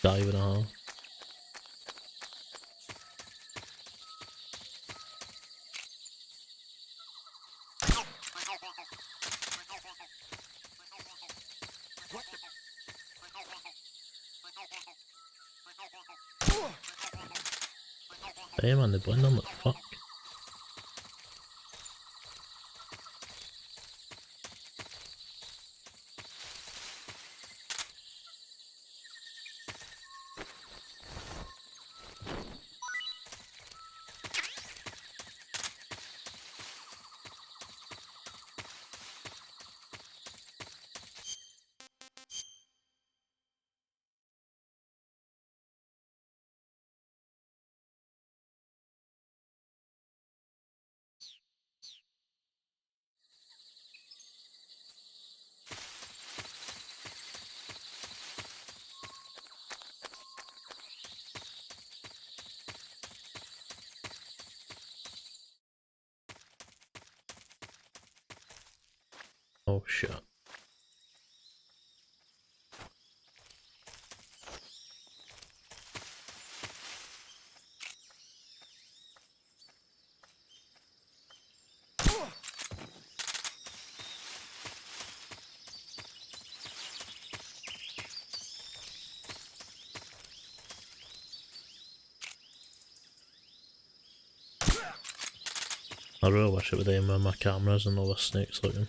dive and a half. Damn, man, they blend in like fuck. Oh shit. I really wish it would aim where my cameras and all the snakes looking.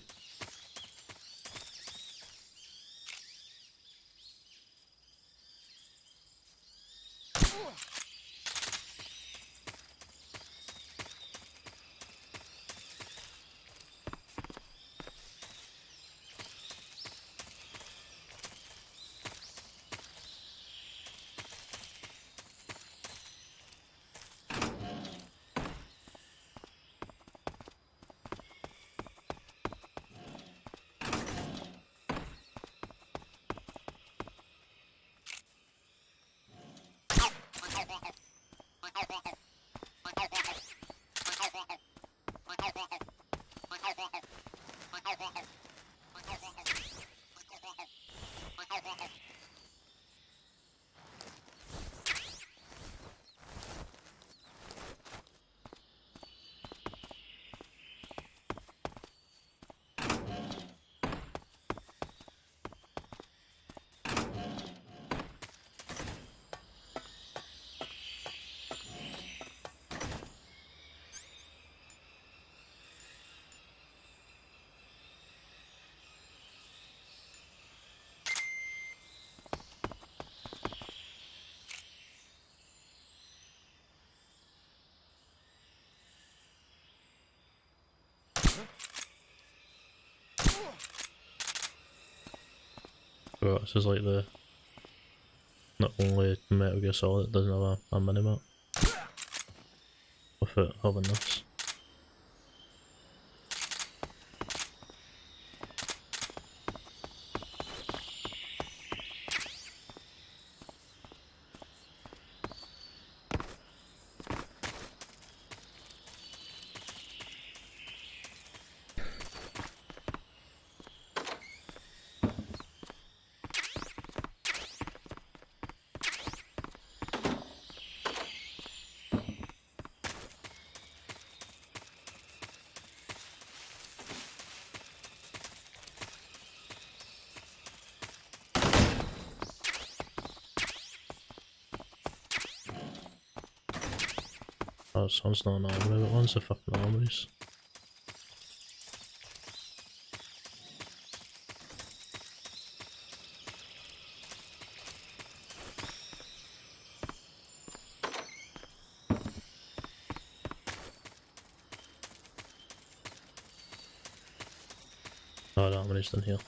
Right, this is like the only Metal Gear Solid that doesn't have a minimap. With it having this. Oh, this one's not an armory, but one's a fucking armories. Oh, the armory's done here.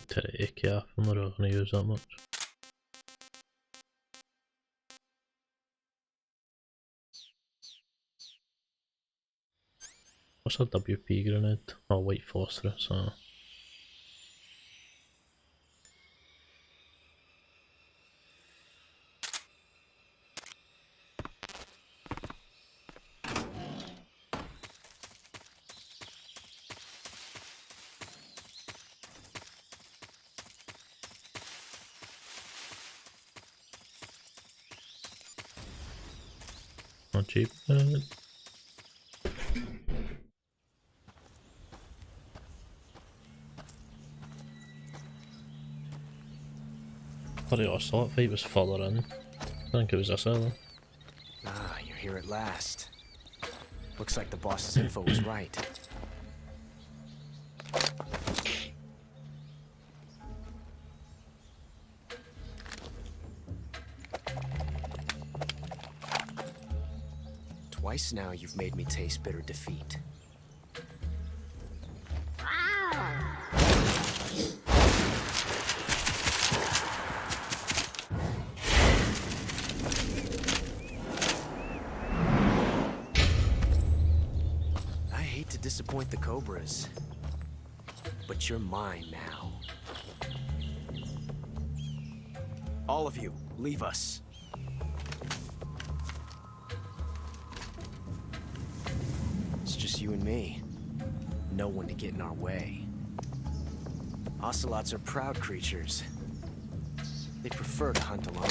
Take the icky off, I'm not going to use that much. What's a WP grenade? Oh, white phosphorus, Not cheap. Bloody Ocelot fight was further in. I think it was this early. Ah, you're here at last. Looks like the boss's info was right. Twice now you've made me taste bitter defeat. I hate to disappoint the Cobras, but you're mine now. All of you, leave us. It's just you and me. No one to get in our way. Ocelots are proud creatures. They prefer to hunt alone.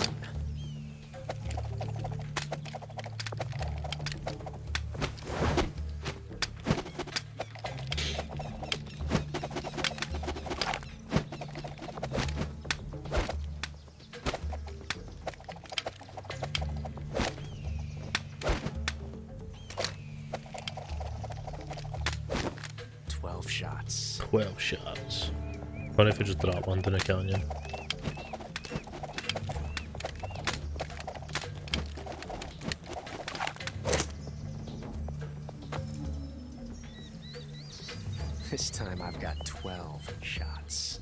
Shots. 12 shots. What if we just drop one to the canyon? This time I've got 12 shots.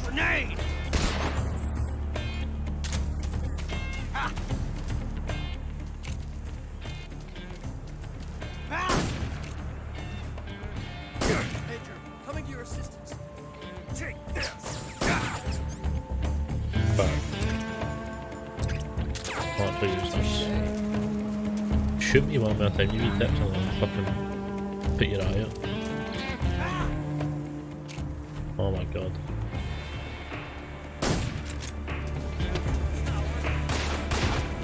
Grenade! Ah! Ah! Major, coming to your assistance. Take this! I'll have to use this. shoot me one more time, you eat tips and then fucking put your eye out. Oh my god.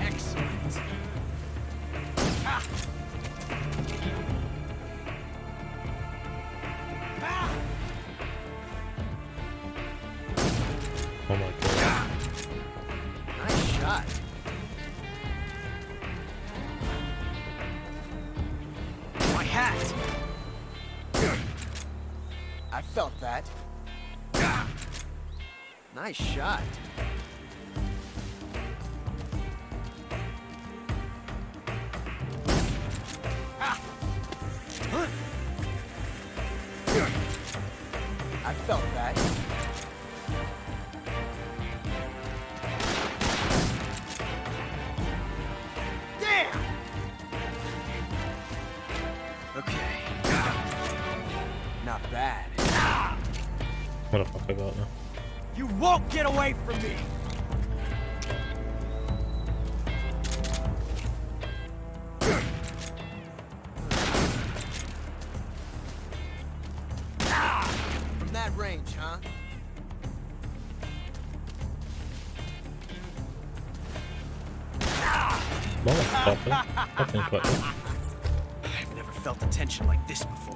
Excellent. Oh my god. Nice shot. My hat. I felt that. Nice shot. I felt that. Damn! Okay. Not bad. What the fuck I got now? You won't get away from me! From that range, huh? Motherfucker. Fucking quick. I've never felt a tension like this before.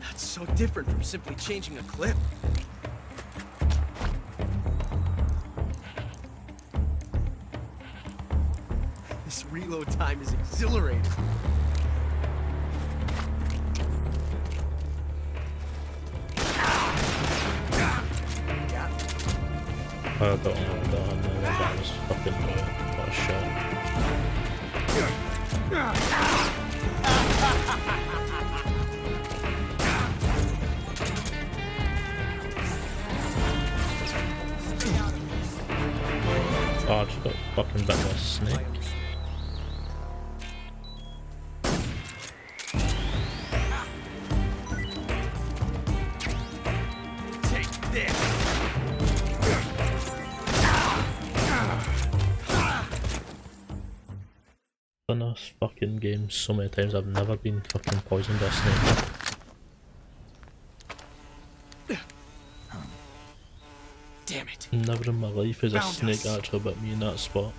That's so different from simply changing a clip. This reload time is exhilarating. I don't know what that was fucking what a shot. Oh, I just got fucking bit by a snake. Take this! In this fucking game so many times I've never been fucking poisoned by a snake. Damn it. Never in my life has a Found snake us. actually bit me in that spot.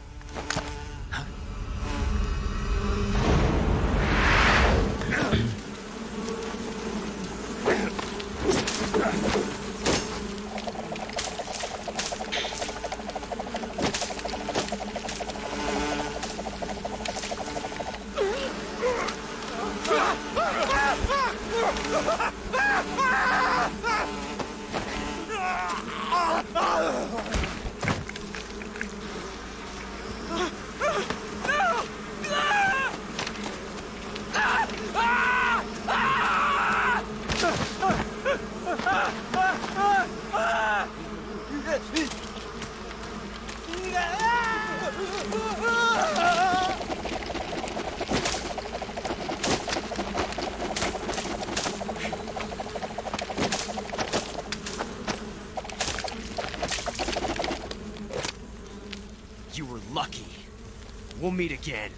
You were lucky. We'll meet again.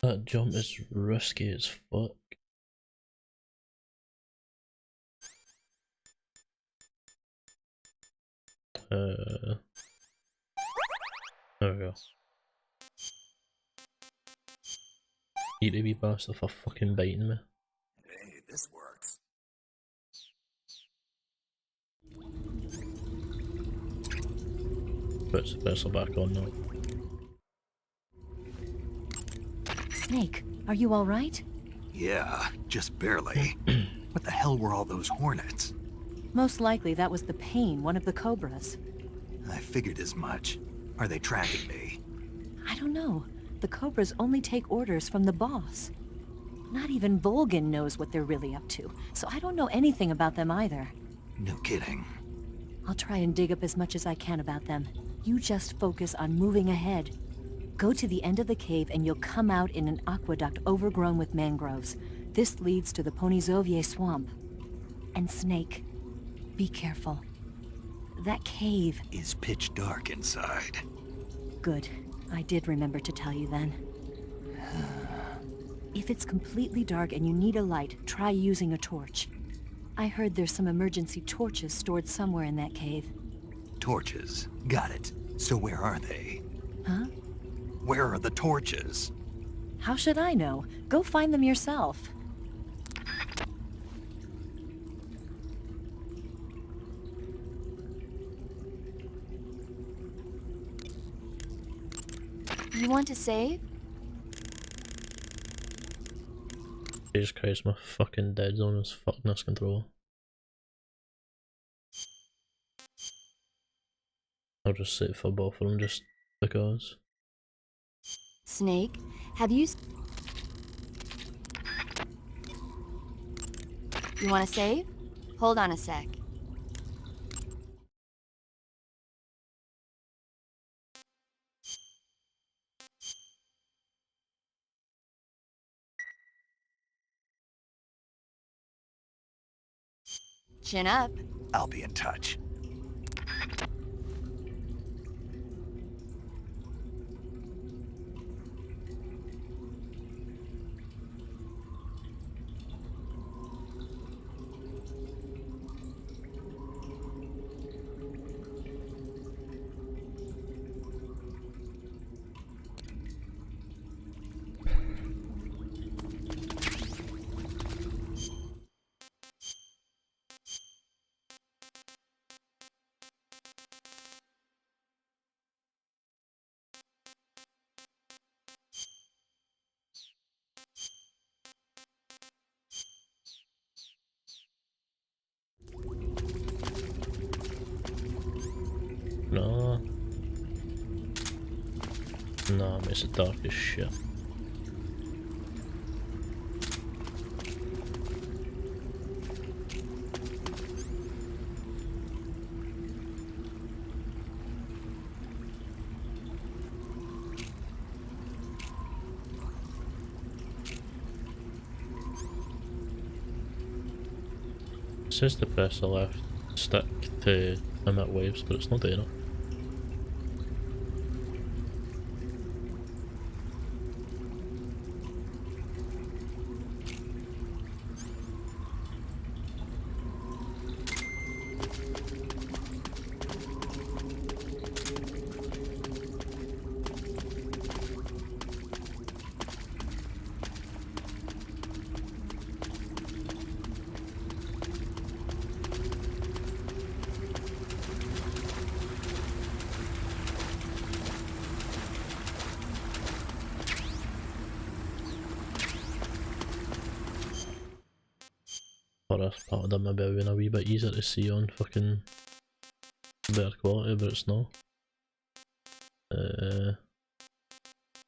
That jump is risky as fuck. There we go. Eat a wee bastard for fucking biting me. Hey, this works. Puts the pistol back on now. Snake, are you all right? Yeah, just barely. What the hell were all those hornets? Most likely that was the pain, one of the cobras. I figured as much. Are they tracking me? I don't know. The cobras only take orders from the boss. Not even Volgin knows what they're really up to, so I don't know anything about them either. No kidding. I'll try and dig up as much as I can about them. You just focus on moving ahead. Go to the end of the cave and you'll come out in an aqueduct overgrown with mangroves. This leads to the Ponyzovier swamp. And Snake, be careful. That cave is pitch dark inside. Good. I did remember to tell you then. If it's completely dark and you need a light, try using a torch. I heard there's some emergency torches stored somewhere in that cave. Torches. Got it. So where are they? Huh? Where are the torches? How should I know? Go find them yourself. You want to save? Jesus Christ, my fucking dead zone is fucking this controller. I'll just sit for both of them just because. Snake, have you... You want to save? Hold on a sec. Chin up. I'll be in touch. No. No, it makes it dark as shit. It says to press the left stick to emit waves, but it's not doing it. For this part of them maybe been a wee bit easier to see on fucking better quality, but it's not.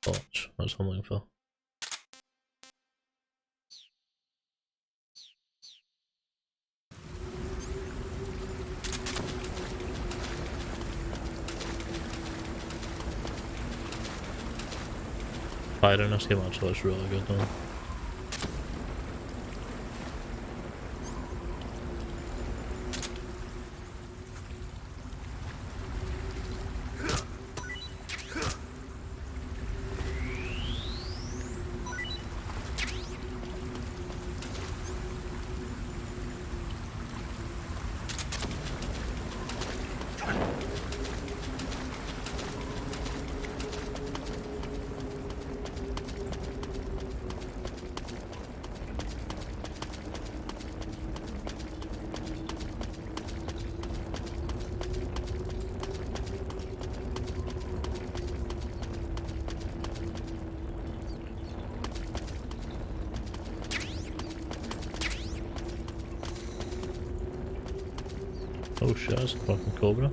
Torch, that's what I'm looking for. Fire in this game actually looks really good though. Oh shit, that's a fucking cobra.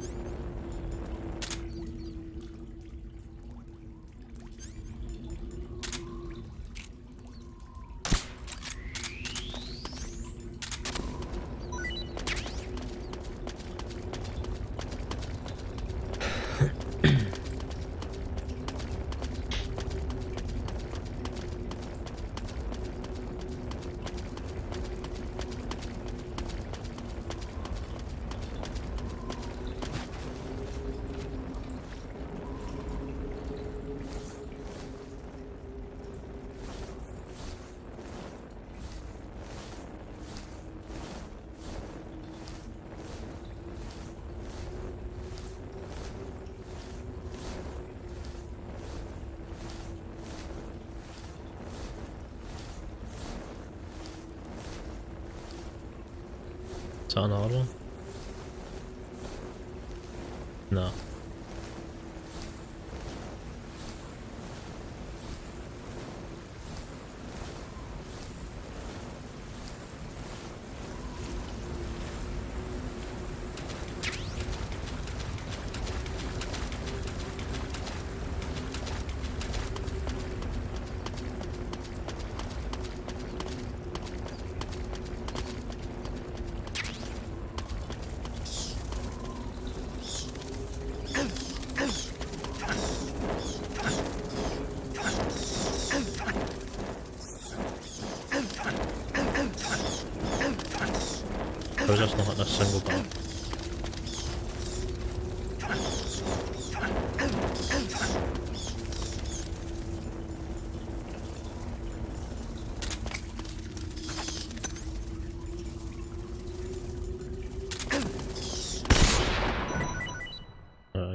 Is that another one? No. I was just not hitting a single bar.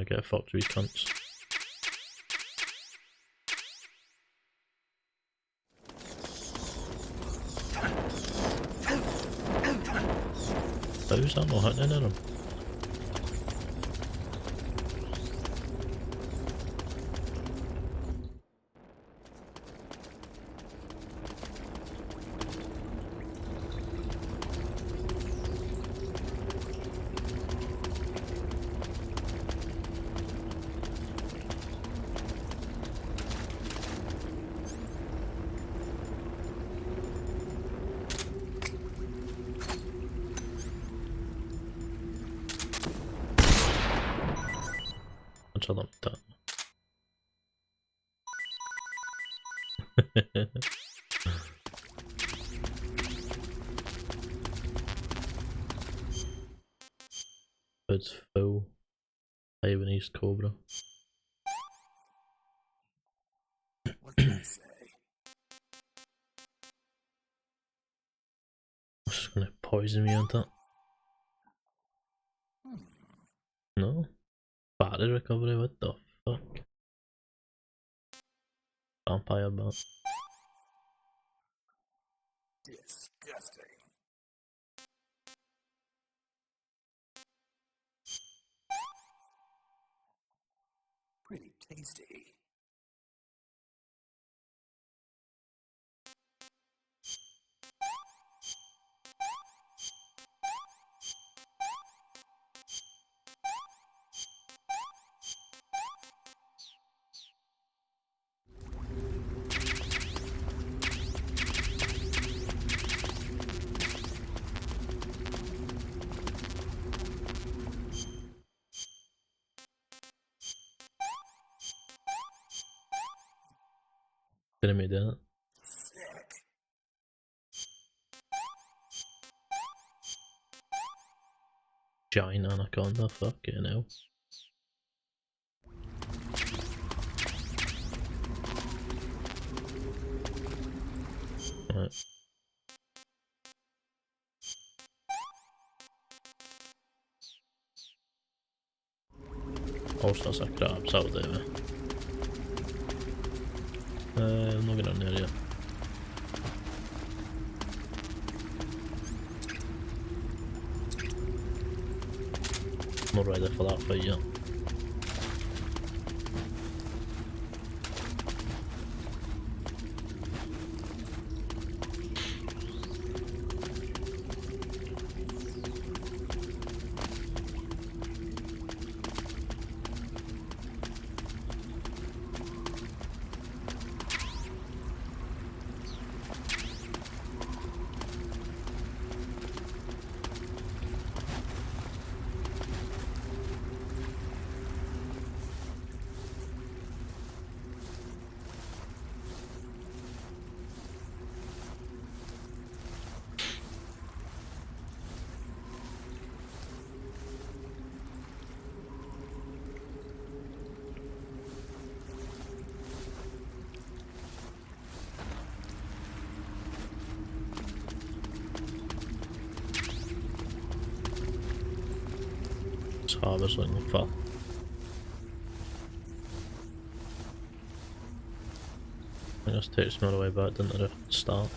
Get fucked with these cunts. How's that not hitting any of them? I like that. It's full. Taiwanese Cobra. What can I say? It's just gonna poison me on that. No? Battery recovery, what the fuck? Vampire bat. Disgusting. Pretty tasty. Didn't make that. Giant anaconda, fucking hell. Right. Also, that's a crabs out there, man. I'm not getting there yet. Not ready for that fight yet. Harvest in the fall. I just takes me all the way back down to the start.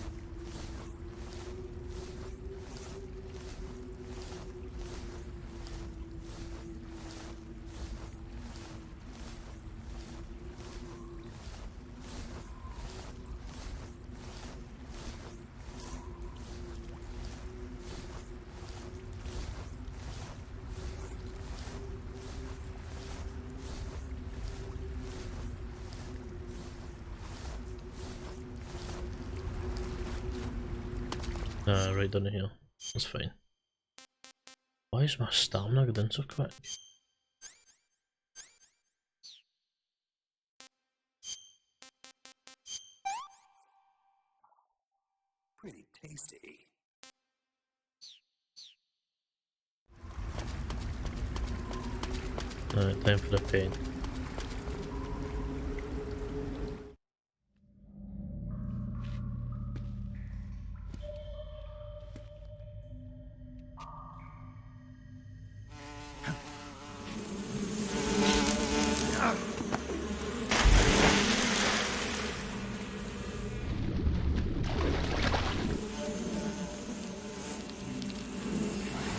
Right down here. That's fine. Why is my stamina going down so quick? Pretty tasty. Alright, time for the pain.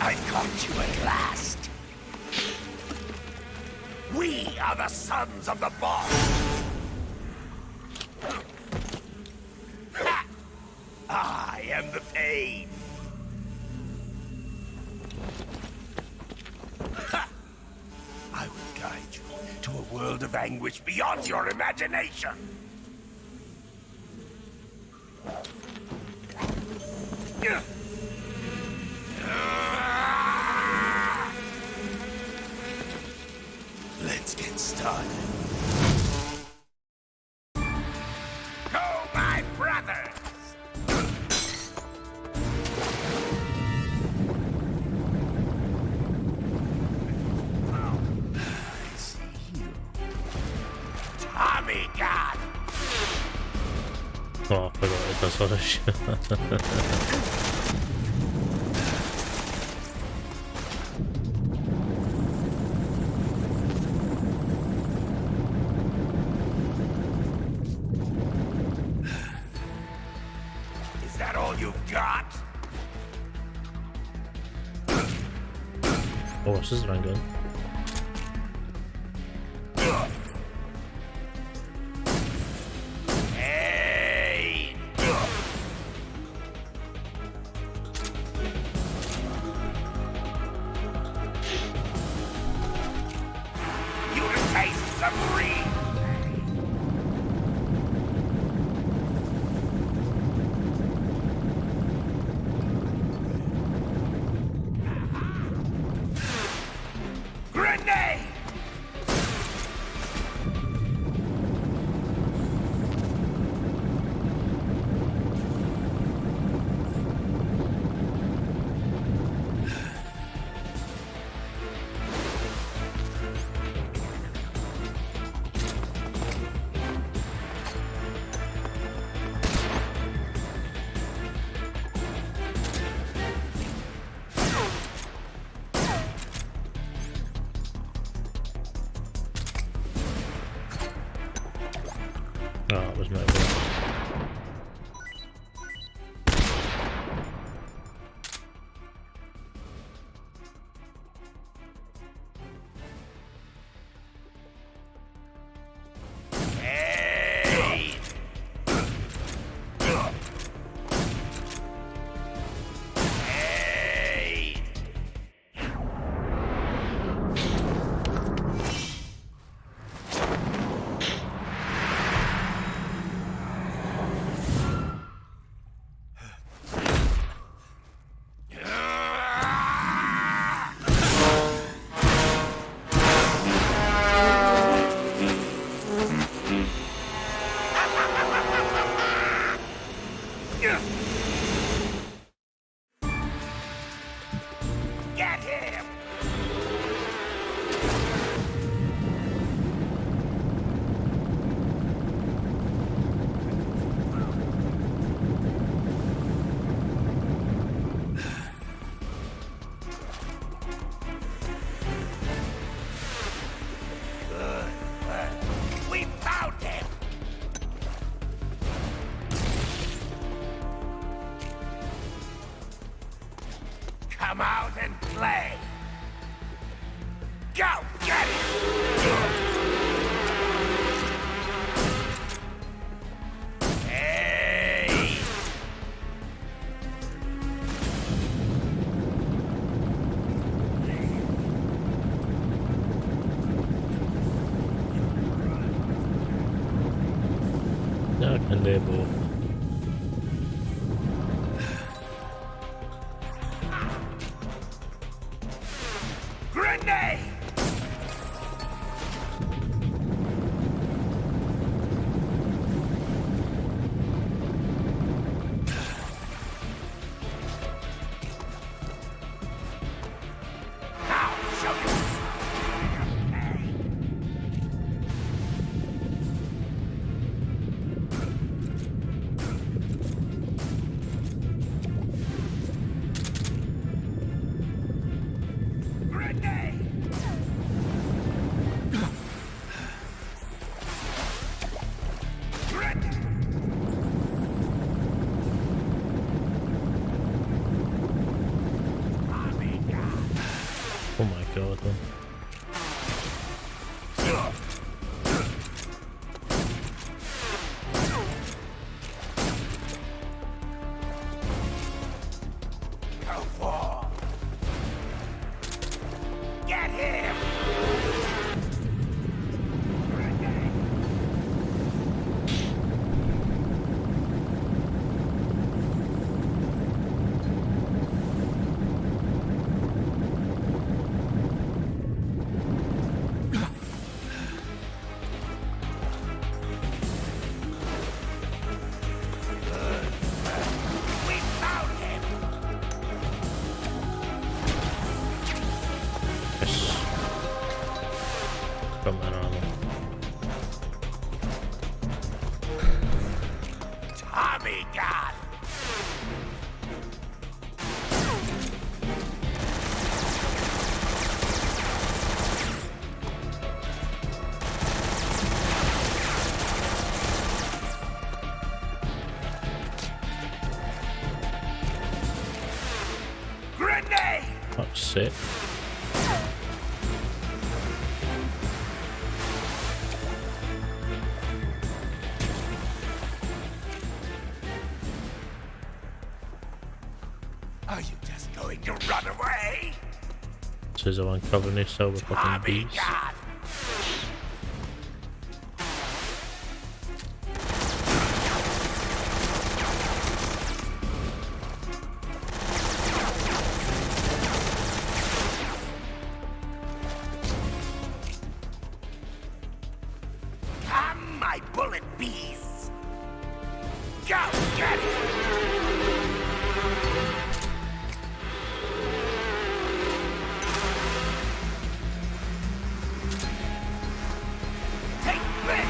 I caught you at last. We are the sons of the boss. Ha! I am the pain. Ha! I will guide you to a world of anguish beyond your imagination. Let's get started. Go, my brothers! I see you. Tommy gun! Oh, I forgot it does all this shit. Is that all you've got? Oh, this is run gun. Hey! You taste the breed! Grenade! Oh, it was my bad. Hey! Hey! Get him! Good. We found him! Come out and play! Go, get it! Hey! Ja, kan det bo. Grenade! Oh my god, man. Go on. Get him! We found him! Yes. Got that armor. Tommy gun! Grenade! That's sick. Are you just going to run away? Says I'm uncovering this over fucking Tommy beast. gun! Come, my bullet beasts! Go get it! Take this!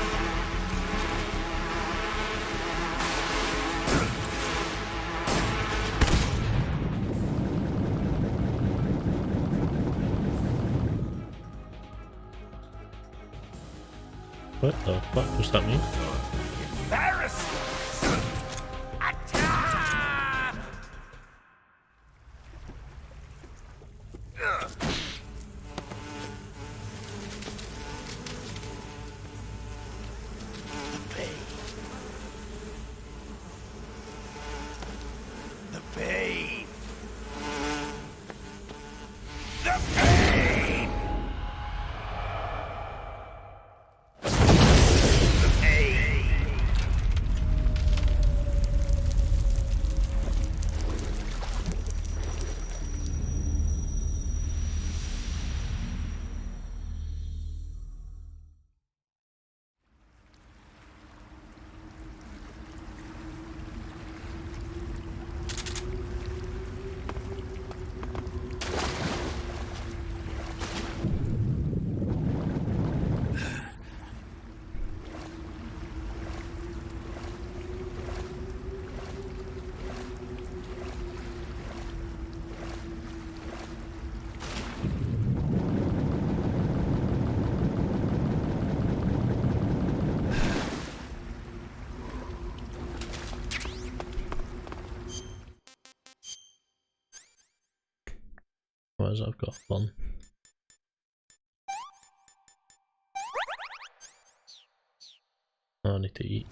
What the fuck does that mean? Embarrassment! Attack! Ugh. The pain. The pain. The pain. The pain. Whereas I've got fun. I need to eat.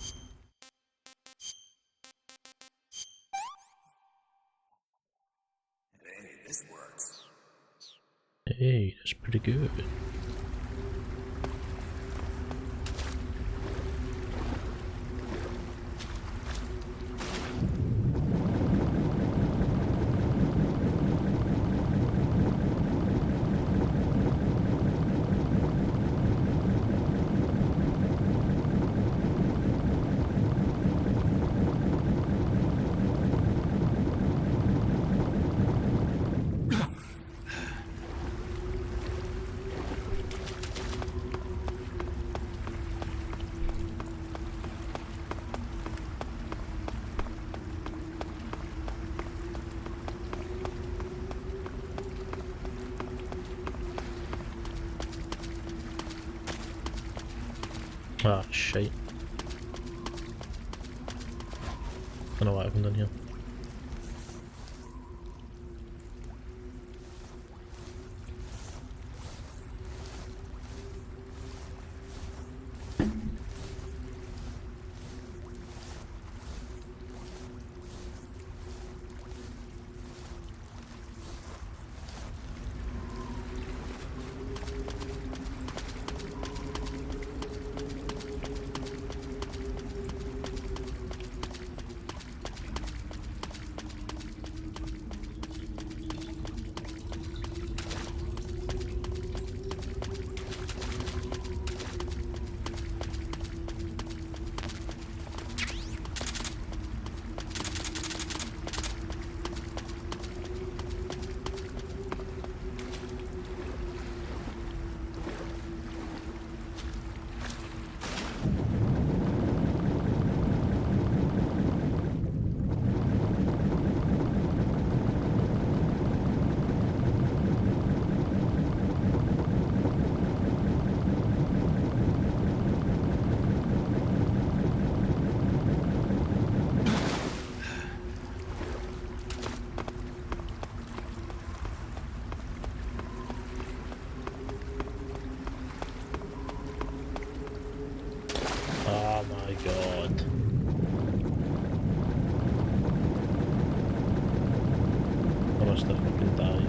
This works. Hey, that's pretty good. Ah, shite. Don't know what happened in here. Oh my god. I must have fucking died.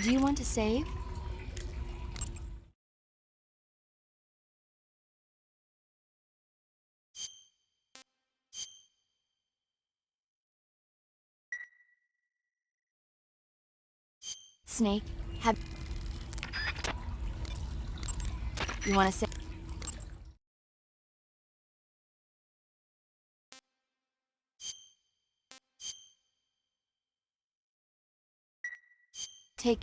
Do you want to save? Snake, have... You want to save? Take...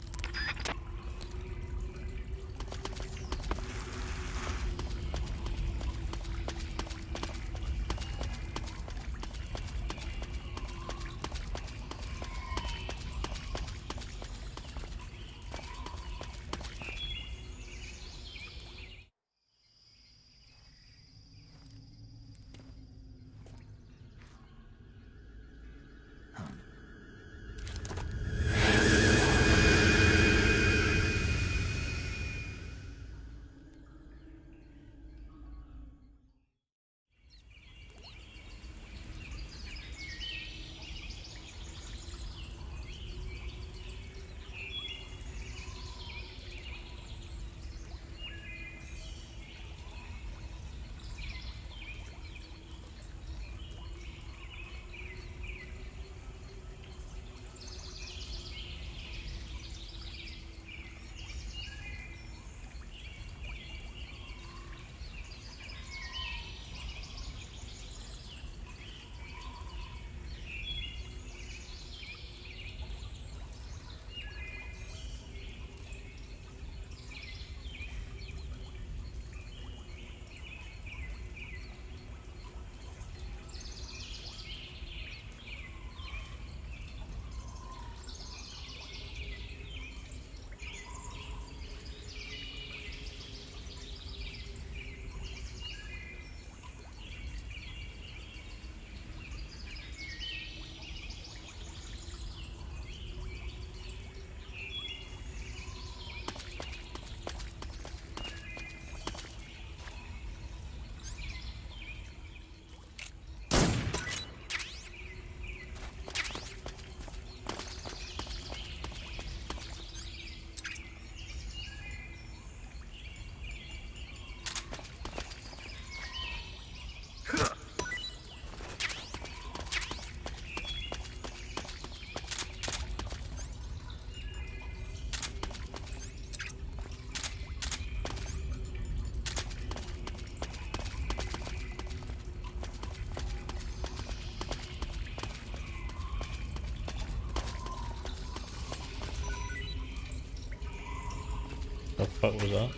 What was that?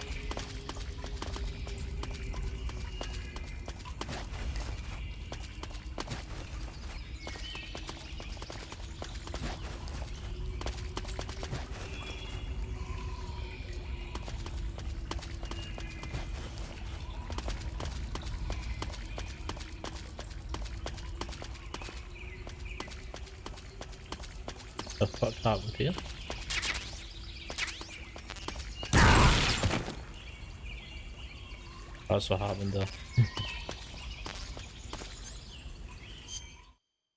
The fuck happened here? That's what happened there.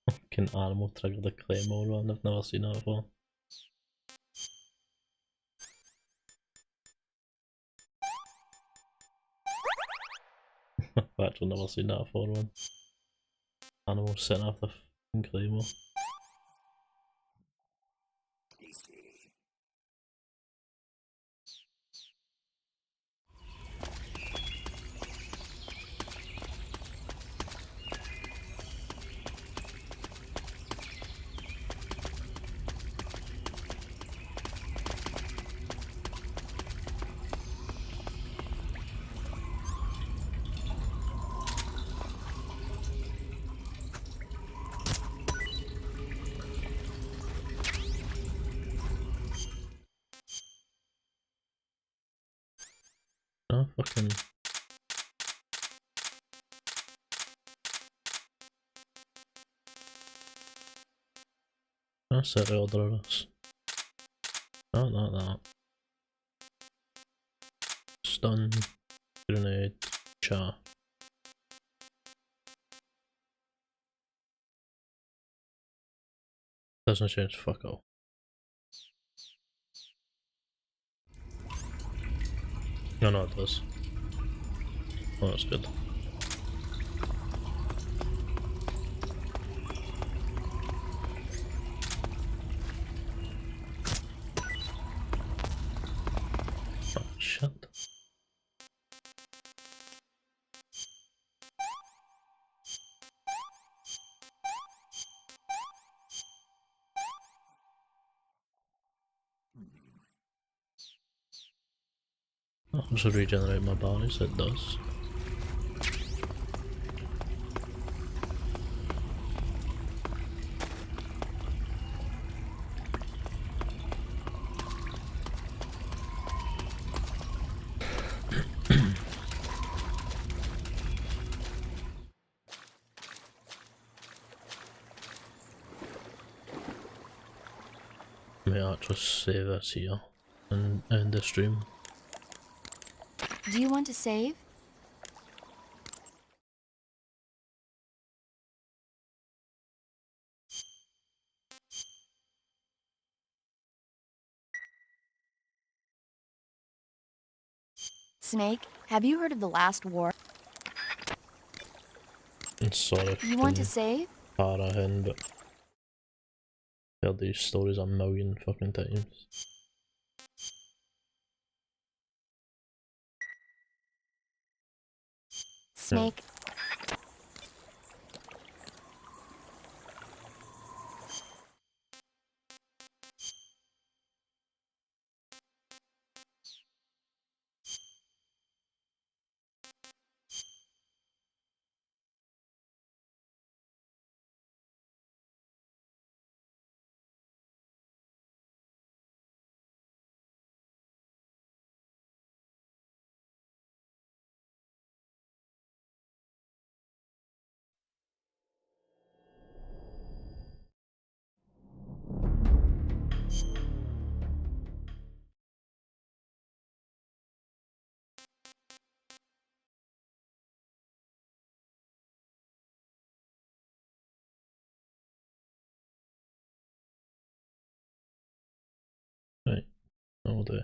Fucking animal triggered the claymore one, I've never seen that before. I've actually never seen that before, one. Animal setting off the fucking claymore. Oh, fucking. I set the order of this. Not that. Stun, grenade, char. Doesn't change fuck all. No, it does. Oh, that's good. Oh, shit. I'll just regenerate my bodies, it does. May I just save us here and end the stream. Do you want to save? Snake, have you heard of the last war? I'm sorry. You want to save? Para hen, but I've heard these stories a million fucking times. Snake. Right, all day.